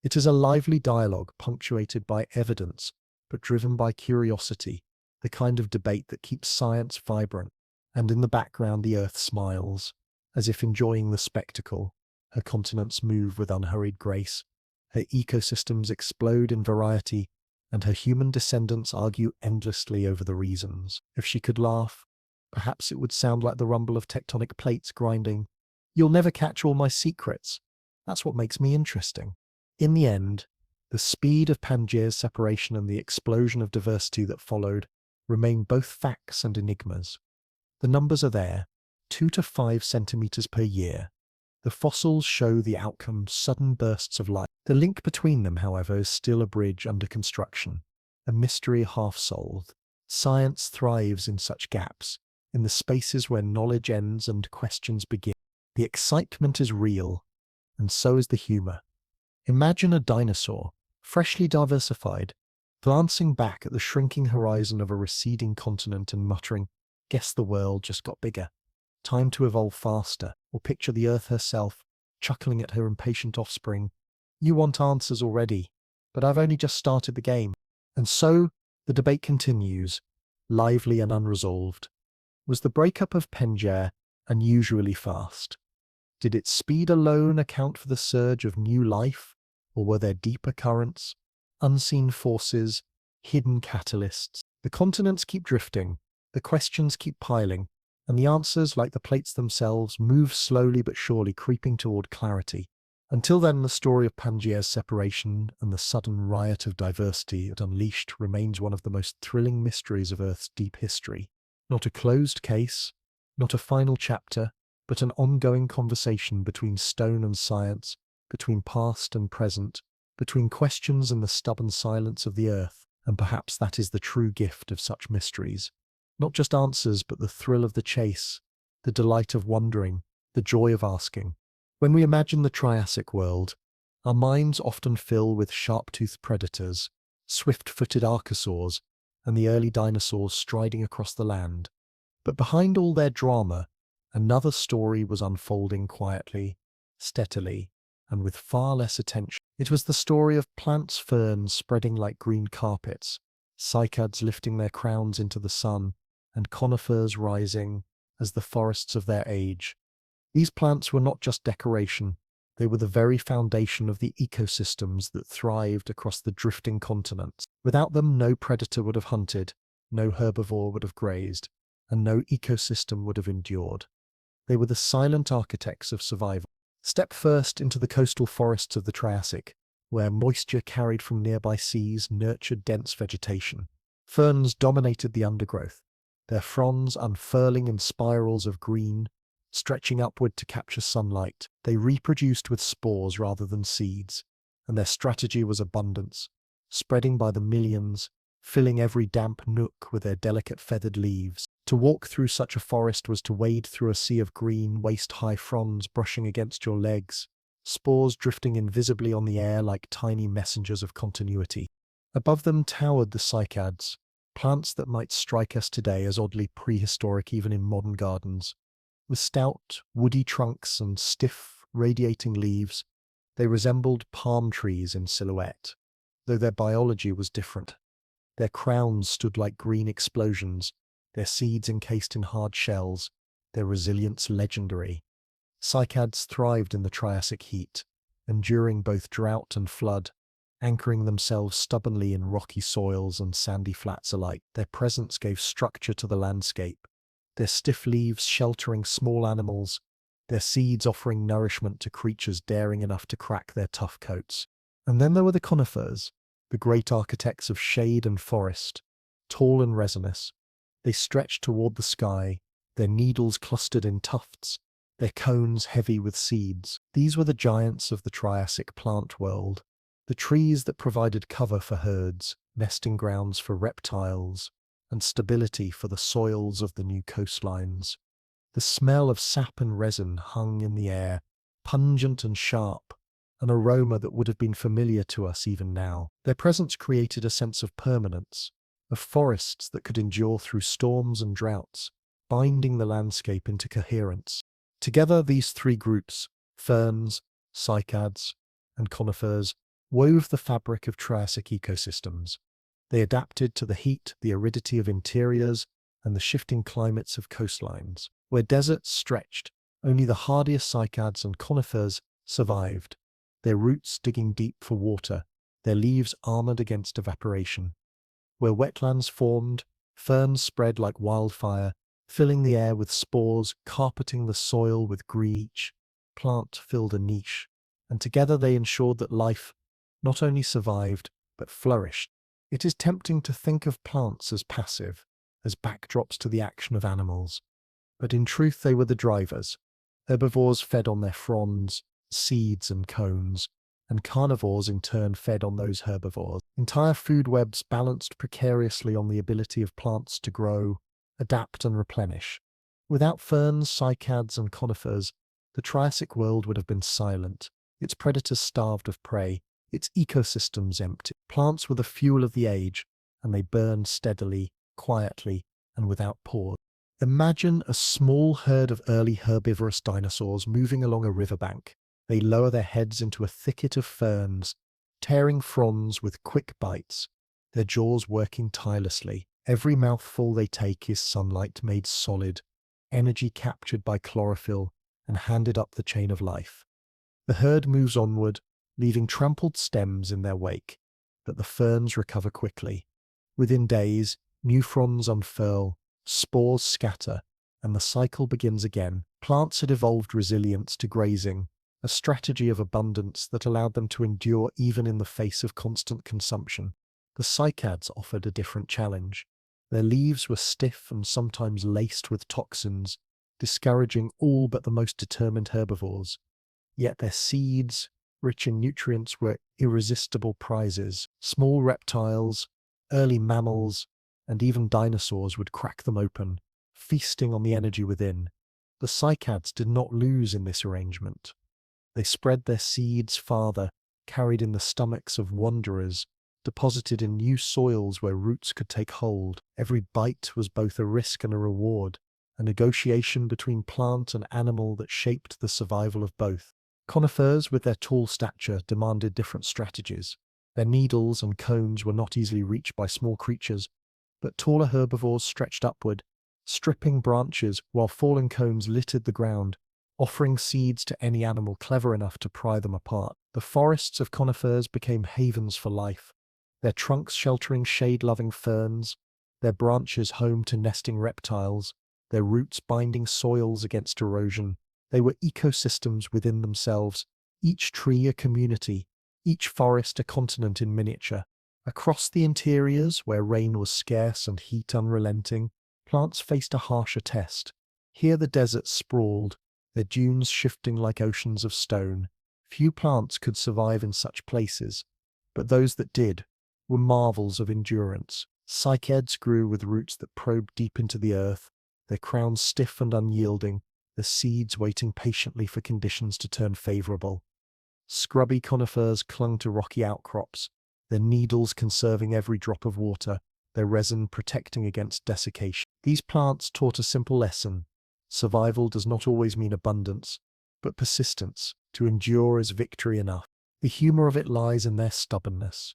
It is a lively dialogue punctuated by evidence, but driven by curiosity, the kind of debate that keeps science vibrant. And in the background, the Earth smiles, as if enjoying the spectacle. Her continents move with unhurried grace, her ecosystems explode in variety, and her human descendants argue endlessly over the reasons. If she could laugh, perhaps it would sound like the rumble of tectonic plates grinding. "You'll never catch all my secrets. That's what makes me interesting." In the end, the speed of Pangea's separation and the explosion of diversity that followed remain both facts and enigmas. The numbers are there, 2 to 5 centimeters per year. The fossils show the outcome, sudden bursts of light. The link between them, however, is still a bridge under construction, a mystery half solved. Science thrives in such gaps, in the spaces where knowledge ends and questions begin. The excitement is real, and so is the humor. Imagine a dinosaur, freshly diversified, glancing back at the shrinking horizon of a receding continent and muttering, "Guess the world just got bigger. Time to evolve faster." Or picture the Earth herself, chuckling at her impatient offspring, "You want answers already, but I've only just started the game." And so, the debate continues, lively and unresolved. Was the breakup of Pangea unusually fast? Did its speed alone account for the surge of new life, or were there deeper currents, unseen forces, hidden catalysts? The continents keep drifting, the questions keep piling, And the answers, like the plates themselves, move slowly but surely, creeping toward clarity. Until then, the story of Pangea's separation and the sudden riot of diversity it unleashed remains one of the most thrilling mysteries of Earth's deep history. Not a closed case, not a final chapter, but an ongoing conversation between stone and science, between past and present, between questions and the stubborn silence of the Earth. And perhaps that is the true gift of such mysteries. Not just answers, but the thrill of the chase, the delight of wondering, the joy of asking. When we imagine the Triassic world, our minds often fill with sharp-toothed predators, swift-footed archosaurs, and the early dinosaurs striding across the land. But behind all their drama, another story was unfolding quietly, steadily, and with far less attention. It was the story of plants, ferns spreading like green carpets, cycads lifting their crowns into the sun, and conifers rising as the forests of their age. These plants were not just decoration, they were the very foundation of the ecosystems that thrived across the drifting continents. Without them, no predator would have hunted, no herbivore would have grazed, and no ecosystem would have endured. They were the silent architects of survival. Step first into the coastal forests of the Triassic, where moisture carried from nearby seas nurtured dense vegetation. Ferns dominated the undergrowth, their fronds unfurling in spirals of green, stretching upward to capture sunlight. They reproduced with spores rather than seeds, and their strategy was abundance, spreading by the millions, filling every damp nook with their delicate feathered leaves. To walk through such a forest was to wade through a sea of green, waist-high fronds brushing against your legs, spores drifting invisibly on the air like tiny messengers of continuity. Above them towered the cycads, plants that might strike us today as oddly prehistoric even in modern gardens. With stout, woody trunks and stiff, radiating leaves, they resembled palm trees in silhouette, though their biology was different. Their crowns stood like green explosions, their seeds encased in hard shells, their resilience legendary. Cycads thrived in the Triassic heat, enduring both drought and flood, anchoring themselves stubbornly in rocky soils and sandy flats alike. Their presence gave structure to the landscape, their stiff leaves sheltering small animals, their seeds offering nourishment to creatures daring enough to crack their tough coats. And then there were the conifers, the great architects of shade and forest, tall and resinous. They stretched toward the sky, their needles clustered in tufts, their cones heavy with seeds. These were the giants of the Triassic plant world, the trees that provided cover for herds, nesting grounds for reptiles, and stability for the soils of the new coastlines. The smell of sap and resin hung in the air, pungent and sharp, an aroma that would have been familiar to us even now. Their presence created a sense of permanence, of forests that could endure through storms and droughts, binding the landscape into coherence. Together, these three groups, ferns, cycads, and conifers, wove the fabric of Triassic ecosystems. They adapted to the heat, the aridity of interiors, and the shifting climates of coastlines. Where deserts stretched, only the hardiest cycads and conifers survived, their roots digging deep for water, their leaves armored against evaporation. Where wetlands formed, ferns spread like wildfire, filling the air with spores, carpeting the soil with green. Each plant filled a niche, and together they ensured that life not only survived, but flourished. It is tempting to think of plants as passive, as backdrops to the action of animals. But in truth they were the drivers. Herbivores fed on their fronds, seeds and cones, and carnivores in turn fed on those herbivores. Entire food webs balanced precariously on the ability of plants to grow, adapt and replenish. Without ferns, cycads and conifers, the Triassic world would have been silent, its predators starved of prey, its ecosystems empty. Plants were the fuel of the age, and they burned steadily, quietly, and without pause. Imagine a small herd of early herbivorous dinosaurs moving along a riverbank. They lower their heads into a thicket of ferns, tearing fronds with quick bites, their jaws working tirelessly. Every mouthful they take is sunlight made solid, energy captured by chlorophyll and handed up the chain of life. The herd moves onward, leaving trampled stems in their wake, but the ferns recover quickly. Within days, new fronds unfurl, spores scatter, and the cycle begins again. Plants had evolved resilience to grazing, a strategy of abundance that allowed them to endure even in the face of constant consumption. The cycads offered a different challenge. Their leaves were stiff and sometimes laced with toxins, discouraging all but the most determined herbivores. Yet their seeds, rich in nutrients, were irresistible prizes. Small reptiles, early mammals, and even dinosaurs would crack them open, feasting on the energy within. The cycads did not lose in this arrangement. They spread their seeds farther, carried in the stomachs of wanderers, deposited in new soils where roots could take hold. Every bite was both a risk and a reward, a negotiation between plant and animal that shaped the survival of both. Conifers, with their tall stature, demanded different strategies. Their needles and cones were not easily reached by small creatures, but taller herbivores stretched upward, stripping branches while fallen cones littered the ground, offering seeds to any animal clever enough to pry them apart. The forests of conifers became havens for life, their trunks sheltering shade-loving ferns, their branches home to nesting reptiles, their roots binding soils against erosion. They were ecosystems within themselves, each tree a community, each forest a continent in miniature. Across the interiors, where rain was scarce and heat unrelenting, plants faced a harsher test. Here the deserts sprawled, their dunes shifting like oceans of stone. Few plants could survive in such places, but those that did were marvels of endurance. Cycads grew with roots that probed deep into the earth, their crowns stiff and unyielding, the seeds waiting patiently for conditions to turn favorable. Scrubby conifers clung to rocky outcrops, their needles conserving every drop of water, their resin protecting against desiccation. These plants taught a simple lesson. Survival does not always mean abundance, but persistence. To endure is victory enough. The humor of it lies in their stubbornness.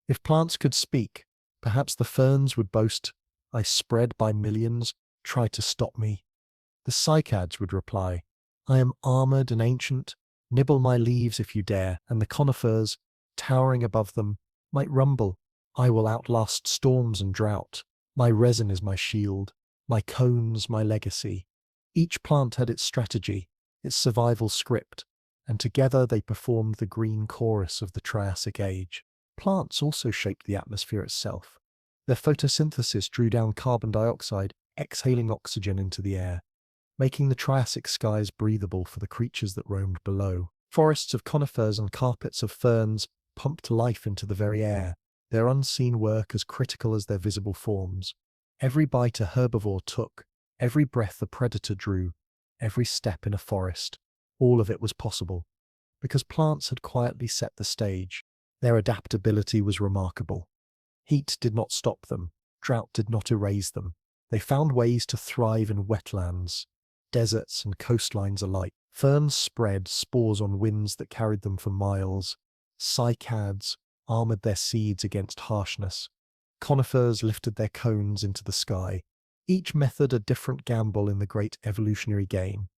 If plants could speak, perhaps the ferns would boast, "I spread by millions, try to stop me." The cycads would reply, "I am armored and ancient, nibble my leaves if you dare," and the conifers, towering above them, might rumble, "I will outlast storms and drought. My resin is my shield, my cones my legacy." Each plant had its strategy, its survival script, and together they performed the green chorus of the Triassic Age. Plants also shaped the atmosphere itself. Their photosynthesis drew down carbon dioxide, exhaling oxygen into the air, making the Triassic skies breathable for the creatures that roamed below. Forests of conifers and carpets of ferns pumped life into the very air, their unseen work as critical as their visible forms. Every bite a herbivore took, every breath a predator drew, every step in a forest, all of it was possible, because plants had quietly set the stage. Their adaptability was remarkable. Heat did not stop them, drought did not erase them. They found ways to thrive in wetlands, deserts and coastlines alike. Ferns spread spores on winds that carried them for miles. Cycads armored their seeds against harshness. Conifers lifted their cones into the sky. Each method a different gamble in the great evolutionary game.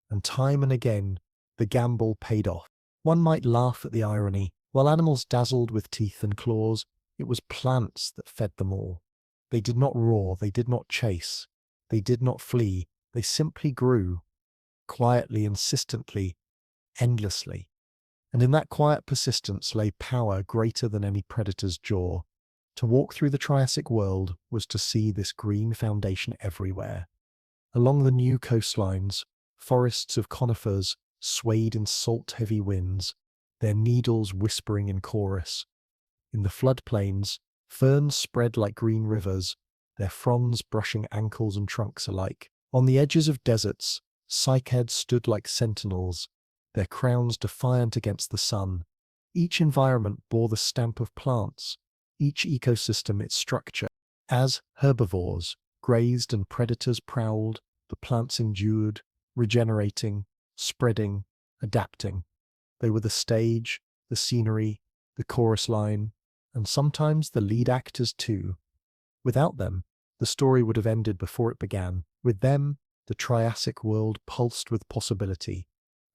And time and again, the gamble paid off. One might laugh at the irony. While animals dazzled with teeth and claws, it was plants that fed them all. They did not roar, they did not chase, they did not flee, they simply grew, quietly, insistently, endlessly. And in that quiet persistence lay power greater than any predator's jaw. To walk through the Triassic world was to see this green foundation everywhere. Along the new coastlines, forests of conifers swayed in salt-heavy winds, their needles whispering in chorus. In the floodplains, ferns spread like green rivers, their fronds brushing ankles and trunks alike. On the edges of deserts, cycads stood like sentinels, their crowns defiant against the sun. Each environment bore the stamp of plants, each ecosystem its structure. As herbivores grazed and predators prowled, the plants endured, regenerating, spreading, adapting. They were the stage, the scenery, the chorus line, and sometimes the lead actors too. Without them, the story would have ended before it began. With them, the Triassic world pulsed with possibility,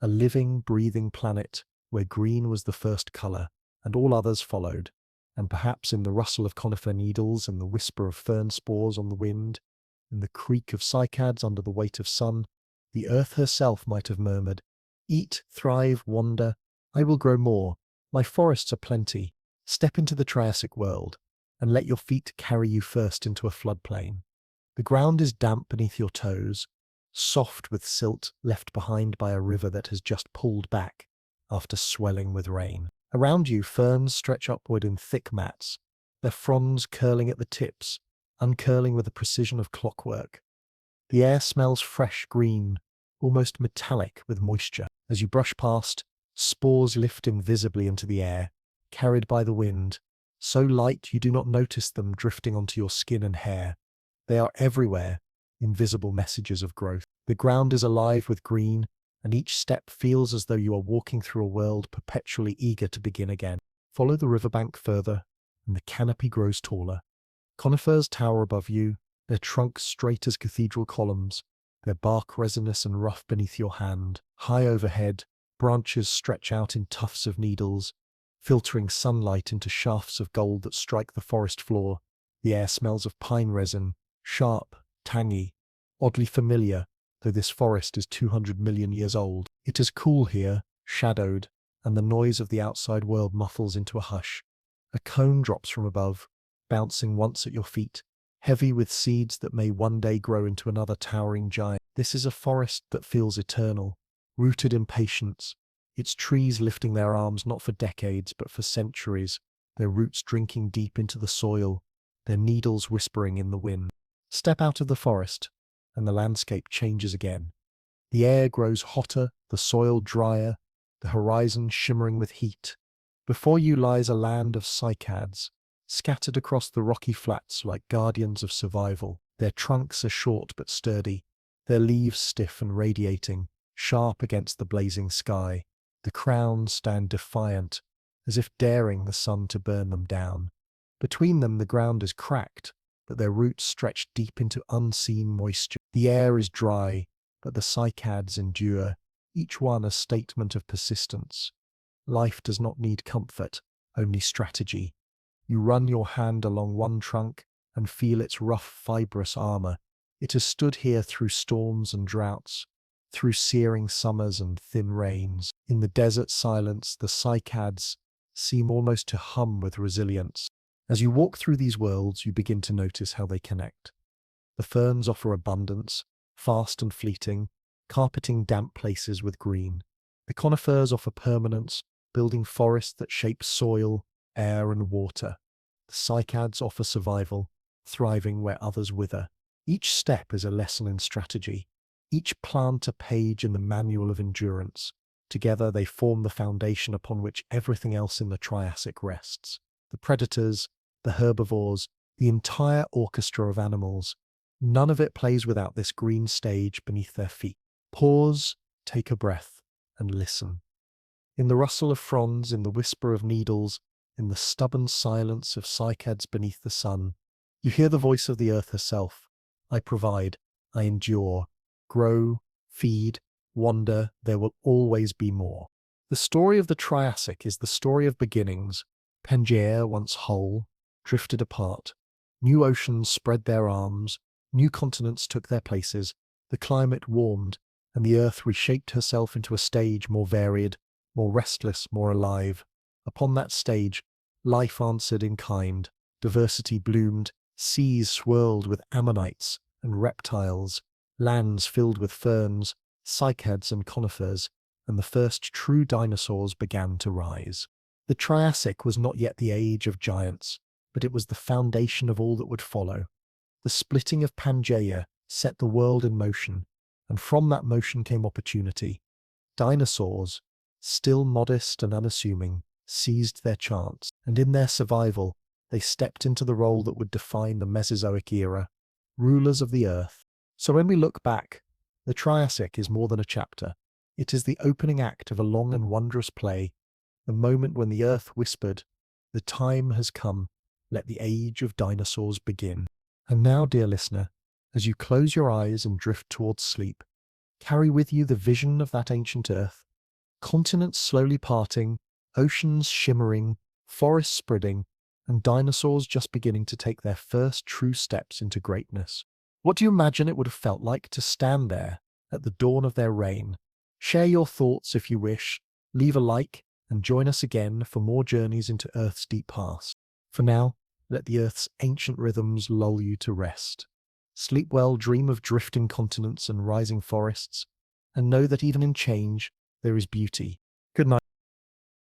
a living, breathing planet where green was the first color, and all others followed. And perhaps in the rustle of conifer needles and the whisper of fern spores on the wind, and the creak of cycads under the weight of sun, the earth herself might have murmured, "Eat, thrive, wander. I will grow more. My forests are plenty. Step into the Triassic world, and let your feet carry you first into a floodplain." The ground is damp beneath your toes, soft with silt left behind by a river that has just pulled back after swelling with rain. Around you, ferns stretch upward in thick mats, their fronds curling at the tips, uncurling with the precision of clockwork. The air smells fresh green, almost metallic with moisture. As you brush past, spores lift invisibly into the air, carried by the wind, so light you do not notice them drifting onto your skin and hair. They are everywhere, invisible messages of growth. The ground is alive with green, and each step feels as though you are walking through a world perpetually eager to begin again. Follow the riverbank further, and the canopy grows taller. Conifers tower above you, their trunks straight as cathedral columns, their bark resinous and rough beneath your hand. High overhead, branches stretch out in tufts of needles, filtering sunlight into shafts of gold that strike the forest floor. The air smells of pine resin, sharp, tangy, oddly familiar, though this forest is 200 million years old. It is cool here, shadowed, and the noise of the outside world muffles into a hush. A cone drops from above, bouncing once at your feet, heavy with seeds that may one day grow into another towering giant. This is a forest that feels eternal, rooted in patience, its trees lifting their arms not for decades but for centuries, their roots drinking deep into the soil, their needles whispering in the wind. Step out of the forest, and the landscape changes again. The air grows hotter, the soil drier, the horizon shimmering with heat. Before you lies a land of cycads, scattered across the rocky flats like guardians of survival. Their trunks are short but sturdy, their leaves stiff and radiating, sharp against the blazing sky. The crowns stand defiant, as if daring the sun to burn them down. Between them the ground is cracked, but their roots stretch deep into unseen moisture. The air is dry, but the cycads endure, each one a statement of persistence. Life does not need comfort, only strategy. You run your hand along one trunk and feel its rough, fibrous armor. It has stood here through storms and droughts, through searing summers and thin rains. In the desert silence, the cycads seem almost to hum with resilience. As you walk through these worlds, you begin to notice how they connect. The ferns offer abundance, fast and fleeting, carpeting damp places with green. The conifers offer permanence, building forests that shape soil, air, and water. The cycads offer survival, thriving where others wither. Each step is a lesson in strategy, each plant a page in the manual of endurance. Together they form the foundation upon which everything else in the Triassic rests. The predators, the herbivores, the entire orchestra of animals. None of it plays without this green stage beneath their feet. Pause, take a breath, and listen. In the rustle of fronds, in the whisper of needles, in the stubborn silence of cycads beneath the sun, you hear the voice of the earth herself. I provide, I endure, grow, feed, wander, there will always be more. The story of the Triassic is the story of beginnings. Pangea, once whole, drifted apart. New oceans spread their arms, new continents took their places, the climate warmed, and the earth reshaped herself into a stage more varied, more restless, more alive. Upon that stage, life answered in kind, diversity bloomed, seas swirled with ammonites and reptiles, lands filled with ferns, cycads and conifers, and the first true dinosaurs began to rise. The Triassic was not yet the age of giants, but it was the foundation of all that would follow. The splitting of Pangea set the world in motion, and from that motion came opportunity. Dinosaurs, still modest and unassuming, seized their chance, and in their survival, they stepped into the role that would define the Mesozoic era, rulers of the earth. So when we look back, the Triassic is more than a chapter. It is the opening act of a long and wondrous play, the moment when the earth whispered, "The time has come, let the age of dinosaurs begin." And now, dear listener, as you close your eyes and drift towards sleep, carry with you the vision of that ancient earth, continents slowly parting, oceans shimmering, forests spreading, and dinosaurs just beginning to take their first true steps into greatness. What do you imagine it would have felt like to stand there at the dawn of their reign? Share your thoughts if you wish, leave a like, and join us again for more journeys into Earth's deep past. For now, let the Earth's ancient rhythms lull you to rest. Sleep well, dream of drifting continents and rising forests, and know that even in change, there is beauty. Good night.